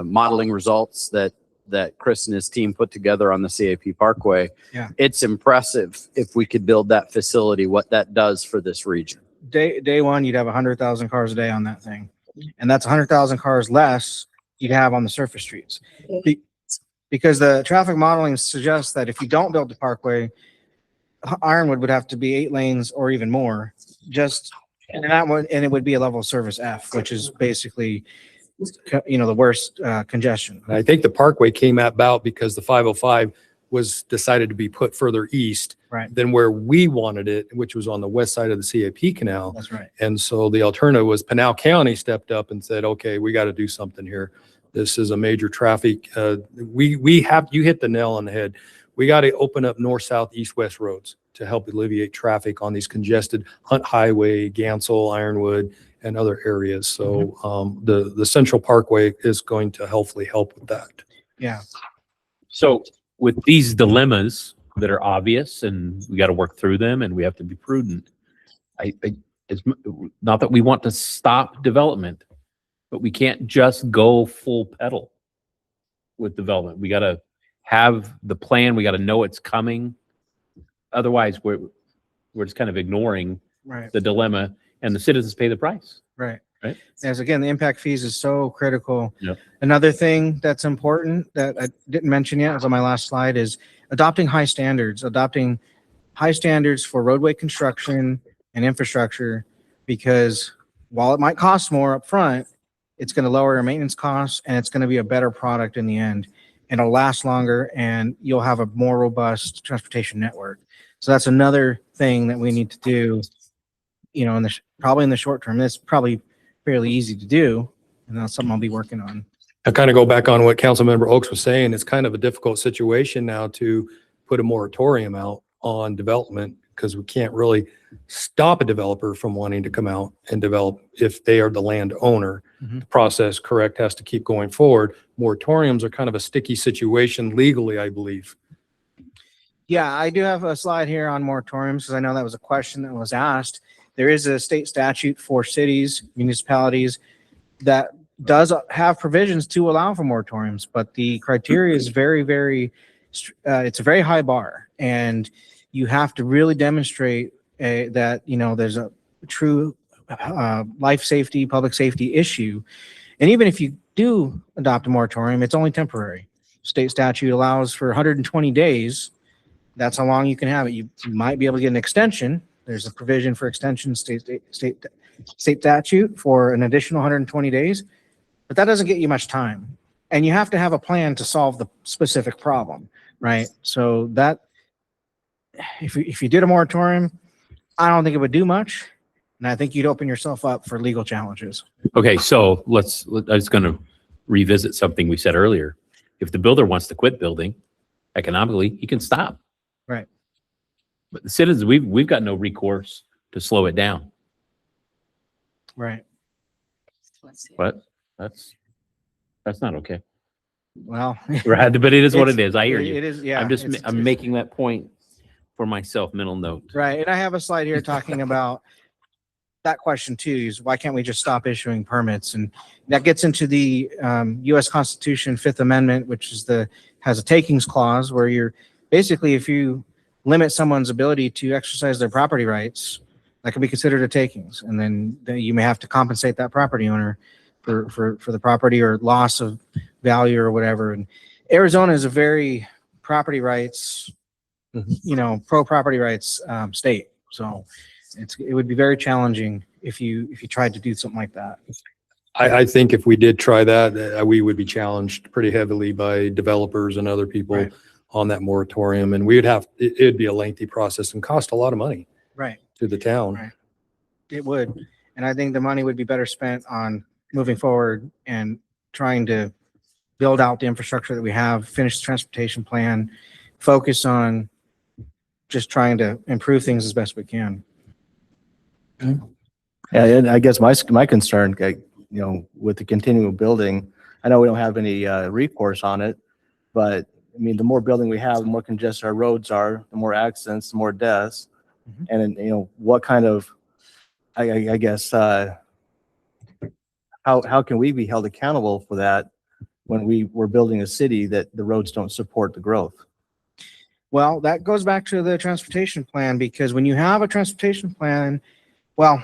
modeling results that Chris and his team put together on the CAP Parkway. Yeah. It's impressive if we could build that facility, what that does for this region. Day one, you'd have 100,000 cars a day on that thing, and that's 100,000 cars less you'd have on the surface streets. Because the traffic modeling suggests that if you don't build the parkway, Ironwood would have to be 8 lanes or even more, and it would be a level of service F, which is basically, the worst congestion. And I think the Parkway came about because the 505 was decided to be put further east Right. than where we wanted it, which was on the west side of the CAP canal. That's right. And so the alternative was Pinal County stepped up and said, okay, we got to do something here. This is a major traffic. You hit the nail on the head. We got to open up north, south, east, west roads to help alleviate traffic on these congested Hunt Highway, Gansel, Ironwood, and other areas. So the Central Parkway is going to hopefully help with that. Yeah. So with these dilemmas that are obvious and we got to work through them and we have to be prudent, it's not that we want to stop development, but we can't just go full pedal with development. We got to have the plan. We got to know it's coming. Otherwise, we're just kind of ignoring Right. the dilemma, and the citizens pay the price. Right. Right. As again, the impact fees is so critical. Yep. Another thing that's important that I didn't mention yet, was on my last slide, is adopting high standards for roadway construction and infrastructure, because while it might cost more upfront, it's going to lower your maintenance costs and it's going to be a better product in the end. And it'll last longer and you'll have a more robust transportation network. So that's another thing that we need to do, you know, probably in the short term. It's probably fairly easy to do, and that's something I'll be working on. I kind of go back on what Councilmember Oaks was saying. It's kind of a difficult situation now to put a moratorium out on development, because we can't really stop a developer from wanting to come out and develop if they are the landowner. Mhm. The process, correct, has to keep going forward. Moratoriums are kind of a sticky situation legally, I believe. Yeah, I do have a slide here on moratoriums because I know that was a question that was asked. There is a state statute for cities, municipalities that does have provisions to allow for moratoriums, but the criteria is it's a very high bar, and you have to really demonstrate that, you know, there's a true life safety, public safety issue. And even if you do adopt a moratorium, it's only temporary. State statute allows for 120 days. That's how long you can have it. You might be able to get an extension. There's a provision for extension, state statute for an additional 120 days, but that doesn't get you much time. And you have to have a plan to solve the specific problem, right? So that, if you did a moratorium, I don't think it would do much. And I think you'd open yourself up for legal challenges. Okay, so I was going to revisit something we said earlier. If the builder wants to quit building economically, he can stop. Right. But the citizens, we've got no recourse to slow it down. Right. But that's not okay. Well, Right, but it is what it's- it is. I hear you. It is, yeah. I'm making that point for myself, mental note. Right. And I have a slide here talking about that question too, is why can't we just stop issuing permits? And that gets into the US Constitution, Fifth Amendment, which has a takings clause where you're basically, if you limit someone's ability to exercise their property rights, that can be considered a takings. And then you may have to compensate that property owner for the property or loss of value or whatever. And Arizona is a very property rights, you know, pro property rights state. So it would be very challenging if you tried to do something like that. I think if we did try that, we would be challenged pretty heavily by developers and other people Right. on that moratorium. And it'd be a lengthy process and cost a lot of money Right. to the town. Right. It would. And I think the money would be better spent on moving forward and trying to build out the infrastructure that we have, finish the transportation plan, focus on just trying to improve things as best we can. Yeah, and I guess my concern, with the continual building, I know we don't have any recourse on it, but I mean, the more building we have, the more congested our roads are, the more accidents, the more deaths. Mhm. And then, what kind of, I guess, how can we be held accountable for that when we're building a city that the roads don't support the growth? Well, that goes back to the transportation plan, because when you have a transportation plan, well,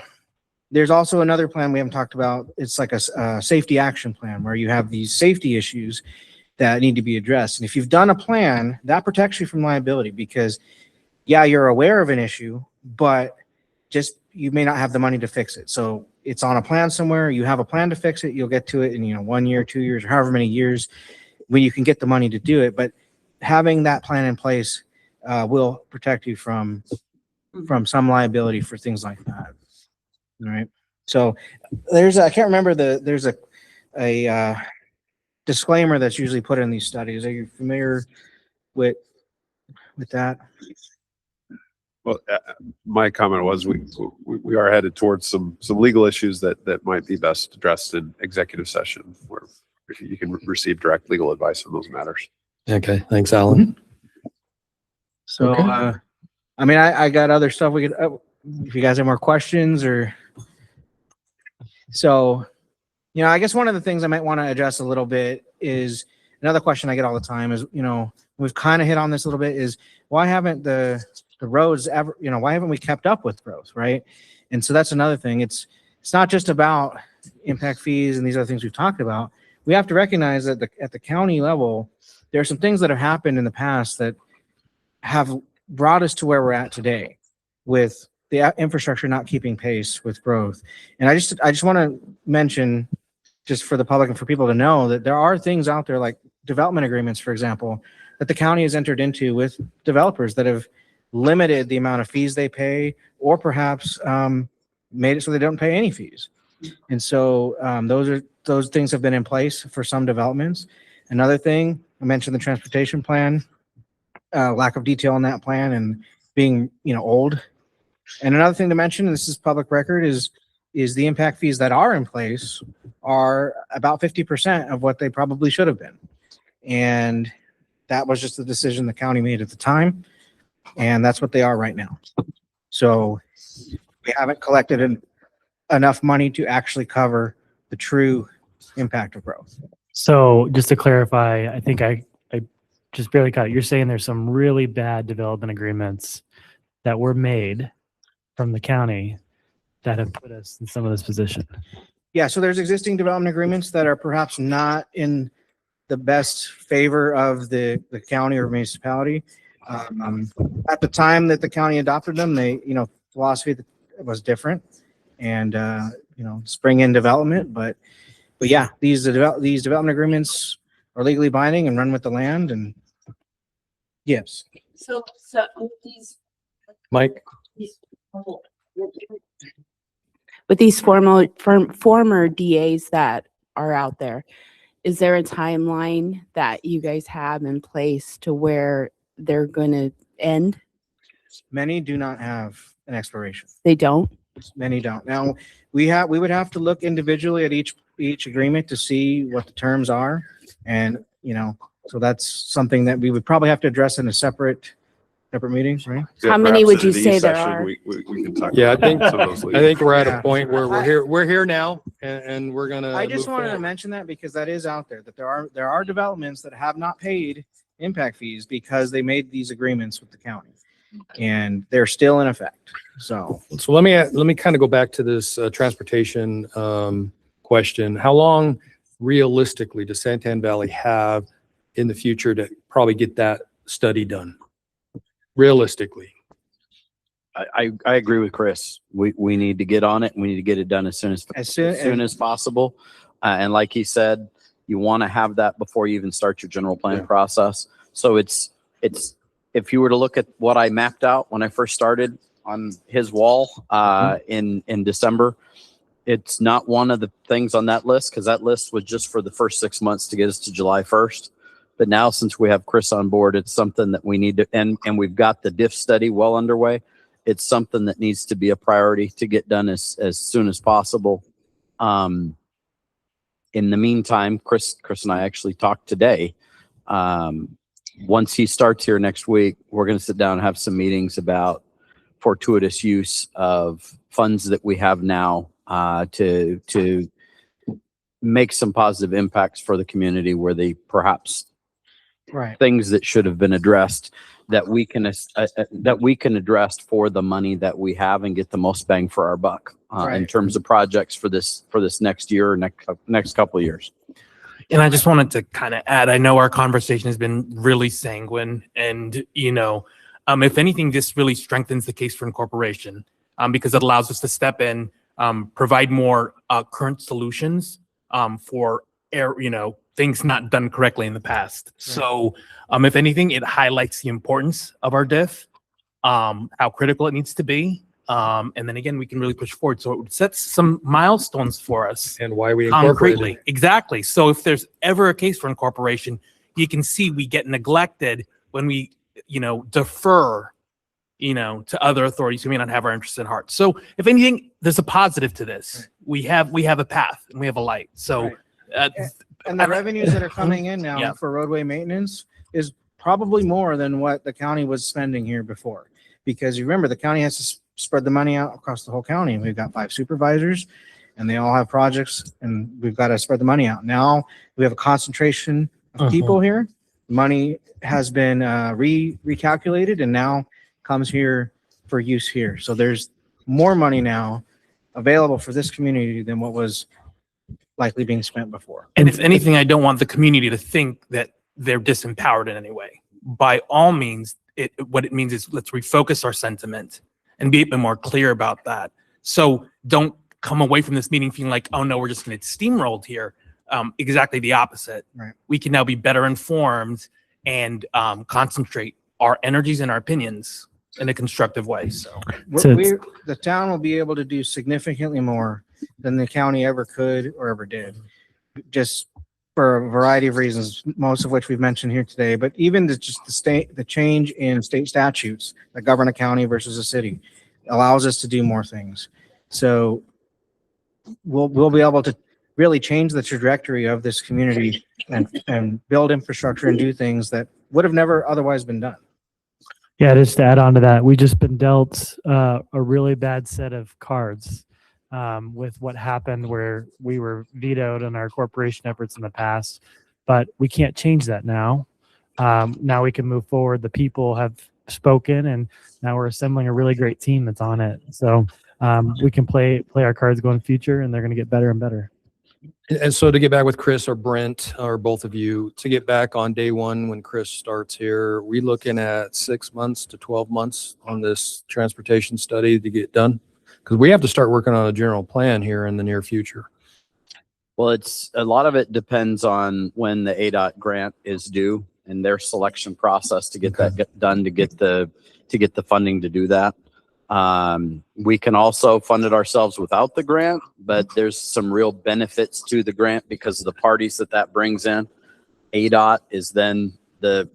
there's also another plan we haven't talked about. It's like a safety action plan where you have these safety issues that need to be addressed. And if you've done a plan, that protects you from liability, because yeah, you're aware of an issue, but just you may not have the money to fix it. So it's on a plan somewhere. You have a plan to fix it. You'll get to it in 1 year, 2 years, or however many years when you can get the money to do it. But having that plan in place will protect you from some liability for things like that. All right. So I can't remember there's a disclaimer that's usually put in these studies. Are you familiar with that? Well, my comment was we are headed towards some legal issues that might be best addressed in executive session, where you can receive direct legal advice on those matters. Okay. Thanks, Alan. So, Okay. I mean, I got other stuff we could, if you guys have more questions or. So, I guess one of the things I might want to address a little bit is another question I get all the time is, we've kind of hit on this a little bit, is why haven't the roads ever, why haven't we kept up with growth, right? And so that's another thing. it's not just about impact fees and these other things we've talked about. We have to recognize that at the county level, there are some things that have happened in the past that have brought us to where we're at today with the infrastructure not keeping pace with growth. And I just want to mention, just for the public and for people to know, that there are things out there like development agreements, for example, that the county has entered into with developers that have limited the amount of fees they pay, or perhaps made it so they don't pay any fees. And so those things have been in place for some developments. Another thing, I mentioned the transportation plan, lack of detail on that plan and being, old. And another thing to mention, and this is public record, is the impact fees that are in place are about 50% of what they probably should have been. And that was just the decision the county made at the time. And that's what they are right now. So we haven't collected enough money to actually cover the true impact of growth. So just to clarify, I think I just barely caught it. You're saying there's some really bad development agreements that were made from the county that have put us in some of this position. Yeah, so there's existing development agreements that are perhaps not in the best favor of the county or municipality. At the time that the county adopted them, philosophy was different, and spring in development. But yeah, these development agreements are legally binding and run with the land. And yes, So these. Mike? With these former DAs that are out there, is there a timeline that you guys have in place to where they're going to end? many do not have an expiration. They don't? Many don't. Now, we would have to look individually at each agreement to see what the terms are. And, so that's something that we would probably have to address in a separate meeting, right? How many would you say there are? We can talk. Yeah, I about think, some of those I think we're at Yeah. a point where we're here now and we're gonna. I just move wanted to forward. mention that because that is out there, that there are developments that have not paid impact fees because they made these agreements with the county. And they're still in effect. So So let me kind of go back to this transportation question. How long realistically does Santan Valley have in the future to probably get that study done? Realistically. I agree with Chris. We need to get on it. We need to get it done as soon as possible. And like he said, you want to have that before you even start your general plan process. So it's if you were to look at what I mapped out when I first started on his wall in December, it's not one of the things on that list because that list was just for the first 6 months to get us to July 1st. But now since we have Chris on board, it's something that we need to, and we've got the DIF study well underway. It's something that needs to be a priority to get done as soon as possible. In the meantime, Chris and I actually talked today. Once he starts here next week, we're going to sit down and have some meetings about fortuitous use of funds that we have now to make some positive impacts for the community where they perhaps things that should have been addressed that we can address for the money that we have and get the most bang for our buck in terms of projects for this next year or next couple of years. And I just wanted to kind of add, I know our conversation has been really sanguine and, if anything, this really strengthens the case for incorporation because it allows us to step in, provide more current solutions for things not done correctly in the past. So if anything, it highlights the importance of our DIF, how critical it needs to be. And then again, we can really push forward. So it sets some milestones for us. And why we incorporated Concretely. it. Exactly. So if there's ever a case for incorporation, you can see we get neglected when we, defer, to other authorities who may not have our interests in heart. So if anything, there's a positive to this. We have a path and we have a light. So, and the revenues that are coming in now for roadway maintenance is probably more than what the county was spending here before. Because you remember, the county has to spread the money out across the whole county. And we've got 5 supervisors and they all have projects and we've got to spread the money out. Now we have a concentration of people here. Money has been recalculated and now comes here for use here. So there's more money now available for this community than what was likely being spent before. And if anything, I don't want the community to think that they're disempowered in any way. By all means, what it means is let's refocus our sentiment and be a bit more clear about that. So don't come away from this meeting feeling like, oh no, we're just going to steamrolled here. Exactly the opposite. Right. We can now be better informed and concentrate our energies and our opinions in a constructive way. So The town will be able to do significantly more than the county ever could or ever did, just for a variety of reasons, most of which we've mentioned here today. But even the change in state statutes that govern a county versus a city allows us to do more things. So we'll be able to really change the trajectory of this community and build infrastructure and do things that would have never otherwise been done. Yeah, just to add on to that, we just been dealt a really bad set of cards with what happened where we were vetoed on our corporation efforts in the past, but we can't change that now. Now we can move forward. The people have spoken, and now we're assembling a really great team that's on it. So we can play our cards going future, and they're going to get better and better. And so to get back with Chris or Brent or both of you, to get back on day one when Chris starts here, we looking at 6 months to 12 months on this transportation study to get done? Because we have to start working on a general plan here in the near future. Well, a lot of it depends on when the ADOT grant is due and their selection process to get that done, to get the funding to do that. We can also fund it ourselves without the grant, but there's some real benefits to the grant because of the parties that brings in. ADOT is then the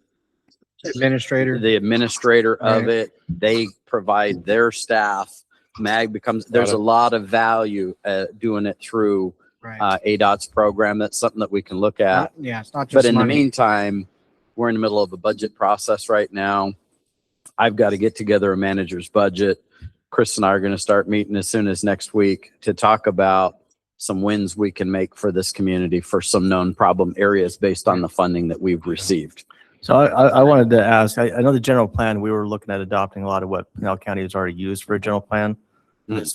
administrator of it. They provide their staff. MAG becomes, there's a lot of value doing it through ADOT's program. That's something that we can look at. It's not just But in the money. meantime, we're in the middle of a budget process right now. I've got to get together a manager's budget. Chris and I are going to start meeting as soon as next week to talk about some wins we can make for this community for some known problem areas based on the funding that we've received. So I wanted to ask, I know the general plan, we were looking at adopting a lot of what Pinal County has already used for a general plan.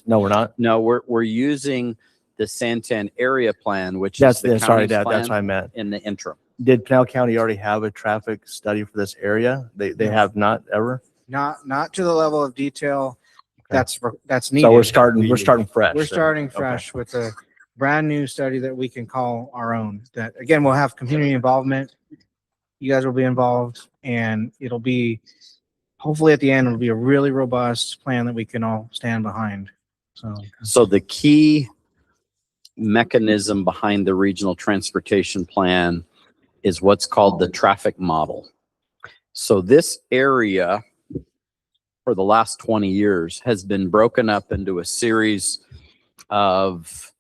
No, we're not. No, we're using the Santan area plan, which is the sorry, county's Dad, plan that's what I meant. in the interim. Did Pinal County already have a traffic study for this area? They have not ever? Not to the level of detail that's needed. So we're starting fresh. We're starting fresh with a brand new study that we can call our own. That again, we'll have community involvement. You guys will be involved, and it'll be hopefully at the end it'll be a really robust plan that we can all stand behind. So the key mechanism behind the regional transportation plan is what's called the traffic model. So this area for the last 20 years has been broken up into a series of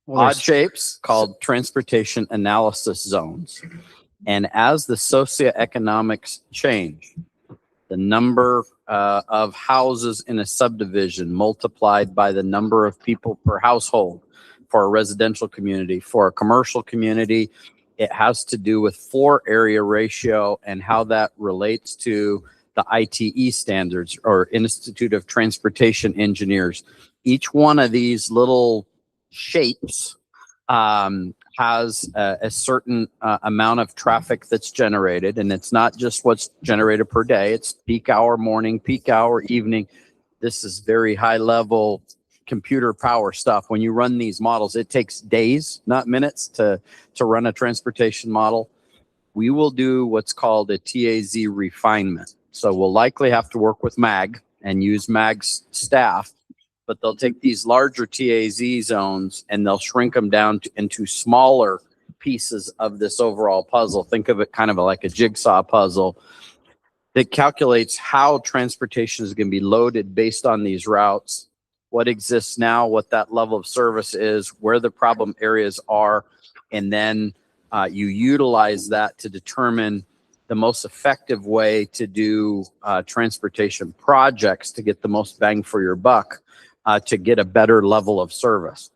odd shapes called transportation analysis zones. And as the socioeconomics change, the number of houses in a subdivision multiplied by the number of people per household for a residential community, for a commercial community, it has to do with floor area ratio and how that relates to the ITE standards, or Institute of Transportation Engineers. Each one of these little shapes has a certain amount of traffic that's generated, and it's not just what's generated per day. It's peak hour morning, peak hour evening. This is very high level computer power stuff. When you run these models, it takes days, not minutes, to run a transportation model. We will do what's called a TAZ refinement. So we'll likely have to work with MAG and use MAG's staff, but they'll take these larger TAZ zones and they'll shrink them down into smaller pieces of this overall puzzle. Think of it kind of like a jigsaw puzzle that calculates how transportation is going to be loaded based on these routes, what exists now, what that level of service is, where the problem areas are, and then you utilize that to determine the most effective way to do transportation projects to get the most bang for your buck, to get a better level of service.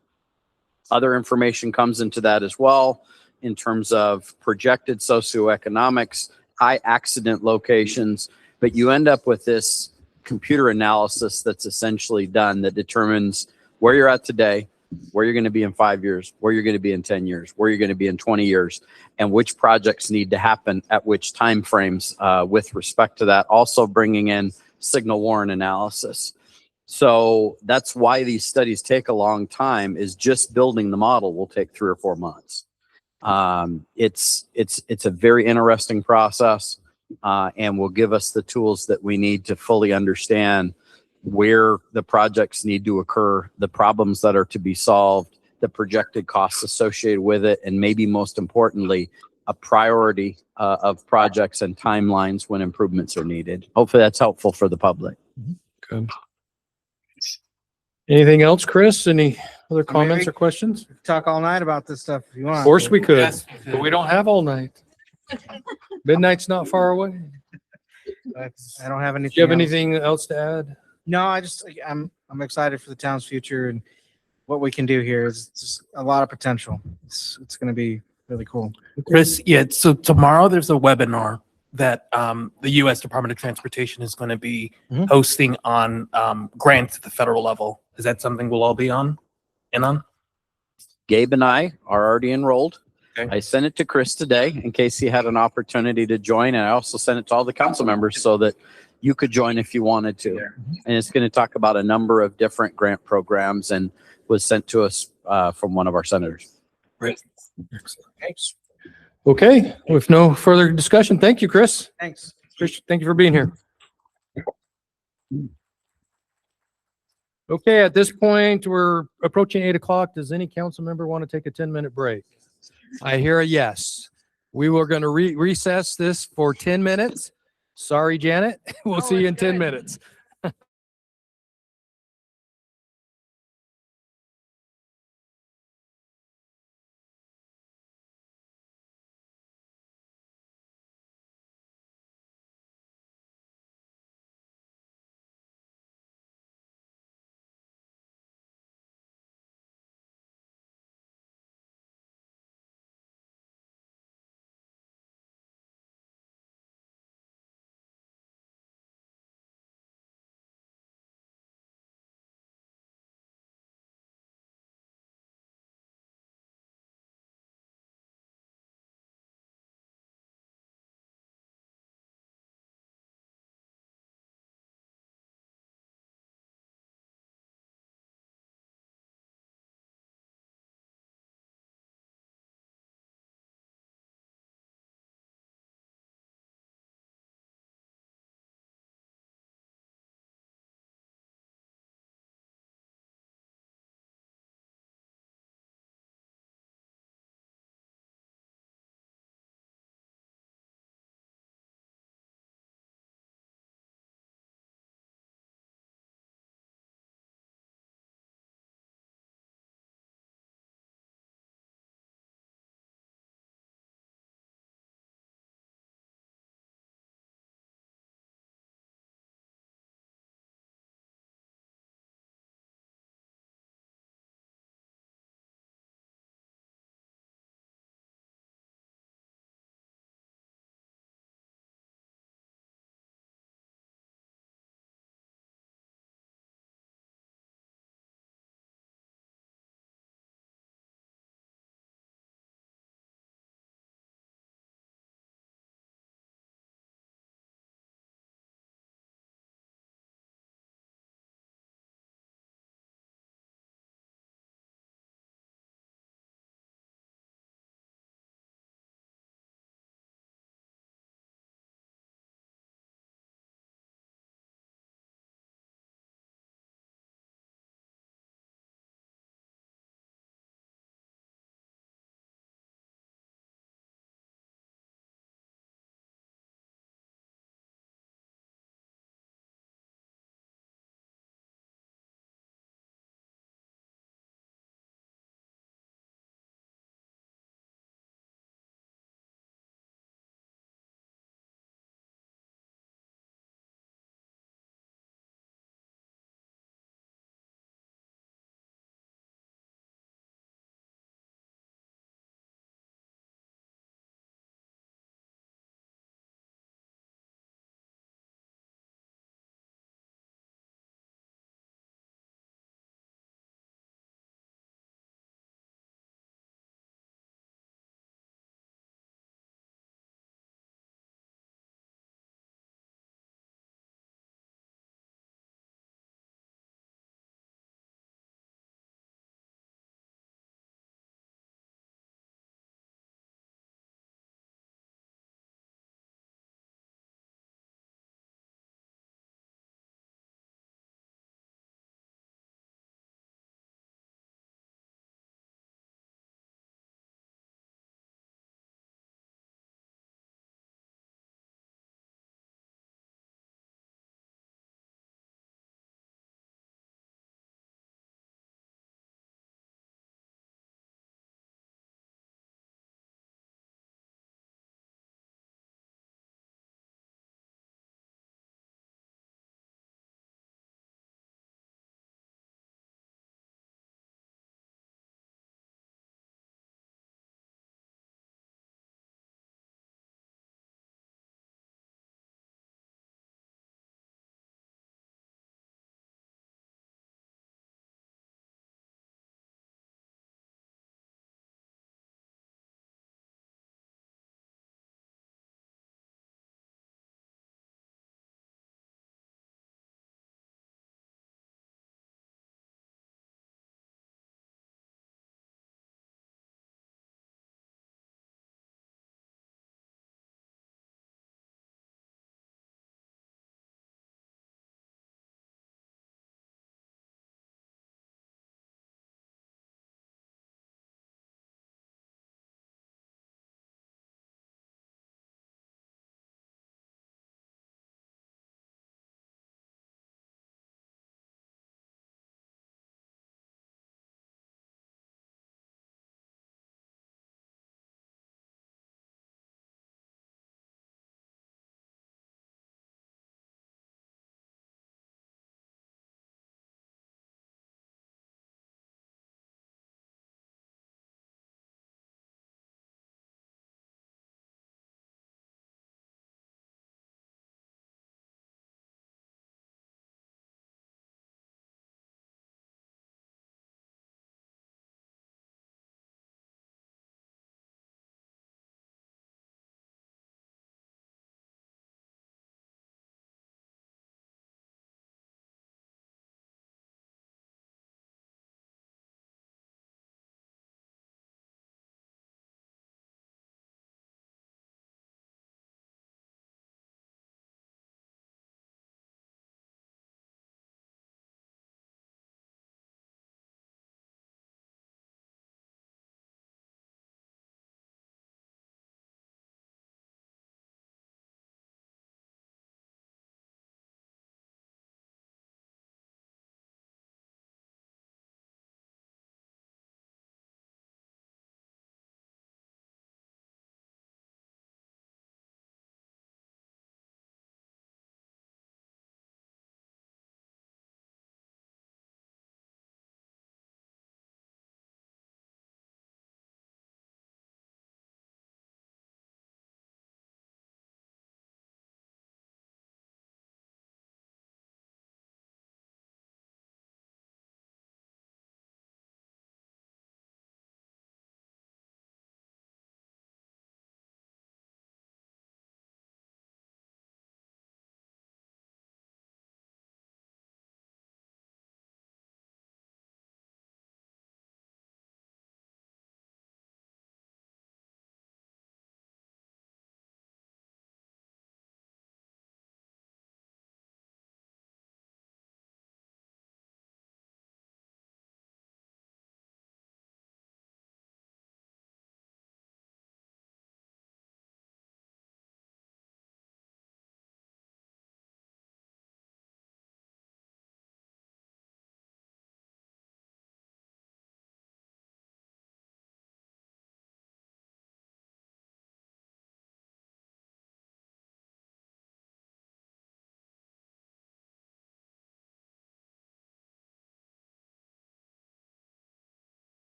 Other information comes into that as well in terms of projected socioeconomics, high accident locations, but you end up with this computer analysis that's essentially done that determines where you're at today, where you're going to be in 5 years, where you're going to be in 10 years, where you're going to be in 20 years, and which projects need to happen at which time frames with respect to that. Also bringing in signal warrant analysis. So that's why these studies take a long time, is just building the model will take 3 or 4 months. It's a very interesting process and will give us the tools that we need to fully understand where the projects need to occur, the problems that are to be solved, the projected costs associated with it, and maybe most importantly, a priority of projects and timelines when improvements are needed. Hopefully that's helpful for the public. Good. Anything else, Chris? Any other comments Maybe. or questions? Talk all night about this stuff if you want. Of course we could, Yes. but we don't have all night. Midnight's not far away. But I don't have anything. Do you have else. anything else to add? No, I'm excited for the town's future and what we can do here is just a lot of potential. It's going to be really cool. Chris, yeah, so tomorrow there's a webinar that the U.S. Department of Transportation is going to be Mhm. hosting on grants at the federal level. Is that something we'll all be on? Gabe and I are already enrolled. Okay. I sent it to Chris today in case he had an opportunity to join. And I also sent it to all the council members so that you could join if you wanted to. And it's going to talk about a number of different grant programs and was sent to us from one of our senators. Thanks. Okay, with no further discussion, thank you, Chris. Thanks. Chris, thank you for being here. Okay, at this point, we're approaching 8 o'clock. Does any council member want to take a 10-minute break? I hear a yes. We were going to recess this for 10 minutes. Sorry, Janet. We'll see you in 10 minutes.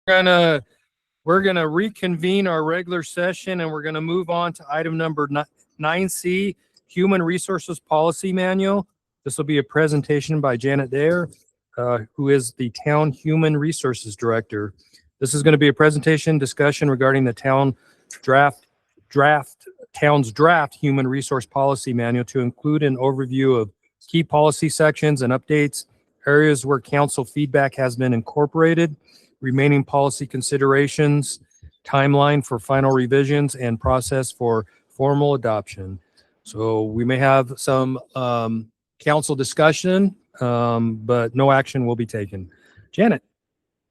We're gonna reconvene our regular session and we're gonna move on to item number 9C, Human Resources Policy Manual. This will be a presentation by Janet Dare, who is the Town Human Resources Director. This is going to be a presentation discussion regarding the town's draft Human Resource Policy Manual to include an overview of key policy sections and updates, areas where council feedback has been incorporated, remaining policy considerations, timeline for final revisions, and process for formal adoption. So we may have some council discussion, but no action will be taken. Janet,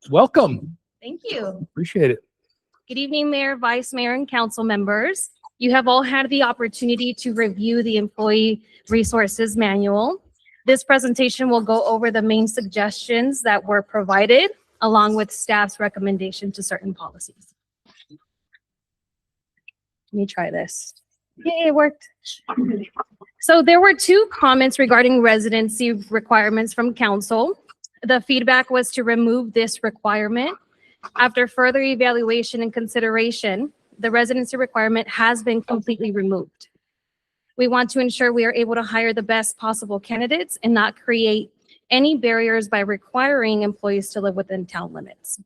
welcome. Thank you. Appreciate it. Good evening, Mayor, Vice Mayor, and council members. You have all had the opportunity to review the Employee Resources Manual. This presentation will go over the main suggestions that were provided, along with staff's recommendation to certain policies. Let me try this. Yay, it worked. So there were 2 comments regarding residency requirements from council. The feedback was to remove this requirement. After further evaluation and consideration, the residency requirement has been completely removed. We want to ensure we are able to hire the best possible candidates and not create any barriers by requiring employees to live within town limits.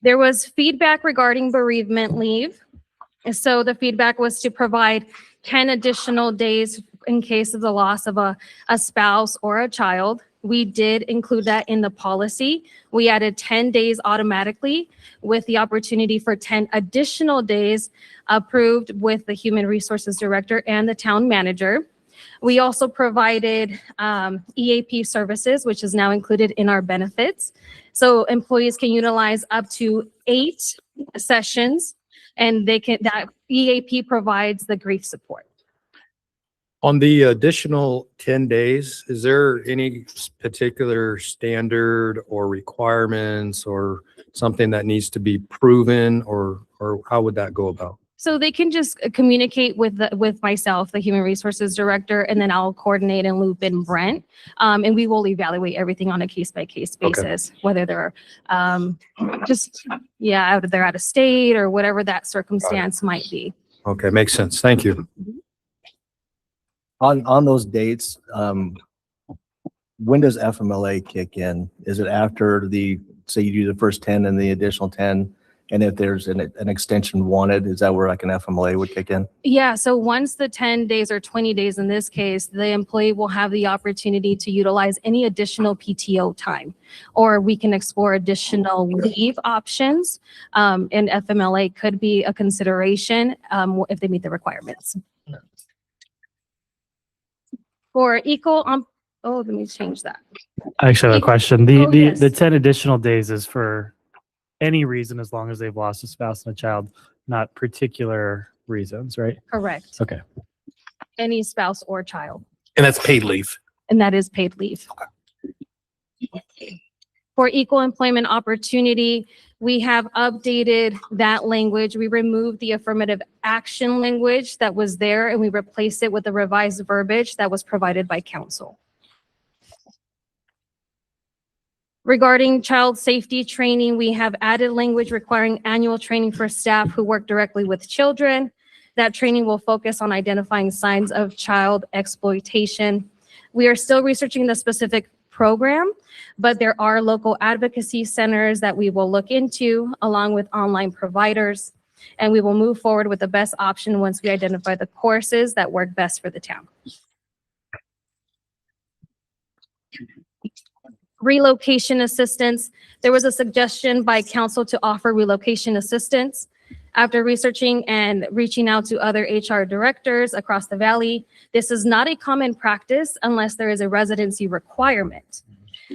There was feedback regarding bereavement leave. And so the feedback was to provide 10 additional days in case of the loss of a spouse or a child. We did include that in the policy. We added 10 days automatically with the opportunity for 10 additional days approved with the Human Resources Director and the town manager. We also provided EAP services, which is now included in our benefits. So employees can utilize up to 8 sessions, and that EAP provides the grief support. On the additional 10 days, is there any particular standard or requirements or something that needs to be proven, or how would that go about? So they can just communicate with myself, the Human Resources Director, and then I'll coordinate and loop in Brent. And we will evaluate everything on a case-by-case basis, whether they're they're out of state or whatever that circumstance might be. Okay, makes sense. Thank you. On those dates, when does FMLA kick in? Is it after say you do the first 10 and the additional 10? And if there's an extension wanted, is that where like an FMLA would kick in? Yeah, so once the 10 days or 20 days in this case, the employee will have the opportunity to utilize any additional PTO time, or we can explore additional leave options. And FMLA could be a consideration if they meet the requirements. For let me change that. I actually have a question. Yes. The 10 additional days is for any reason as long as they've lost a spouse and a child, not particular reasons, right? Correct. Okay. Any spouse or child. And that's paid leave. And that is paid leave. For equal employment opportunity, we have updated that language. We removed the affirmative action language that was there, and we replaced it with the revised verbiage that was provided by council. Regarding child safety training, we have added language requiring annual training for staff who work directly with children. That training will focus on identifying signs of child exploitation. We are still researching the specific program, but there are local advocacy centers that we will look into along with online providers, and we will move forward with the best option once we identify the courses that work best for the town. Relocation assistance. There was a suggestion by council to offer relocation assistance. After researching and reaching out to other HR directors across the valley, this is not a common practice unless there is a residency requirement.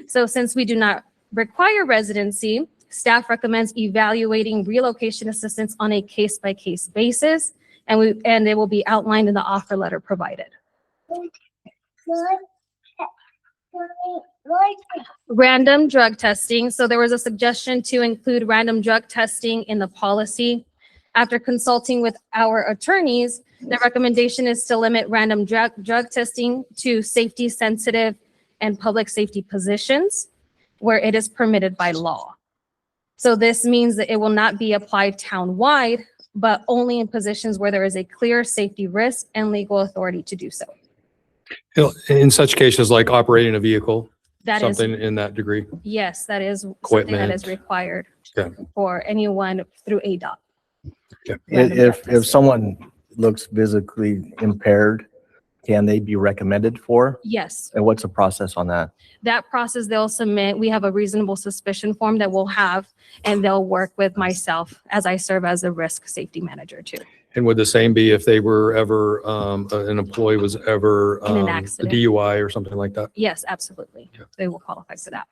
So since we do not require residency, staff recommends evaluating relocation assistance on a case-by-case basis, and it will be outlined in the offer letter provided. Random drug testing. So there was a suggestion to include random drug testing in the policy. After consulting with our attorneys, The recommendation is to limit random drug testing to safety sensitive and public safety positions where it is permitted by law. So this means that it will not be applied town-wide, but only in positions where there is a clear safety risk and legal authority to do so. In such cases like operating a vehicle, That is, something in that degree. yes, that is something that is Equipment. required Okay. for anyone through ADOT. If someone looks physically impaired, can they be recommended for? Yes, And what's the process on that? that process they'll submit. We have a reasonable suspicion form that we'll have, and they'll work with myself as I serve as a risk safety manager too. And would the same be if they were ever, an employee was ever, In an a accident. DUI or something like that? Yes, absolutely. They will qualify for that.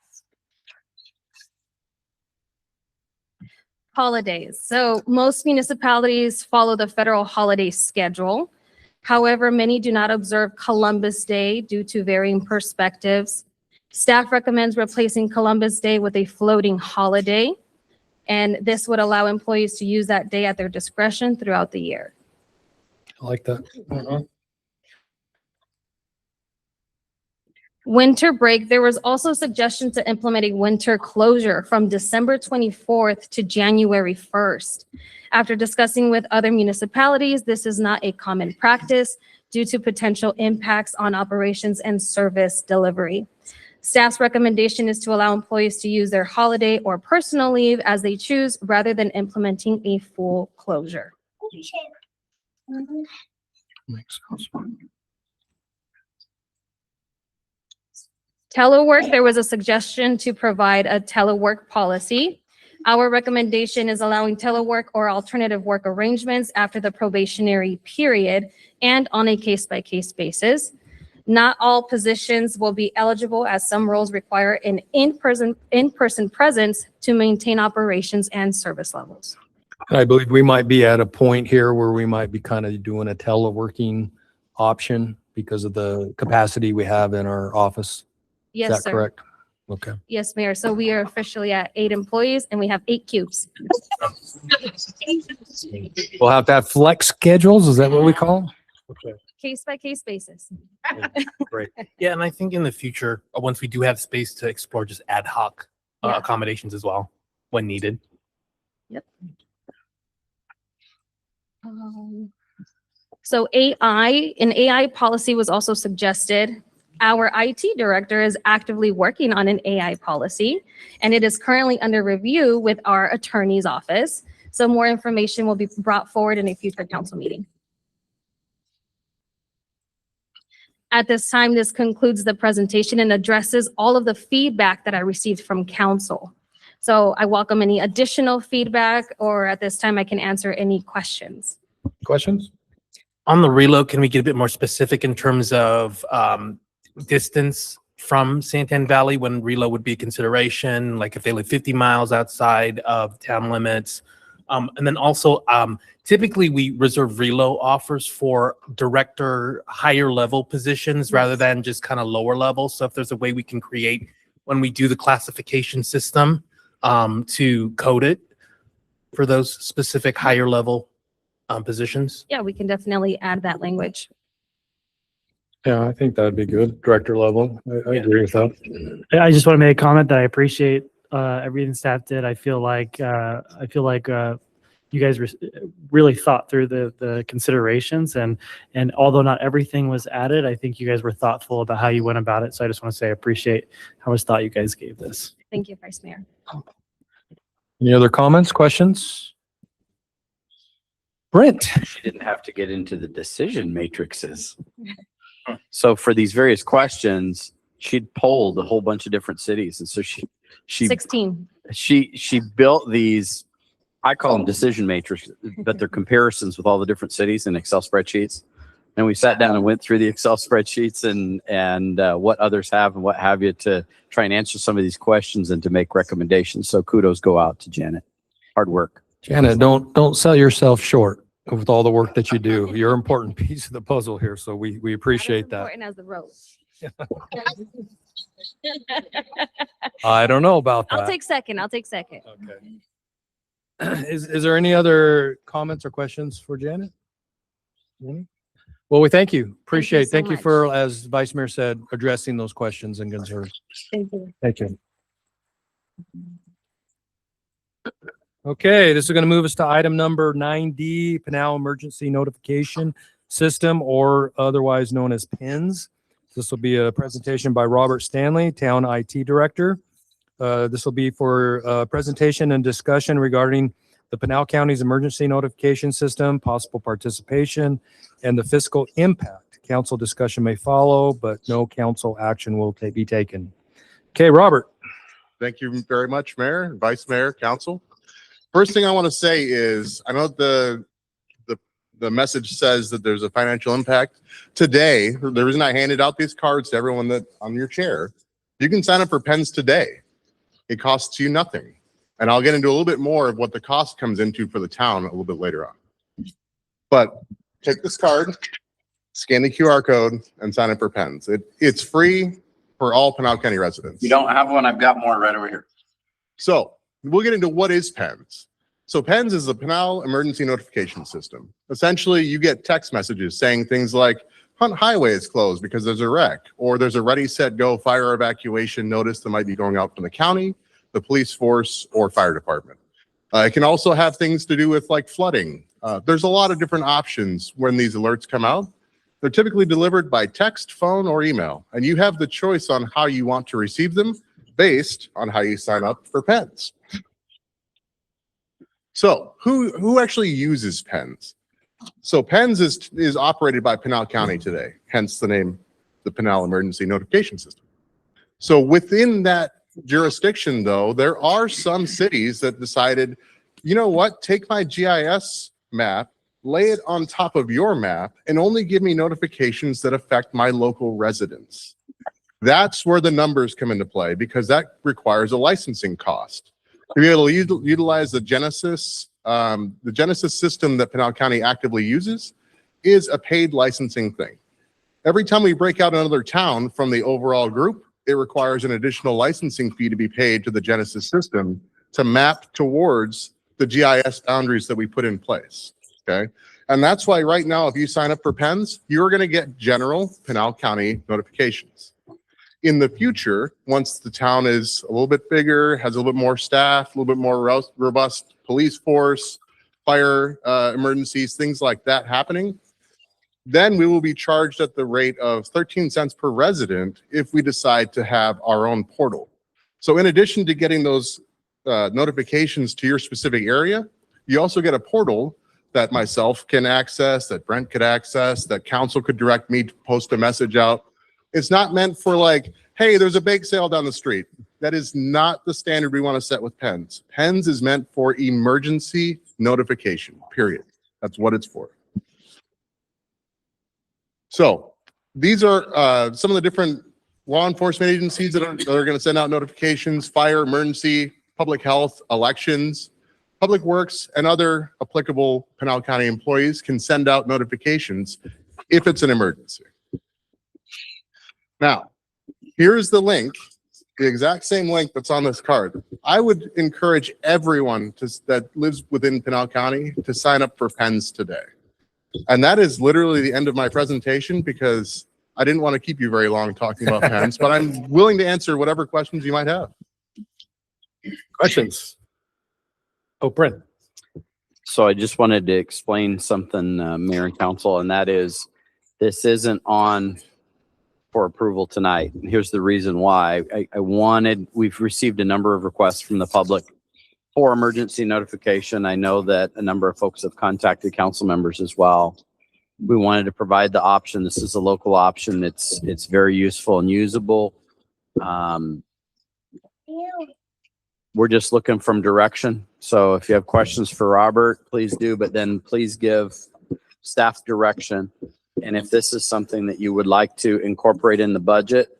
Holidays. So most municipalities follow the federal holiday schedule. However, many do not observe Columbus Day due to varying perspectives. Staff recommends replacing Columbus Day with a floating holiday, and this would allow employees to use that day at their discretion throughout the year. I like that. Winter break, there was also suggestion to implement a winter closure from December 24th to January 1st. After discussing with other municipalities, this is not a common practice due to potential impacts on operations and service delivery. Staff's recommendation is to allow employees to use their holiday or personal leave as they choose rather than implementing a full closure. Makes sense. Telework, there was a suggestion to provide a telework policy. Our recommendation is allowing telework or alternative work arrangements after the probationary period and on a case-by-case basis. Not all positions will be eligible as some roles require an in-person presence to maintain operations and service levels. And I believe we might be at a point here where we might be kind of doing a teleworking option because of the capacity we have in our office. Is Yes, that sir. correct? Okay. Yes, Mayor. So we are officially at 8 employees and we have 8 cubes. We'll have to have flex schedules. Is that what we call them? Okay. Case-by-case basis. Great. Yeah, and I think in the future, once we do have space to explore just ad hoc Yeah. accommodations as well when needed. Yep. So an AI policy was also suggested. Our IT director is actively working on an AI policy, and it is currently under review with our attorney's office. So more information will be brought forward in a future council meeting. At this time, this concludes the presentation and addresses all of the feedback that I received from council. So I welcome any additional feedback, or at this time, I can answer any questions. Questions? On the reload, can we get a bit more specific in terms of distance from Santan Valley when reload would be a consideration? Like if they live 50 miles outside of town limits? And then also, typically we reserve reload offers for director higher level positions rather than just kind of lower level. So if there's a way we can create when we do the classification system to code it for those specific higher level positions. Yeah, we can definitely add that language. Yeah, I think that'd be good. Director level. I agree with that. I just want to make a comment that I appreciate everything staff did. I feel like you guys really thought through the considerations, and although not everything was added, I think you guys were thoughtful about how you went about it. So I just want to say I appreciate how much thought you guys gave this. Thank you, Vice Mayor. Any other comments, questions? Brent? She didn't have to get into the decision matrices. So for these various questions, she'd polled a whole bunch of different cities. And so she 16. she built these, I call them decision matrices, but they're comparisons with all the different cities in Excel spreadsheets. And we sat down and went through the Excel spreadsheets and what others have and what have you to try and answer some of these questions and to make recommendations. So kudos go out to Janet. Hard work. Janet, don't sell yourself short with all the work that you do. You're an important piece of the puzzle here, so we appreciate that. Important as the road. I don't know about that. I'll take second. Okay. Is there any other comments or questions for Janet? Well, we thank you. Appreciate, so thank you much. for, as Vice Mayor said, addressing those questions and concerns. Thank you. Thank you. Okay, this is going to move us to item number 9D, Pinal Emergency Notification System, or otherwise known as PINS. This will be a presentation by Robert Stanley, Town IT Director. This will be for a presentation and discussion regarding the Pinal County's emergency notification system, possible participation, and the fiscal impact. Council discussion may follow, but no council action will be taken. Okay, Robert. Thank you very much, Mayor, Vice Mayor, Council. First thing I want to say is, I know the message says that there's a financial impact. Today, the reason I handed out these cards to everyone that on your chair, you can sign up for PENS today. It costs you nothing. And I'll get into a little bit more of what the cost comes into for the town a little bit later on. But take this card, scan the QR code, and sign up for PENS. It's free for all Pinal County residents. You don't have one? I've got more right over here. So we'll get into what is PENS. So PENS is the Pinal Emergency Notification System. Essentially, you get text messages saying things like, Hunt Highway is closed because there's a wreck, or there's a ready, set, go fire evacuation notice that might be going out from the county, the police force, or fire department. It can also have things to do with like flooding. There's a lot of different options when these alerts come out. They're typically delivered by text, phone, or email, and you have the choice on how you want to receive them based on how you sign up for PENS. So who actually uses PENS? So PENS is operated by Pinal County today, hence the name, the Pinal Emergency Notification System. So within that jurisdiction, though, there are some cities that decided, you know what, take my GIS map, lay it on top of your map, and only give me notifications that affect my local residents. That's where the numbers come into play, because that requires a licensing cost. To be able to utilize the Genesis system that Pinal County actively uses is a paid licensing thing. Every time we break out another town from the overall group, it requires an additional licensing fee to be paid to the Genesis system to map towards the GIS boundaries that we put in place, okay? And that's why right now, if you sign up for PENS, you're gonna get general Pinal County notifications. In the future, once the town is a little bit bigger, has a little bit more staff, a little bit more robust police force, fire emergencies, things like that happening, then we will be charged at the rate of 13 cents per resident if we decide to have our own portal. So in addition to getting those notifications to your specific area, you also get a portal that myself can access, that Brent could access, that council could direct me to post a message out. It's not meant for like, hey, there's a bake sale down the street. That is not the standard we want to set with PENS. PENS is meant for emergency notification, period. That's what it's for. So these are some of the different law enforcement agencies that are going to send out notifications: fire, emergency, public health, elections, public works, and other applicable Pinal County employees can send out notifications if it's an emergency. Now, here's the link, the exact same link that's on this card. I would encourage everyone that lives within Pinal County to sign up for PENS today. And that is literally the end of my presentation, because I didn't want to keep you very long talking about PENS, but I'm willing to answer whatever questions you might have. Questions? Oh, Brent. So I just wanted to explain something, Mayor and Council, and that is, this isn't on for approval tonight. And here's the reason why. We've received a number of requests from the public for emergency notification. I know that a number of folks have contacted council members as well. We wanted to provide the option. This is a local option. It's very useful and usable. We're just looking from direction. So if you have questions for Robert, please do, but then please give staff direction. And if this is something that you would like to incorporate in the budget,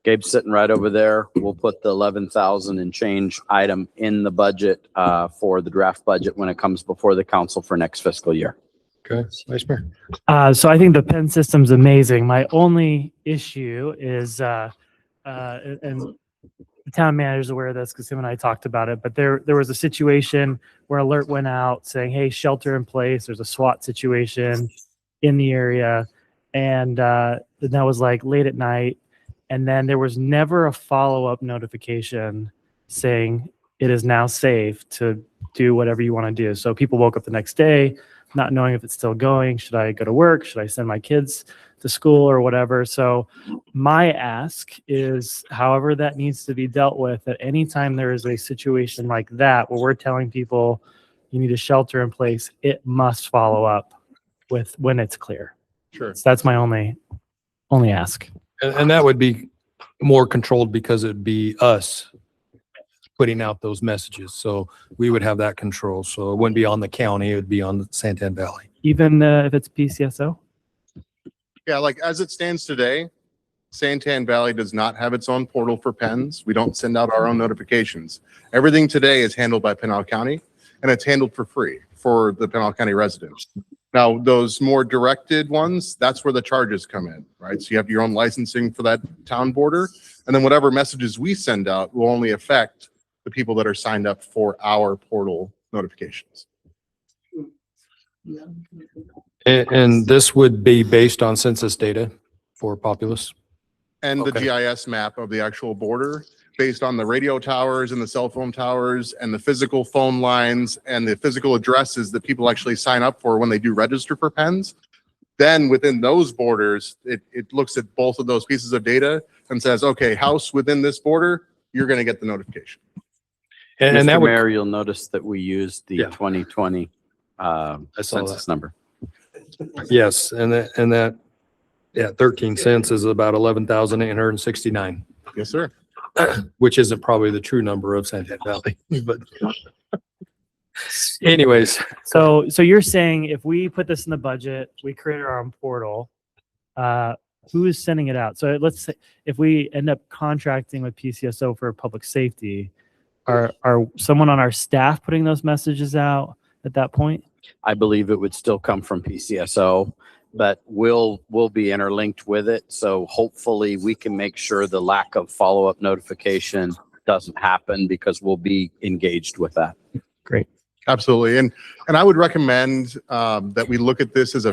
Gabe's sitting right over there. We'll put the 11,000 and change item in the budget for the draft budget when it comes before the council for next fiscal year. Okay, Vice Mayor. So I think the PEN system's amazing. My only issue is, and the town manager's aware of this because him and I talked about it, but there was a situation where alert went out saying, hey, shelter in place. There's a SWAT situation. in the area. And that was like late at night. And then there was never a follow-up notification saying it is now safe to do whatever you want to do. So people woke up the next day not knowing if it's still going. Should I go to work? Should I send my kids to school or whatever? So my ask is, however that needs to be dealt with, at any time there is a situation like that where we're telling people you need a shelter in place, it must follow up with when it's clear. Sure. So that's my only ask. And that would be more controlled because it'd be us putting out those messages. So we would have that control. So it wouldn't be on the county, it would be on the Santan Valley. Even if it's PCSO? Yeah, like as it stands today, Santan Valley does not have its own portal for pens. We don't send out our own notifications. Everything today is handled by Pinal County, and it's handled for free for the Pinal County residents. Now, those more directed ones, that's where the charges come in, right? So you have your own licensing for that town border, and then whatever messages we send out will only affect the people that are signed up for our portal notifications. And this would be based on census data for populace? And the Okay. GIS map of the actual border based on the radio towers and the cell phone towers and the physical phone lines and the physical addresses that people actually sign up for when they do register for pens. Then within those borders, it looks at both of those pieces of data and says, okay, house within this border, you're going to get the notification. And Mr. that would, Mayor, you'll notice that we used the Yeah. 2020 saw census that. number. yes, and that, yeah, 13 cents is about 11,869, Yes, sir. which isn't probably the true number of Santan Valley, but anyways. So you're saying if we put this in the budget, we create our own portal, who is sending it out? So let's say if we end up contracting with PCSO for public safety, are someone on our staff putting those messages out at that point? I believe it would still come from PCSO, but we'll be interlinked with it. So hopefully we can make sure the lack of follow-up notification doesn't happen because we'll be engaged with that. Great. Absolutely. And I would recommend that we look at this as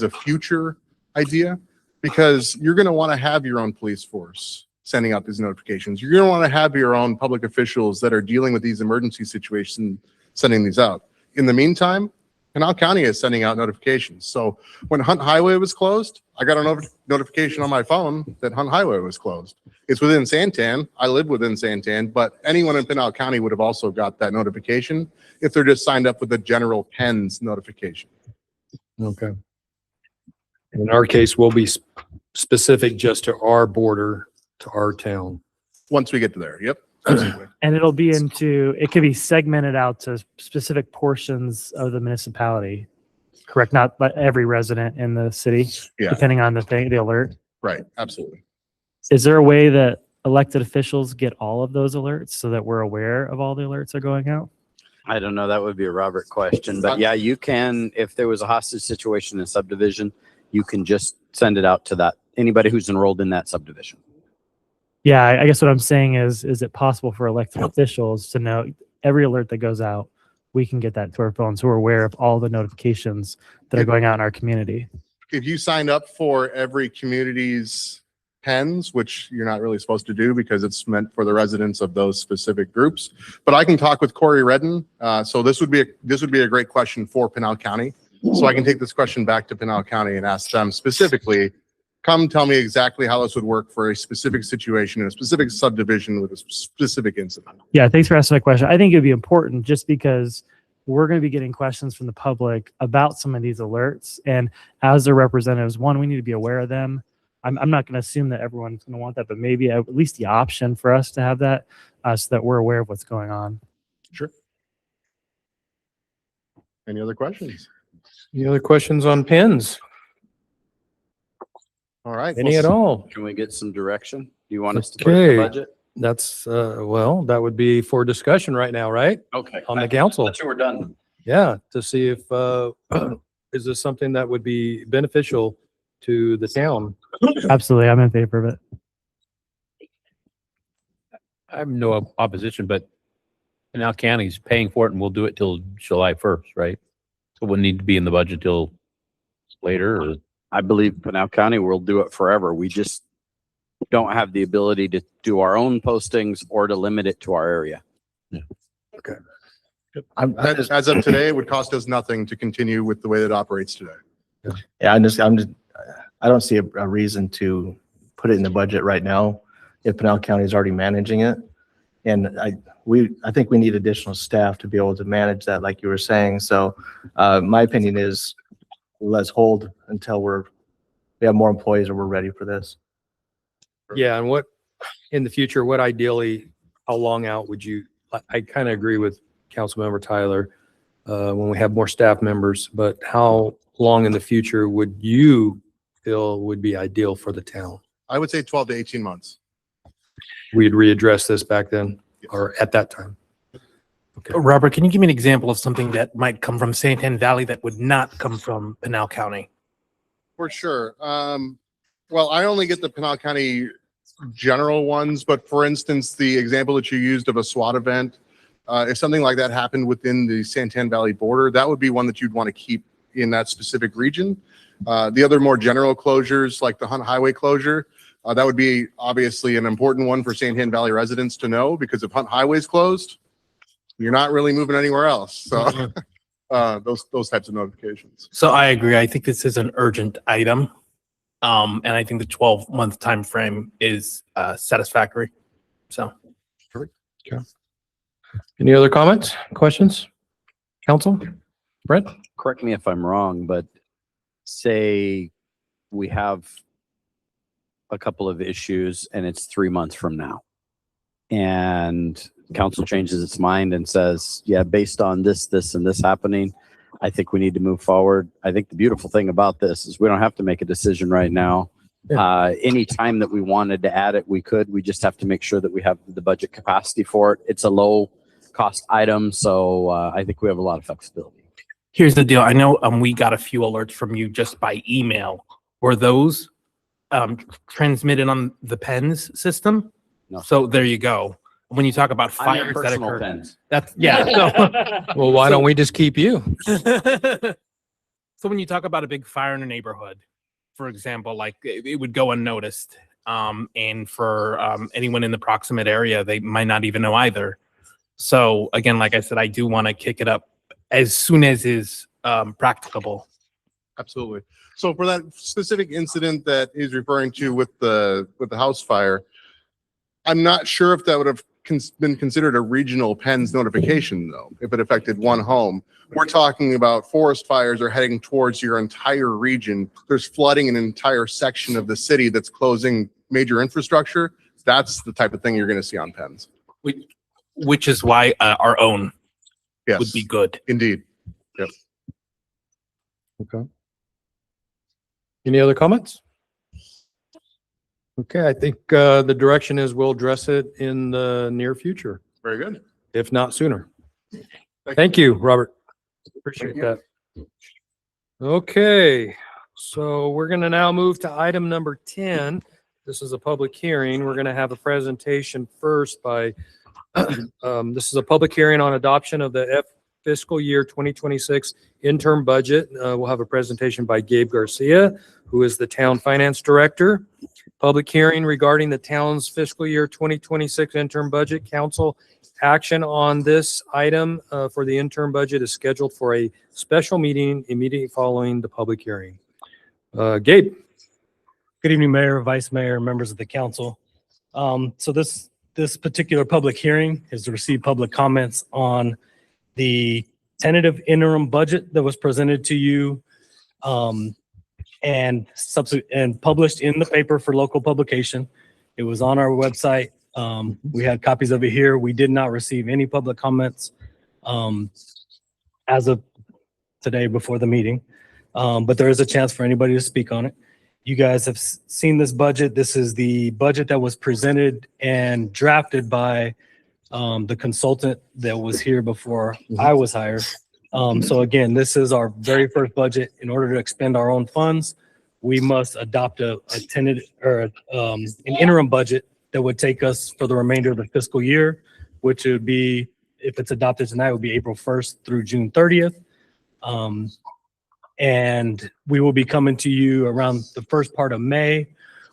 a future idea, because you're going to want to have your own police force sending out these notifications. You're going to want to have your own public officials that are dealing with these emergency situations, sending these out. In the meantime, Pinal County is sending out notifications. So when Hunt Highway was closed, I got a notification on my phone that Hunt Highway was closed. It's within Santan. I live within Santan, but anyone in Pinal County would have also got that notification if they're just signed up with the general PENS notification. Okay. In our case, we'll be specific just to our border, to our town. Once we get to there, yep. Absolutely. And it could be segmented out to specific portions of the municipality, correct? Not by every resident in the city, Yeah. depending on the alert. Right, absolutely. Is there a way that elected officials get all of those alerts so that we're aware of all the alerts that are going out? I don't know. That would be a Robert question, but yeah, you can, if there was a hostage situation in a subdivision, you can just send it out to anybody who's enrolled in that subdivision. Yeah, I guess what I'm saying is it possible for elected officials to know every alert that goes out? We can get that to our phones, so we're aware of all the notifications that are going out in our community. If you signed up for every community's PENS, which you're not really supposed to do because it's meant for the residents of those specific groups, but I can talk with Corey Redden. So this would be a great question for Pinal County. So I can take this question back to Pinal County and ask them specifically, come tell me exactly how this would work for a specific situation in a specific subdivision with a specific incident. Yeah, thanks for asking that question. I think it'd be important just because we're going to be getting questions from the public about some of these alerts. And as their representatives, one, we need to be aware of them. I'm not going to assume that everyone's going to want that, but maybe at least the option for us to have that so that we're aware of what's going on. Sure. Any other questions? Any other questions on pens? All right. Any at all? Can we get some direction? Do you want us to put it in Okay, the budget? that's, well, that would be for discussion right now, right? Okay. On the council. That's we're done. Yeah, to see if, is this something that would be beneficial to the town? Absolutely. I'm in favor of it. I have no opposition, but Pinal County's paying for it and we'll do it till July 1st, right? So it wouldn't need to be in the budget till later, or I believe Pinal County will do it forever. We just don't have the ability to do our own postings or to limit it to our area. As of today, it would cost us nothing to continue with the way that it operates today. Yeah, I don't see a reason to put it in the budget right now if Pinal County is already managing it. And I think we need additional staff to be able to manage that, like you were saying. So, my opinion is let's hold until we have more employees or we're ready for this. Yeah, and what, in the future, what ideally, how long out would you, I kind of agree with Councilmember Tyler, when we have more staff members, but how long in the future would you feel would be ideal for the town? I would say 12 to 18 months. We'd readdress this back then or at that time. Robert, can you give me an example of something that might come from Santan Valley that would not come from Pinal County? For sure. Well, I only get the Pinal County general ones, but for instance, the example that you used of a SWAT event, if something like that happened within the Santan Valley border, that would be one that you'd want to keep in that specific region. The other more general closures, like the Hunt Highway closure, that would be obviously an important one for Santan Valley residents to know, because if Hunt Highway is closed, you're not really moving anywhere else. So those types of notifications. So I agree. I think this is an urgent item. And I think the 12-month time frame is satisfactory. So. Okay. Any other comments, questions? Council? Brent? Correct me if I'm wrong, but say we have a couple of issues and it's 3 months from now, and council changes its mind and says, yeah, based on this, and this happening, I think we need to move forward. I think the beautiful thing about this is we don't have to make a decision right now. Any time that we wanted to add it, we could. We just have to make sure that we have the budget capacity for it. It's a low cost item, so I think we have a lot of flexibility. Here's the deal. I know we got a few alerts from you just by email. Were those transmitted on the PENS system? No. So there you go. When you talk about I meant fires that personal occur, PENS. that's yeah. So, Well, why don't we just keep you? so when you talk about a big fire in a neighborhood, for example, like it would go unnoticed. And for anyone in the proximate area, they might not even know either. So again, like I said, I do want to kick it up as soon as is practicable. Absolutely. So for that specific incident that he's referring to with the house fire, I'm not sure if that would have been considered a regional PENS notification, though, if it affected one home. We're talking about forest fires are heading towards your entire region. There's flooding in an entire section of the city that's closing major infrastructure. That's the type of thing you're going to see on PENS. Which is why our own Yes, would be good. indeed. Yep. Okay. Any other comments? Okay, I think the direction is we'll address it in the near future, Very good. if not sooner. Thank you, Robert. Appreciate that. Okay, so we're going to now move to item number 10. This is a public hearing. We're going to have a presentation first by, this is a public hearing on adoption of the fiscal year 2026 interim budget. We'll have a presentation by Gabe Garcia, who is the town finance director. Public hearing regarding the town's fiscal year 2026 interim budget. Council action on this item for the interim budget is scheduled for a special meeting immediately following the public hearing. Gabe. Good evening, Mayor, Vice Mayor, members of the council. So this particular public hearing is to receive public comments on the tentative interim budget that was presented to you and published in the paper for local publication. It was on our website. We had copies of it here. We did not receive any public comments as of today before the meeting, but there is a chance for anybody to speak on it. You guys have seen this budget. This is the budget that was presented and drafted by the consultant that was here before I was hired. So again, this is our very first budget. In order to expend our own funds, we must adopt a tentative or an interim budget that would take us for the remainder of the fiscal year, which would be, if it's adopted tonight, would be April 1st through June 30th. And we will be coming to you around the first part of May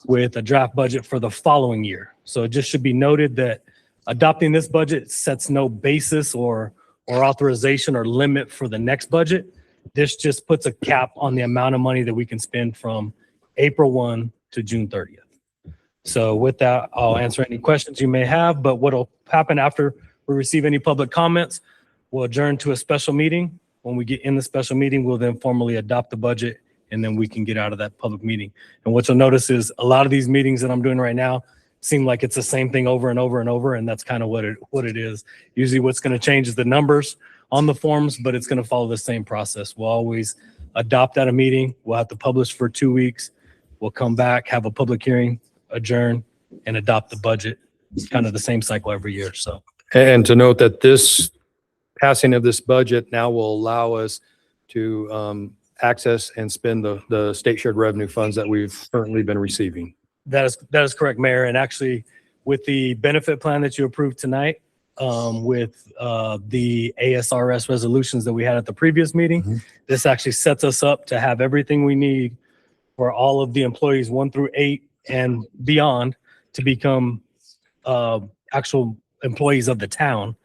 with a draft budget for the following year. So it just should be noted that adopting this budget sets no basis or authorization or limit for the next budget. This just puts a cap on the amount of money that we can spend from April 1 to June 30th. So with that, I'll answer any questions you may have, but what'll happen after we receive any public comments, we'll adjourn to a special meeting. When we get in the special meeting, we'll then formally adopt the budget, and then we can get out of that public meeting. And what you'll notice is a lot of these meetings that I'm doing right now seem like it's the same thing over and over and over, and that's kind of what it is. Usually what's going to change is the numbers on the forms, but it's going to follow the same process. We'll always adopt at a meeting. We'll have to publish for 2 weeks. We'll come back, have a public hearing, adjourn, and adopt the budget. It's kind of the same cycle every year. So, and to note that this passing of this budget now will allow us to access and spend the state shared revenue funds that we've currently been receiving. That is correct, Mayor. And actually, with the benefit plan that you approved tonight, with the ASRS resolutions that we had at the previous meeting, this actually sets us up to have everything we need for all of the employees 1 through 8 and beyond to become actual employees of the town,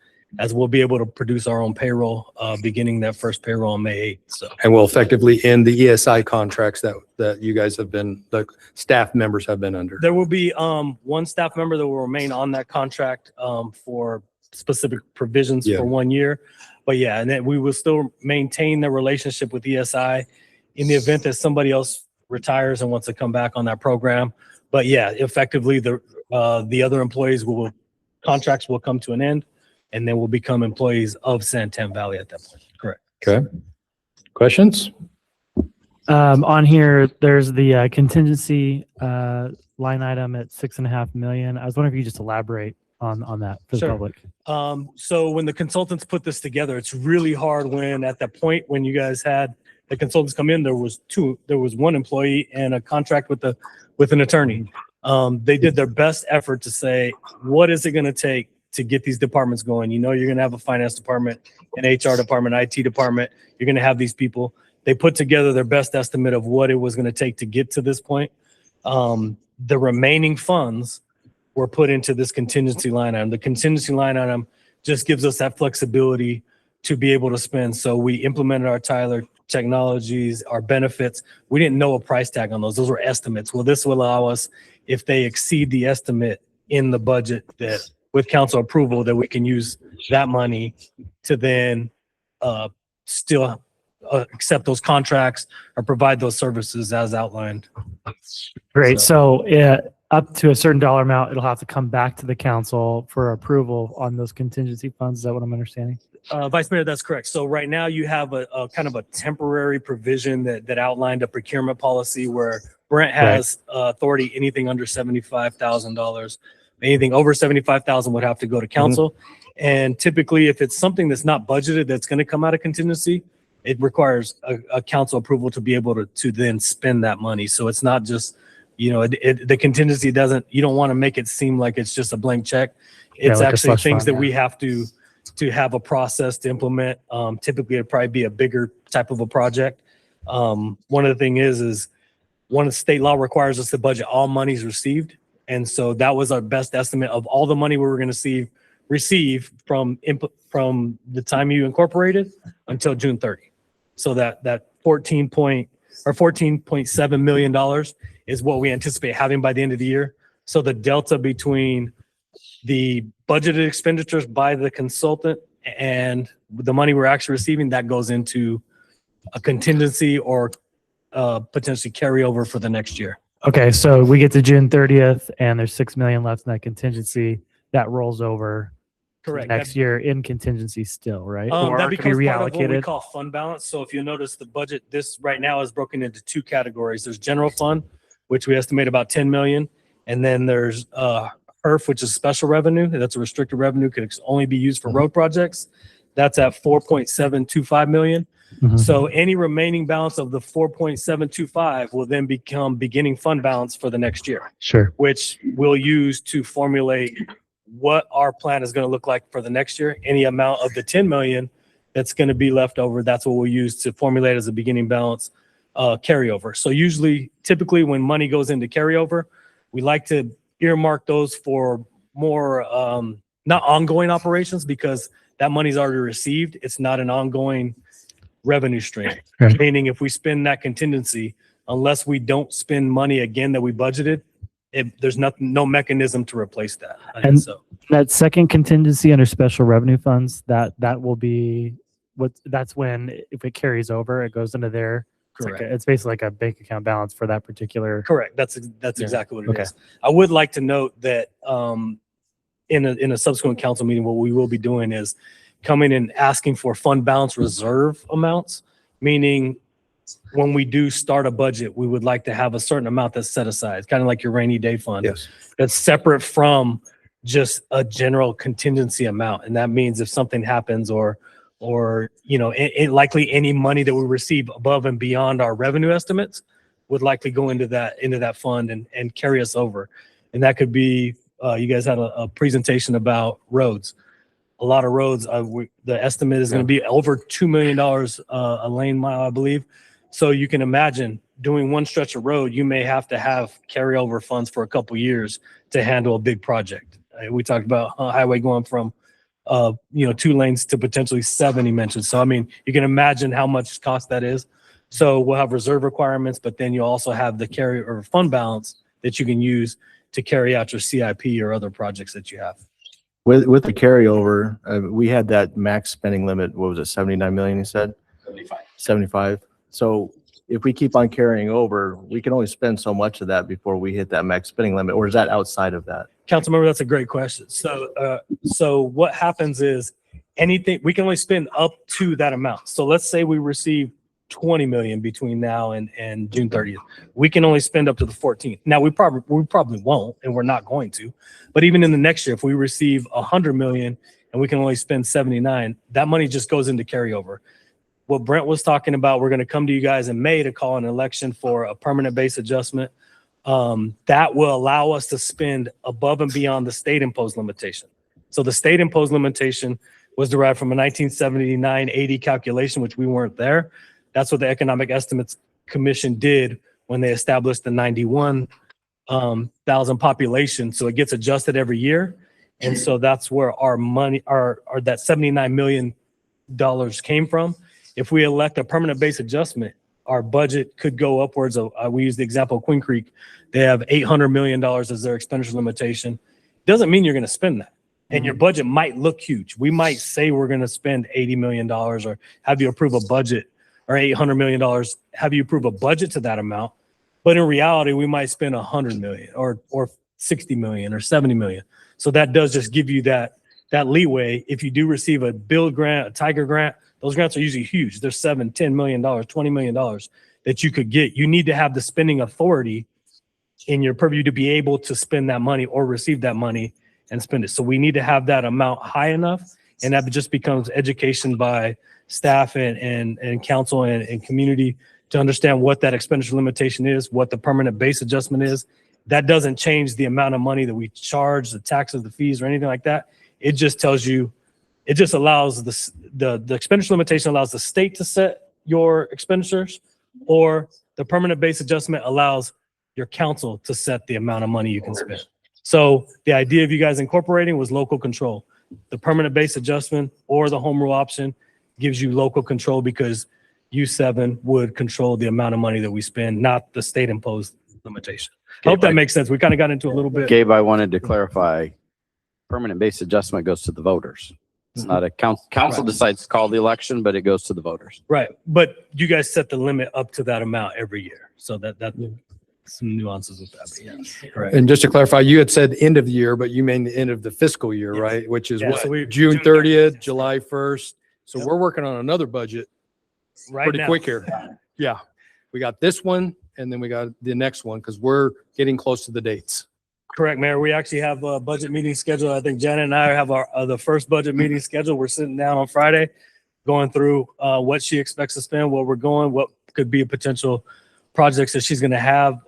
as we'll be able to produce our own payroll beginning that first payroll on May 8th. So, and we'll effectively end the ESI contracts that you guys have been, the staff members have been under. There will be one staff member that will remain on that contract for specific provisions for 1 year. But yeah, and then we will still maintain the relationship with ESI in the event that somebody else retires and wants to come back on that program. But yeah, effectively the other employees contracts will come to an end, and then we'll become employees of Santan Valley at that point. Correct. Okay. Questions? On here, there's the contingency line item at 6.5 million. I was wondering if you could just elaborate on that for the Sure. public. So when the consultants put this together, it's really hard when at that point when you guys had the consultants come in, there was one employee and a contract with an attorney. They did their best effort to say, what is it going to take to get these departments going? You know, you're going to have a finance department, an HR department, IT department. You're going to have these people. They put together their best estimate of what it was going to take to get to this point. The remaining funds were put into this contingency line item. The contingency line item just gives us that flexibility to be able to spend. So we implemented our Tyler technologies, our benefits. We didn't know a price tag on those. Those were estimates. Well, this will allow us, if they exceed the estimate in the budget, that with council approval, that we can use that money to then still accept those contracts or provide those services as outlined. Great. So up to a certain dollar amount, it'll have to come back to the council for approval on those contingency funds. Is that what I'm understanding? Vice Mayor, that's correct. So right now you have a kind of a temporary provision that outlined a procurement policy where Brent has authority, anything under $75,000. Anything over 75,000 would have to go to council. And typically, if it's something that's not budgeted, that's going to come out of contingency, it requires a council approval to be able to then spend that money. So it's not just, the contingency you don't want to make it seem like it's just a blank check. It's like actually things that we have to have a process to implement. Typically, it'd probably be a bigger type of a project. One of the thing is one of the state law requires us to budget all monies received. And so that was our best estimate of all the money we were going to receive from the time you incorporated until June 30. So that $14.7 million is what we anticipate having by the end of the year. So the delta between the budgeted expenditures by the consultant and the money we're actually receiving, that goes into a contingency or potentially carryover for the next year. Okay, so we get to June 30th and there's 6 million left in that contingency. That rolls over Correct. next year in contingency still, right? That Or becomes can be part of what we reallocated. call fund balance. So if you notice the budget, this right now is broken into two categories. There's general fund, which we estimate about 10 million. And then there's HERF, which is special revenue. That's a restricted revenue, could only be used for road projects. That's at 4.725 million. So any remaining balance of the 4.725 will then become beginning fund balance for the next year. Sure. Which we'll use to formulate what our plan is going to look like for the next year. Any amount of the 10 million that's going to be left over, that's what we'll use to formulate as a beginning balance carryover. So usually, typically when money goes into carryover, we like to earmark those for more, not ongoing operations, because that money's already received. It's not an ongoing revenue stream. Right. Meaning if we spend that contingency, unless we don't spend money again that we budgeted, there's no mechanism to replace that. And so that second contingency under special revenue funds, that will be that's when, if it carries over, it goes into there. Correct. It's basically like a bank account balance for that particular. Correct. That's Yeah. exactly what it is. Okay. I would like to note that in a subsequent council meeting, what we will be doing is coming and asking for fund balance reserve amounts, meaning when we do start a budget, we would like to have a certain amount that's set aside, kind of like your rainy day fund. Yes. That's separate from just a general contingency amount. And that means if something happens or likely any money that we receive above and beyond our revenue estimates would likely go into that fund and carry us over. And that could be, you guys had a presentation about roads. A lot of roads, the estimate is going to be over $2 million a lane mile, I believe. So you can imagine doing one stretch of road, you may have to have carryover funds for a couple years to handle a big project. We talked about highway going from 2 lanes to potentially 7, he mentioned. So, I mean, you can imagine how much cost that is. So we'll have reserve requirements, but then you also have the carry or fund balance that you can use to carry out your CIP or other projects that you have. With the carryover, we had that max spending limit, what was it, 79 million, you said? 75. So if we keep on carrying over, we can only spend so much of that before we hit that max spending limit, or is that outside of that? Councilmember, that's a great question. So what happens is anything, we can only spend up to that amount. So let's say we receive 20 million between now and June 30th. We can only spend up to the 14th. Now we probably won't, and we're not going to, but even in the next year, if we receive 100 million and we can only spend 79, that money just goes into carryover. What Brent was talking about, we're going to come to you guys in May to call an election for a permanent base adjustment. That will allow us to spend above and beyond the state imposed limitation. So the state imposed limitation was derived from a 1979-80 calculation, which we weren't there. That's what the Economic Estimates Commission did when they established the 91,000 population. So it gets adjusted every year. And so that's where our money, that $79 million came from. If we elect a permanent base adjustment, our budget could go upwards of, we use the example of Queen Creek. They have $800 million as their expenditure limitation. Doesn't mean you're going to spend that. And your budget might look huge. We might say we're going to spend $80 million or have you approve a budget, or $800 million, have you approve a budget to that amount. But in reality, we might spend $100 million or 60 million or 70 million. So that does just give you that leeway. If you do receive a build grant, a Tiger grant, those grants are usually huge. They're $7, $10 million, $20 million that you could get. You need to have the spending authority in your purview to be able to spend that money or receive that money and spend it. So we need to have that amount high enough, and that just becomes education by staff and council and community to understand what that expenditure limitation is, what the permanent base adjustment is. That doesn't change the amount of money that we charge, the taxes, the fees, or anything like that. It just tells you, it just allows the expenditure limitation allows the state to set your expenditures, or the permanent base adjustment allows your council to set the amount of money you can spend. So the idea of you guys incorporating was local control. The permanent base adjustment or the home rule option gives you local control because U7 would control the amount of money that we spend, not the state imposed limitation. I hope that makes sense. We kind of got into a little bit. Gabe, I wanted to clarify, permanent base adjustment goes to the voters. It's not a council decides to call the election, but it goes to the voters. Right. But you guys set the limit up to that amount every year. So that some nuances with that. But yes, correct. And And just to clarify, you had said end of the year, but you mean the end of the fiscal year, Yes. right? Which is Yeah, what, so we- June 30th, July 1st. So Yep. we're working on another budget right pretty now. quick here. Yeah. We got this one and then we got the next one because we're getting close to the dates. Correct, Mayor. We actually have a budget meeting scheduled. I think Janet and I have our the first budget meeting scheduled. We're sitting down on Friday, going through what she expects to spend, where we're going, what could be potential projects that she's going to have.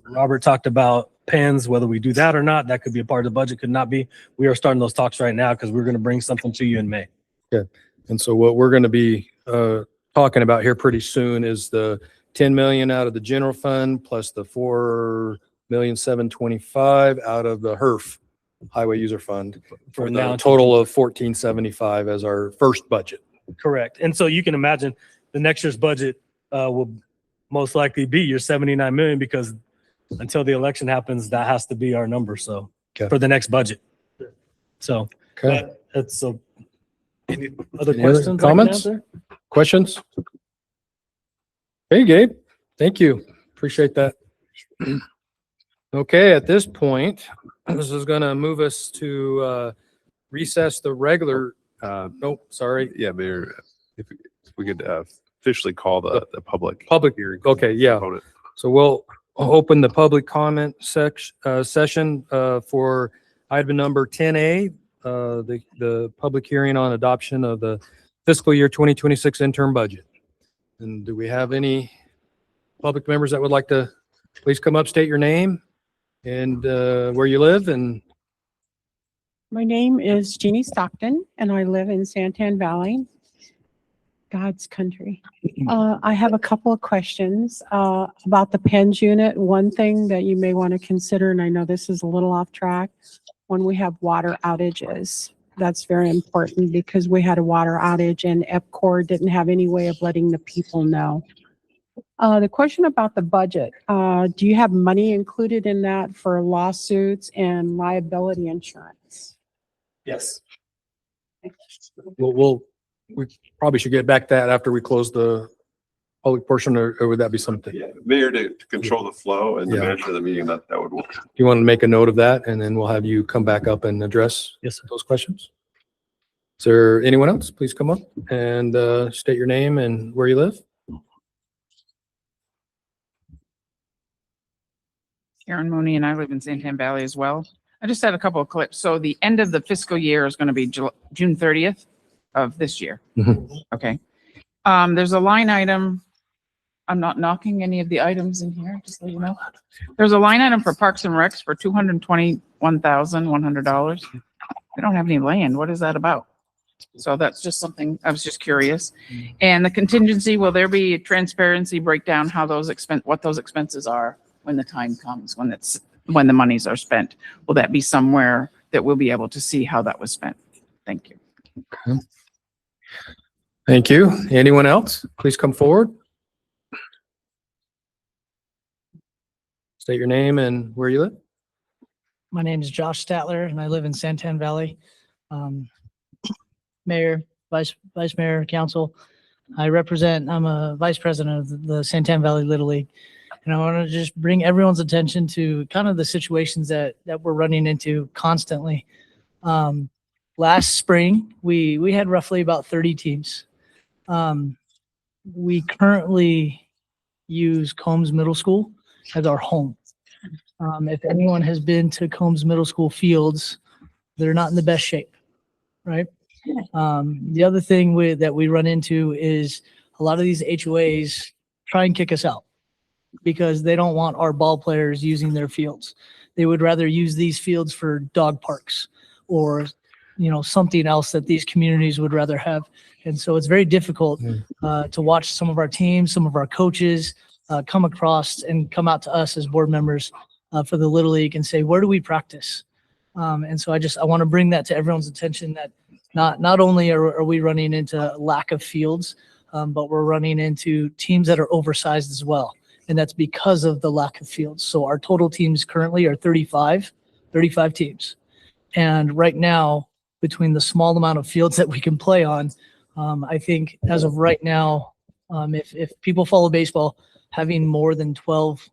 Robert talked about pens, whether we do that or not. That could be a part of the budget, could not be. We are starting those talks right now because we're going to bring something to you in May. Good. And so what we're going to be talking about here pretty soon is the 10 million out of the general fund plus the 4,725,000 out of the HERF Highway User Fund for now the total of 1475 as our first budget. Correct. And so you can imagine the next year's budget will most likely be your 79 million because until the election happens, that has to be our number. So for the next budget. So that's any other Any other questions? I can comments? answer? Questions? Hey, Gabe. Thank you. Appreciate that. Okay, at this point, this is going to move us to recess the regular, nope, sorry. Yeah, Mayor, if we could officially call the public. Public hearing. Okay, yeah. component. So we'll open the public comment session for item number 10A, the public hearing on adoption of the fiscal year 2026 interim budget. And do we have any public members that would like to please come up, state your name and where you live? And My name is Jeannie Stockton, and I live in Santan Valley, God's country. I have a couple of questions about the PENS unit. One thing that you may want to consider, and I know this is a little off track, when we have water outages, that's very important because we had a water outage and EPCOR didn't have any way of letting the people know. The question about the budget, do you have money included in that for lawsuits and liability insurance? yes, we probably should get back to that after we close the public portion, or would that be something? Mayor, to control the flow and the Yeah. management of the meeting, that would work. Do you want to make a note of that and then we'll have you come back up and address those questions? Is there anyone else? Please come up and state your name and where you live. Karen Mooney, and I live in Santan Valley as well. I just had a couple of clips. So the end of the fiscal year is going to be June 30th of this year. Okay. There's a line item. I'm not knocking any of the items in here, just so you know. There's a line item for Parks and Recs for $221,100. They don't have any land. What is that about? So that's just something, I was just curious. And the contingency, will there be a transparency breakdown how those what those expenses are when the time comes, when the monies are spent? Will that be somewhere that we'll be able to see how that was spent? Thank you. Okay. Thank you. Anyone else? Please come forward. State your name and where you live. My name is Josh Statler and I live in Santan Valley. Mayor, Vice Mayor, Council. I'm a Vice President of the Santan Valley Little League. And I want to just bring everyone's attention to kind of the situations that we're running into constantly. Last spring, we had roughly about 30 teams. We currently use Combs Middle School as our home. If anyone has been to Combs Middle School fields, they're not in the best shape, right? The other thing that we run into is a lot of these HOAs try and kick us out because they don't want our ball players using their fields. They would rather use these fields for dog parks or, something else that these communities would rather have. And so it's very difficult to watch some of our teams, some of our coaches come across and come out to us as board members for the Little League and say, where do we practice? And so I want to bring that to everyone's attention that not only are we running into lack of fields, but we're running into teams that are oversized as well. And that's because of the lack of fields. So our total teams currently are 35 teams. And right now, between the small amount of fields that we can play on, I think as of right now, if people follow baseball, having more than 12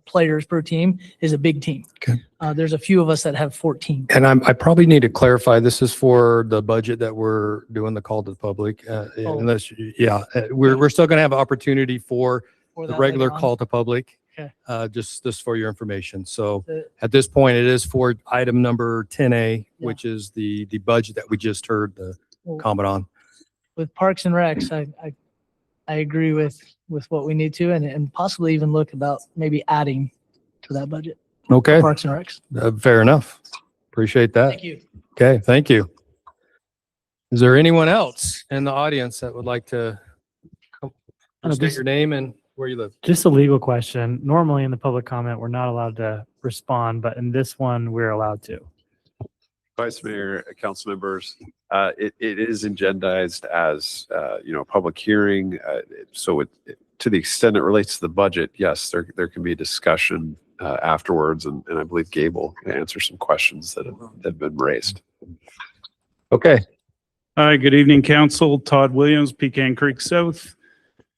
players per team is a big team. Okay. There's a few of us that have 14. And I probably need to clarify, this is for the budget that we're doing the call to the public. We're still going to have opportunity for the that regular later on. call to public. Okay. Just for your information. So at this point, it is for item number 10A, which is the budget that we just heard the comment on. With Parks and Recs, I agree with what we need to and possibly even look about maybe adding to that budget. Okay. Parks and Recs. Fair enough. Appreciate that. Thank you. Okay, thank you. Is there anyone else in the audience that would like to state just- your name and where you live? Just a legal question. Normally in the public comment, we're not allowed to respond, but in this one, we're allowed to. Vice Mayor, council members, it is agendized as, a public hearing. So to the extent it relates to the budget, yes, there can be a discussion afterwards. And I believe Gabe will answer some questions that have been raised. Okay. Hi, good evening, council. Todd Williams, Pecan Creek South.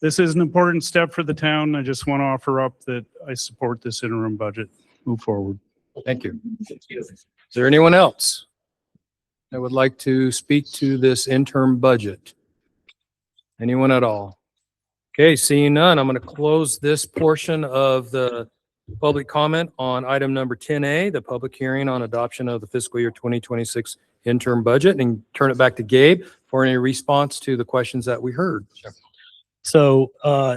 This is an important step for the town. I just want to offer up that I support this interim budget. Move forward. Thank you. Is there anyone else that would like to speak to this interim budget? Anyone at all? Okay, seeing none, I'm going to close this portion of the public comment on item number 10A, the public hearing on adoption of the fiscal year 2026 interim budget, and turn it back to Gabe for any response to the questions that we heard. So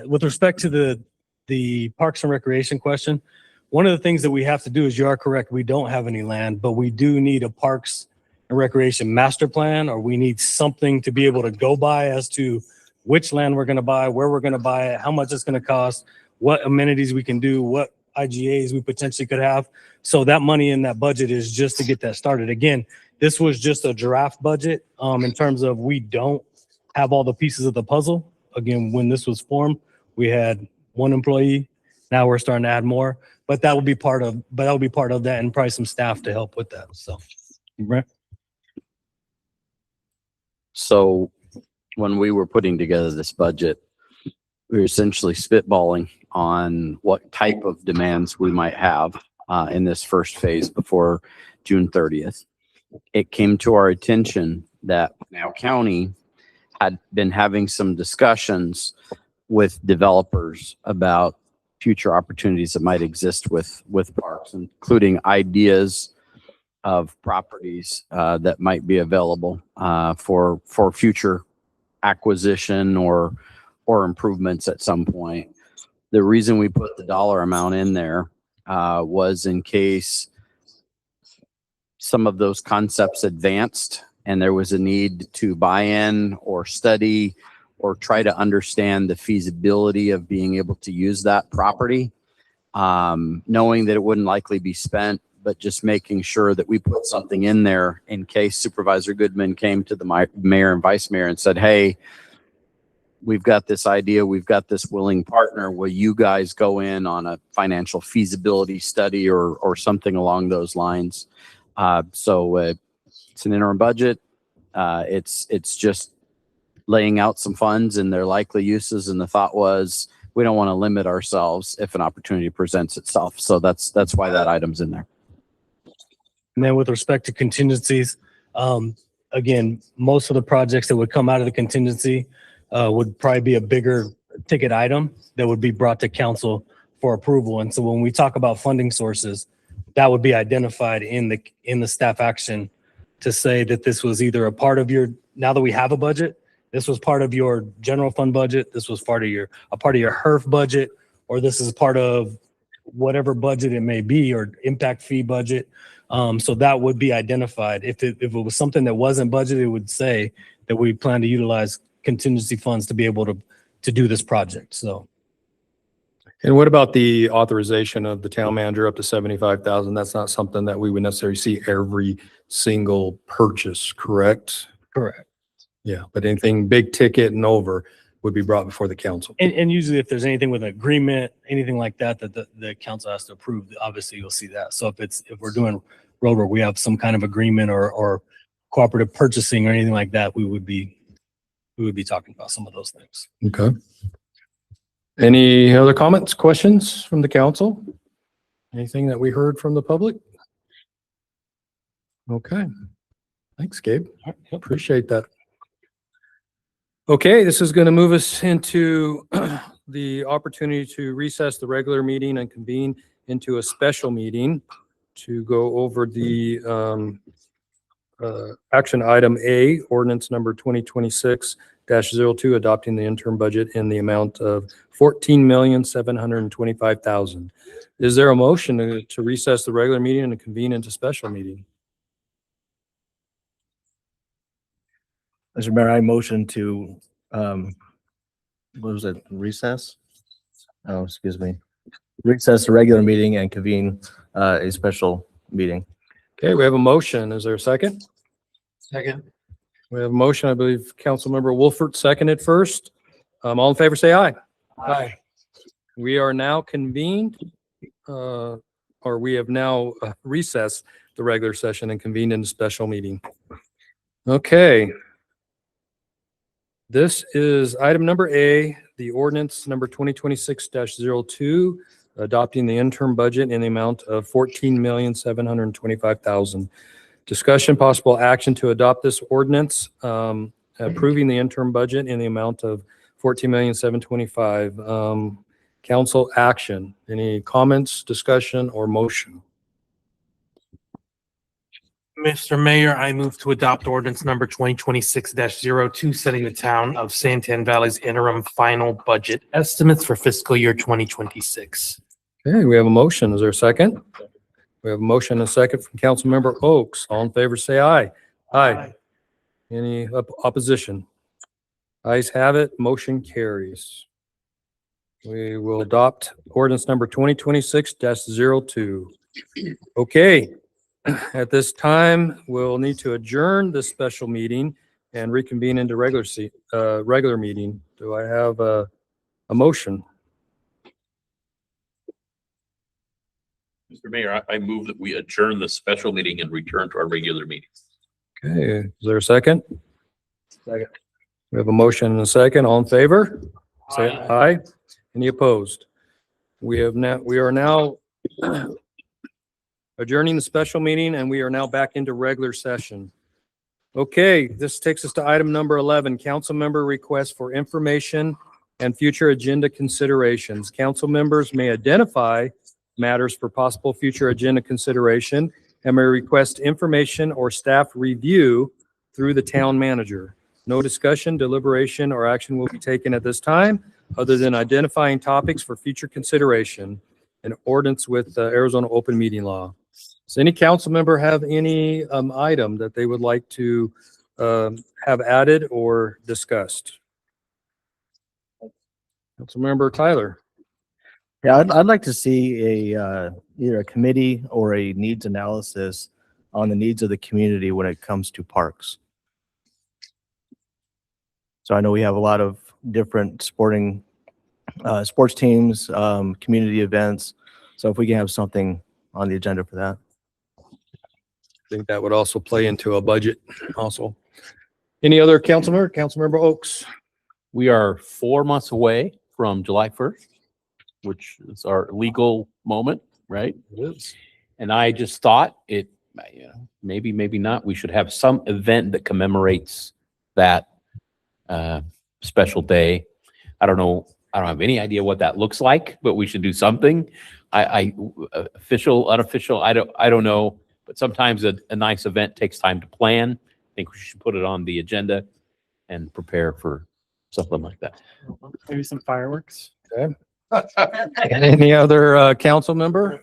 with respect to the Parks and Recreation question, one of the things that we have to do is, you are correct, we don't have any land, but we do need a Parks and Recreation master plan, or we need something to be able to go by as to which land we're going to buy, where we're going to buy it, how much it's going to cost, what amenities we can do, what IGAs we potentially could have. So that money in that budget is just to get that started. Again, this was just a draft budget in terms of we don't have all the pieces of the puzzle. Again, when this was formed, we had one employee. Now we're starting to add more, but that will be part of that, and probably some staff to help with that. So, right. So when we were putting together this budget, we were essentially spitballing on what type of demands we might have in this first phase before June 30th. It came to our attention that Pinal County had been having some discussions with developers about future opportunities that might exist with parks, including ideas of properties that might be available for future acquisition or improvements at some point. The reason we put the dollar amount in there was in case some of those concepts advanced and there was a need to buy in or study or try to understand the feasibility of being able to use that property, knowing that it wouldn't likely be spent, but just making sure that we put something in there in case Supervisor Goodman came to the mayor and vice mayor and said, hey, we've got this idea, we've got this willing partner, will you guys go in on a financial feasibility study or something along those lines? So it's an interim budget. It's just laying out some funds and their likely uses. And the thought was, we don't want to limit ourselves if an opportunity presents itself. So that's why that item's in there. And then with respect to contingencies, again, most of the projects that would come out of the contingency would probably be a bigger ticket item that would be brought to council for approval. And so when we talk about funding sources, that would be identified in the staff action to say that this was either a part of your, now that we have a budget, this was part of your general fund budget, this was part of your HERF budget, or this is part of whatever budget it may be, or impact fee budget. So that would be identified. If it was something that wasn't budgeted, it would say that we plan to utilize contingency funds to be able to do this project. So. And what about the authorization of the town manager up to 75,000? That's not something that we would necessarily see every single purchase, correct? Correct. Yeah, but anything big ticket and over would be brought before the council. And usually if there's anything with an agreement, anything like that, the council has to approve, obviously you'll see that. So if we're doing road work, we have some kind of agreement or cooperative purchasing or anything like that, we would be talking about some of those things. Okay. Any other comments, questions from the council? Anything that we heard from the public? Okay. Thanks, Gabe. Appreciate that. Okay, this is going to move us into the opportunity to recess the regular meeting and convene into a special meeting to go over the action item A, ordinance number 2026-02, adopting the interim budget in the amount of $14,725,000. Is there a motion to recess the regular meeting and convene into special meeting? Mr. Mayor, I motion to, what was it, recess? Oh, excuse me. Recess the regular meeting and convene a special meeting. Okay, we have a motion. Is there a second? Second. We have a motion. I believe Councilmember Wolfert seconded first. All in favor, say aye. Aye. We are now convened, or we have now recessed the regular session and convened in a special meeting. Okay. This is item number A, the ordinance number 2026-02, adopting the interim budget in the amount of $14,725,000. Discussion, possible action to adopt this ordinance, approving the interim budget in the amount of $14,725,000. Council action. Any comments, discussion, or motion? Mr. Mayor, I move to adopt ordinance number 2026-02, setting the town of Santan Valley's interim final budget estimates for fiscal year 2026. Okay, we have a motion. Is there a second? We have a motion and a second from Councilmember Oaks. All in favor, say aye. Aye. Any opposition? Ayes have it. Motion carries. We will adopt ordinance number 2026-02. Okay. At this time, we'll need to adjourn this special meeting and reconvene into regular meeting. Do I have a motion? Mr. Mayor, I move that we adjourn the special meeting and return to our regular meeting. Okay, is there a second? Second. We have a motion and a second. All in favor? Say aye. Any opposed? We are now adjourning the special meeting, and we are now back into regular session. Okay, this takes us to item number 11, council member request for information and future agenda considerations. Council members may identify matters for possible future agenda consideration and may request information or staff review through the town manager. No discussion, deliberation, or action will be taken at this time other than identifying topics for future consideration in accordance with Arizona open meeting law. Does any council member have any item that they would like to have added or discussed? Councilmember Tyler. Yeah, I'd like to see either a committee or a needs analysis on the needs of the community when it comes to parks. So I know we have a lot of different sports teams, community events. So if we can have something on the agenda for that. I think that would also play into a budget also. Any other council member? Councilmember Oaks. We are 4 months away from July 1st, which is our legal moment, right? It is. And I just thought maybe not. We should have some event that commemorates that special day. I don't know. I don't have any idea what that looks like, but we should do something. Official, unofficial, I don't know. But sometimes a nice event takes time to plan. I think we should put it on the agenda and prepare for something like that. Maybe some fireworks. Okay. Any other council member?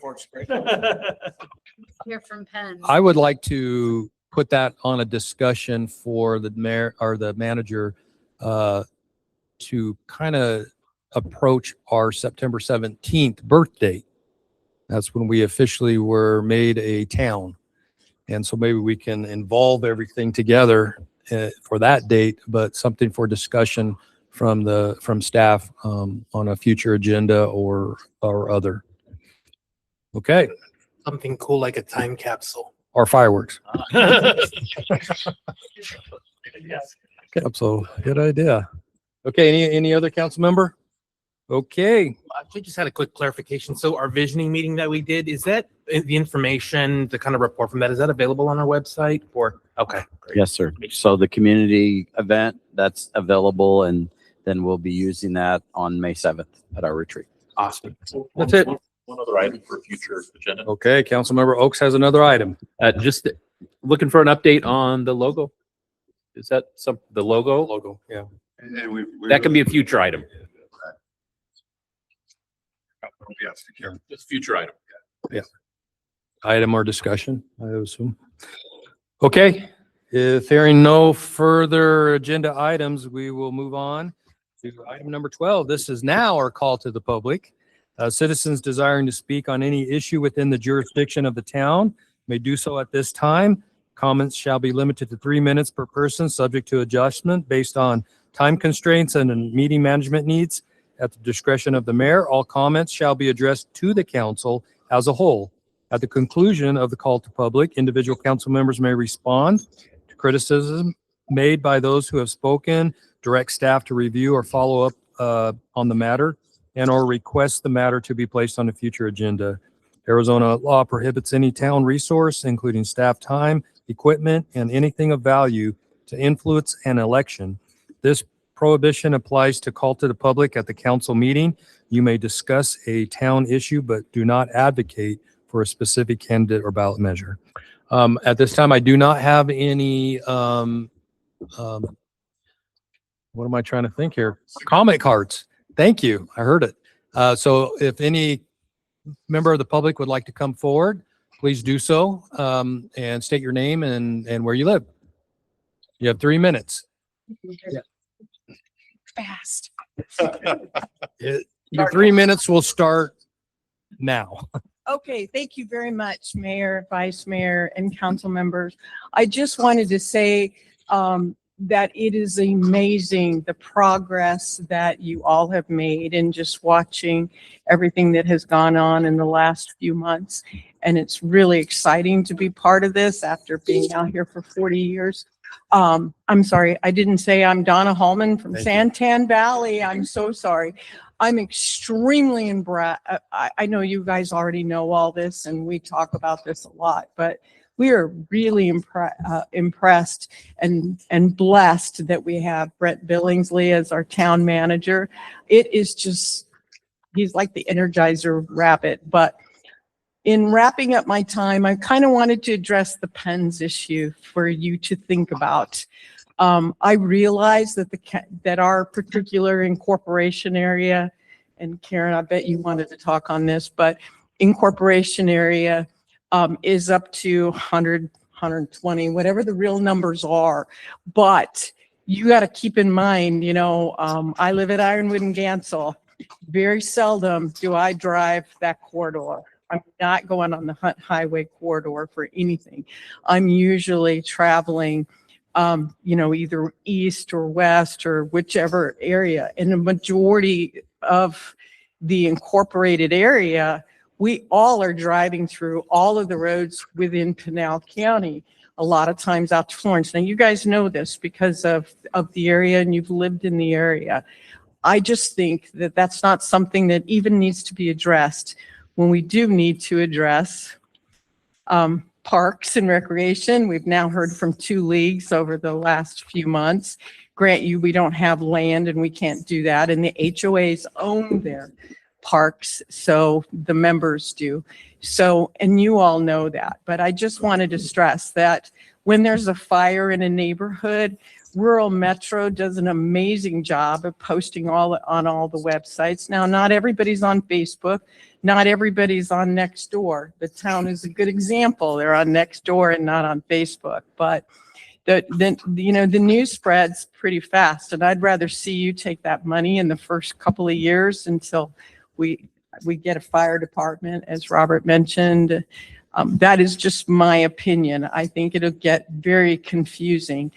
Hear from Penn. I would like to put that on a discussion for the mayor or the manager to kind of approach our September 17th birthday. That's when we officially were made a town. And so maybe we can involve everything together for that date, but something for discussion from staff on a future agenda or other. Okay. Something cool like a time capsule. Or fireworks. Yes. Capsule, good idea. Okay, any other council member? Okay. I just had a quick clarification. So our visioning meeting that we did, is that the information, the kind of report from that, is that available on our website or? Okay. Yes, sir. So the community event that's available, and then we'll be using that on May 7th at our retreat. Awesome. That's it. One other item for future agenda. Okay, Councilmember Oaks has another item. Just looking for an update on the logo. Is that the logo? Logo, yeah. That can be a future item. Yes, just future item. Yeah. Item or discussion, I assume. Okay. If hearing no further agenda items, we will move on to item number 12. This is now our call to the public. Citizens desiring to speak on any issue within the jurisdiction of the town may do so at this time. Comments shall be limited to 3 minutes per person, subject to adjustment based on time constraints and meeting management needs. At the discretion of the mayor, all comments shall be addressed to the council as a whole. At the conclusion of the call to public, individual council members may respond to criticism made by those who have spoken, direct staff to review or follow up on the matter, and or request the matter to be placed on a future agenda. Arizona law prohibits any town resource, including staff time, equipment, and anything of value to influence an election. This prohibition applies to call to the public at the council meeting. You may discuss a town issue, but do not advocate for a specific candidate or ballot measure. At this time, I do not have any, what am I trying to think here? Comment cards. Thank you. I heard it. So if any member of the public would like to come forward, please do so, and state your name and where you live. You have 3 minutes. Yeah. Fast. Your 3 minutes will start now. Okay, thank you very much, Mayor, Vice Mayor, and council members. I just wanted to say that it is amazing the progress that you all have made in just watching everything that has gone on in the last few months. And it's really exciting to be part of this after being out here for 40 years. I'm sorry, I didn't say I'm Donna Hallman from Santan Valley. I'm so sorry. I'm extremely impressed. I know you guys already know all this and we talk about this a lot, but we are really impressed and blessed that we have Brett Billingsley as our town manager. It is just, he's like the Energizer rabbit. But in wrapping up my time, I kind of wanted to address the Pens issue for you to think about. I realize that that our particular incorporation area, and Karen, I bet you wanted to talk on this, but incorporation area is up to 100, 120, whatever the real numbers are. But you got to keep in mind, you know, I live at Ironwood and Gansel. Very seldom do I drive that corridor. I'm not going on the Hunt Highway corridor for anything. I'm usually traveling, you know, either east or west or whichever area. In the majority of the incorporated area, we all are driving through all of the roads within Pinal County, a lot of times out to Florence. Now, you guys know this because of the area and you've lived in the area. I just think that that's not something that even needs to be addressed when we do need to address parks and recreation. We've now heard from 2 leagues over the last few months. Grant you, we don't have land and we can't do that. And the HOAs own their parks, so the members do. So, and you all know that, but I just wanted to stress that when there's a fire in a neighborhood, Rural Metro does an amazing job of posting on all the websites. Now, not everybody's on Facebook. Not everybody's on Nextdoor. The town is a good example. They're on Nextdoor and not on Facebook. But you know, the news spreads pretty fast, and I'd rather see you take that money in the first couple of years until we get a fire department, as Robert mentioned. That is just my opinion. I think it'll get very confusing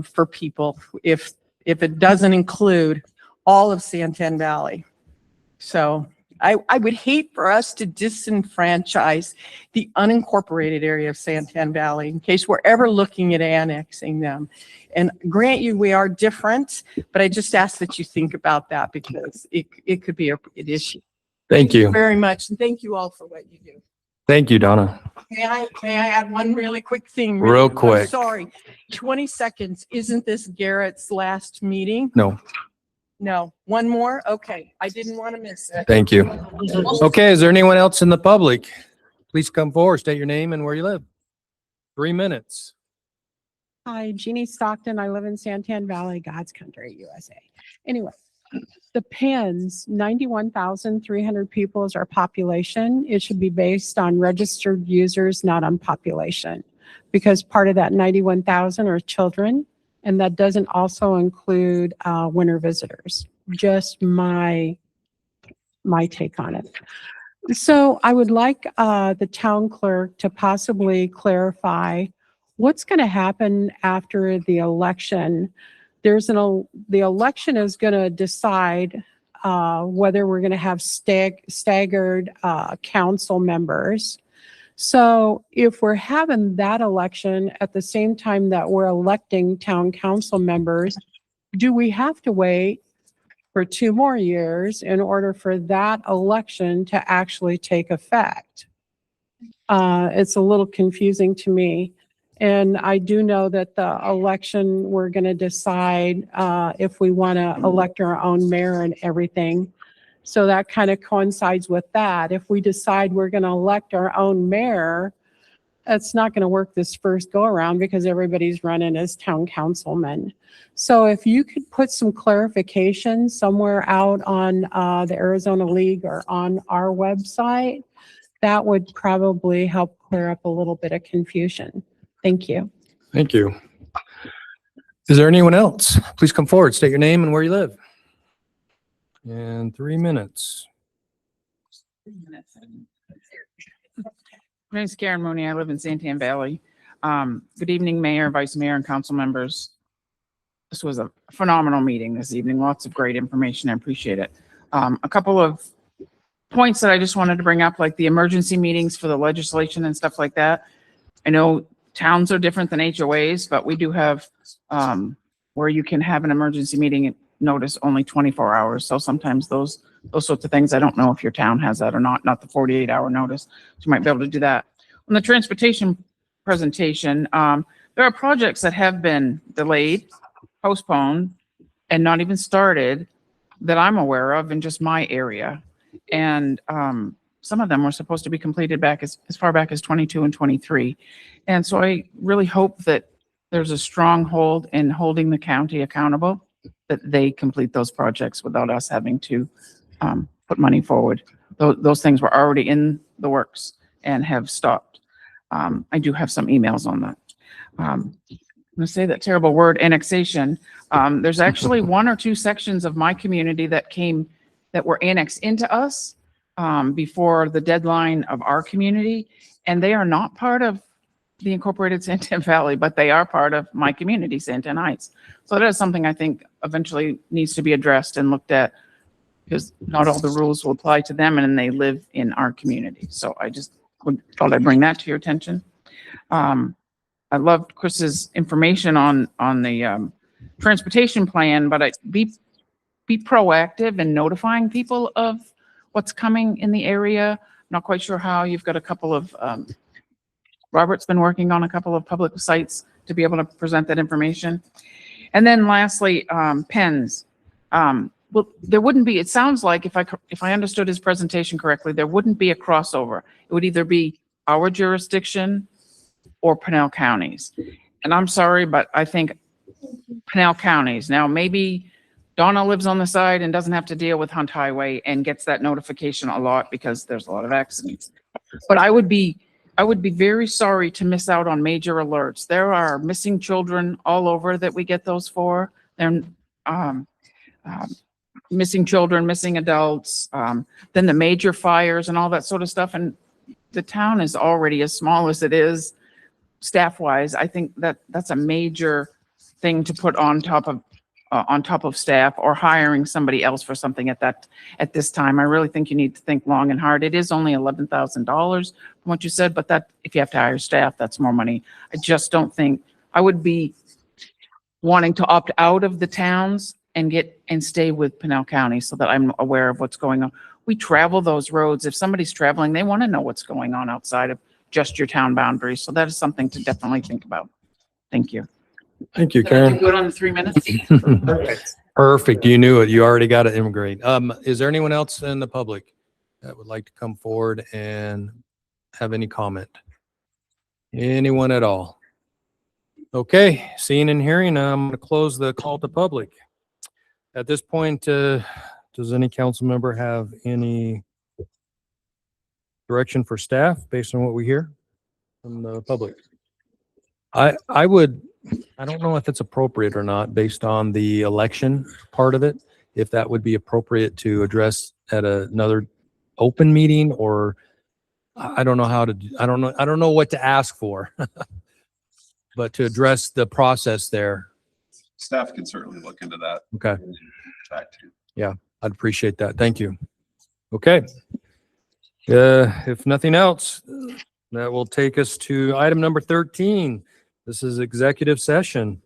for people if it doesn't include all of Santan Valley. So I would hate for us to disenfranchise the unincorporated area of Santan Valley in case we're ever looking at annexing them. And grant you, we are different, but I just ask that you think about that because it could be an issue. Thank you. Very much. And thank you all for what you do. Thank you, Donna. May I add one really quick thing? Real I'm quick. sorry, 20 seconds. Isn't this Garrett's last meeting? No, No, one more? Okay, I didn't want to miss it. thank you. Okay, is there anyone else in the public? Please come forward, state your name and where you live. 3 minutes. Hi, Jeannie Stockton. I live in Santan Valley, God's country, USA. Anyway, the Pens, 91,300 people is our population. It should be based on registered users, not on population. because part of that 91,000 are children, and that doesn't also include winter visitors. Just my take on it. So I would like the town clerk to possibly clarify what's going to happen after the election. The election is going to decide whether we're going to have staggered council members. So if we're having that election at the same time that we're electing town council members, do we have to wait for 2 more years in order for that election to actually take effect? It's a little confusing to me. And I do know that the election, we're going to decide if we want to elect our own mayor and everything. So that kind of coincides with that. If we decide we're going to elect our own mayor, that's not going to work this first go around because everybody's running as town councilman. So if you could put some clarification somewhere out on the Arizona League or on our website, that would probably help clear up a little bit of confusion. Thank you. Thank you. Is there anyone else? Please come forward, state your name and where you live. And 3 minutes. My name is Karen Mooney. I live in Santan Valley. Good evening, Mayor, Vice Mayor, and council members. This was a phenomenal meeting this evening. Lots of great information. I appreciate it. A couple of points that I just wanted to bring up, like the emergency meetings for the legislation and stuff like that. I know towns are different than HOAs, but we do have where you can have an emergency meeting and notice only 24 hours. So sometimes those sorts of things, I don't know if your town has that or not the 48-hour notice. So you might be able to do that. On the transportation presentation, there are projects that have been delayed, postponed, and not even started that I'm aware of in just my area. And some of them were supposed to be completed back as far back as 22 and 23. And so I really hope that there's a strong hold in holding the county accountable, that they complete those projects without us having to put money forward. Those things were already in the works and have stopped. I do have some emails on that. I'm going to say that terrible word, annexation. There's actually 1 or 2 sections of my community that were annexed into us before the deadline of our community, and they are not part of the incorporated Santan Valley, but they are part of my community, Santan Heights. So that is something I think eventually needs to be addressed and looked at, because not all the rules will apply to them and they live in our community. So I just thought I'd bring that to your attention. I loved Chris's information on the transportation plan, but be proactive in notifying people of what's coming in the area. Not quite sure how. You've got a couple of Robert's been working on a couple of public sites to be able to present that information. And then lastly, pens. Well, there wouldn't be, it sounds like if I understood his presentation correctly, there wouldn't be a crossover. It would either be our jurisdiction or Pinal County's. And I'm sorry, but I think Pinal County's. Now, maybe Donna lives on the side and doesn't have to deal with Hunt Highway and gets that notification a lot because there's a lot of accidents. But I would be very sorry to miss out on major alerts. There are missing children all over that we get those for. They're missing children, missing adults, then the major fires and all that sort of stuff. And the town is already as small as it is staff-wise. I think that's a major thing to put on top of staff or hiring somebody else for something at this time. I really think you need to think long and hard. It is only $11,000 from what you said, but that if you have to hire staff, that's more money. I just don't think I would be wanting to opt out of the towns and stay with Pinal County so that I'm aware of what's going on. We travel those roads. If somebody's traveling, they want to know what's going on outside of just your town boundaries. So that is something to definitely think about. Thank you. Thank you, Did I do Karen. good on the 3 minutes? Perfect. Perfect. You knew it. You already got it. Great. Is there anyone else in the public that would like to come forward and have any comment? Anyone at all? Okay, seeing and hearing, I'm going to close the call to public. At this point, does any council member have any direction for staff based on what we hear from the public? I would, I don't know if it's appropriate or not based on the election part of it, if that would be appropriate to address at another open meeting, or I don't know how to, I don't know what to ask for. But to address the process there. Staff can certainly look into that. Okay. Back to you. Yeah, I'd appreciate that. Thank you. Okay. If nothing else, that will take us to item number 13. This is executive session.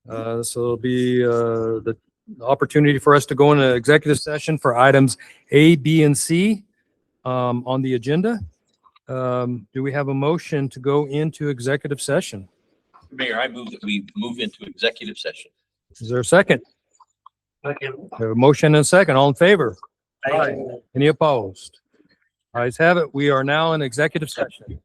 This will be the opportunity for us to go into executive session for items A, B, and C on the agenda. Do we have a motion to go into executive session? Mayor, I move that we move into executive session. Is there a second? Second. We have a motion and a second. All in favor? Aye. Any opposed? Ayes have it. We are now in executive session.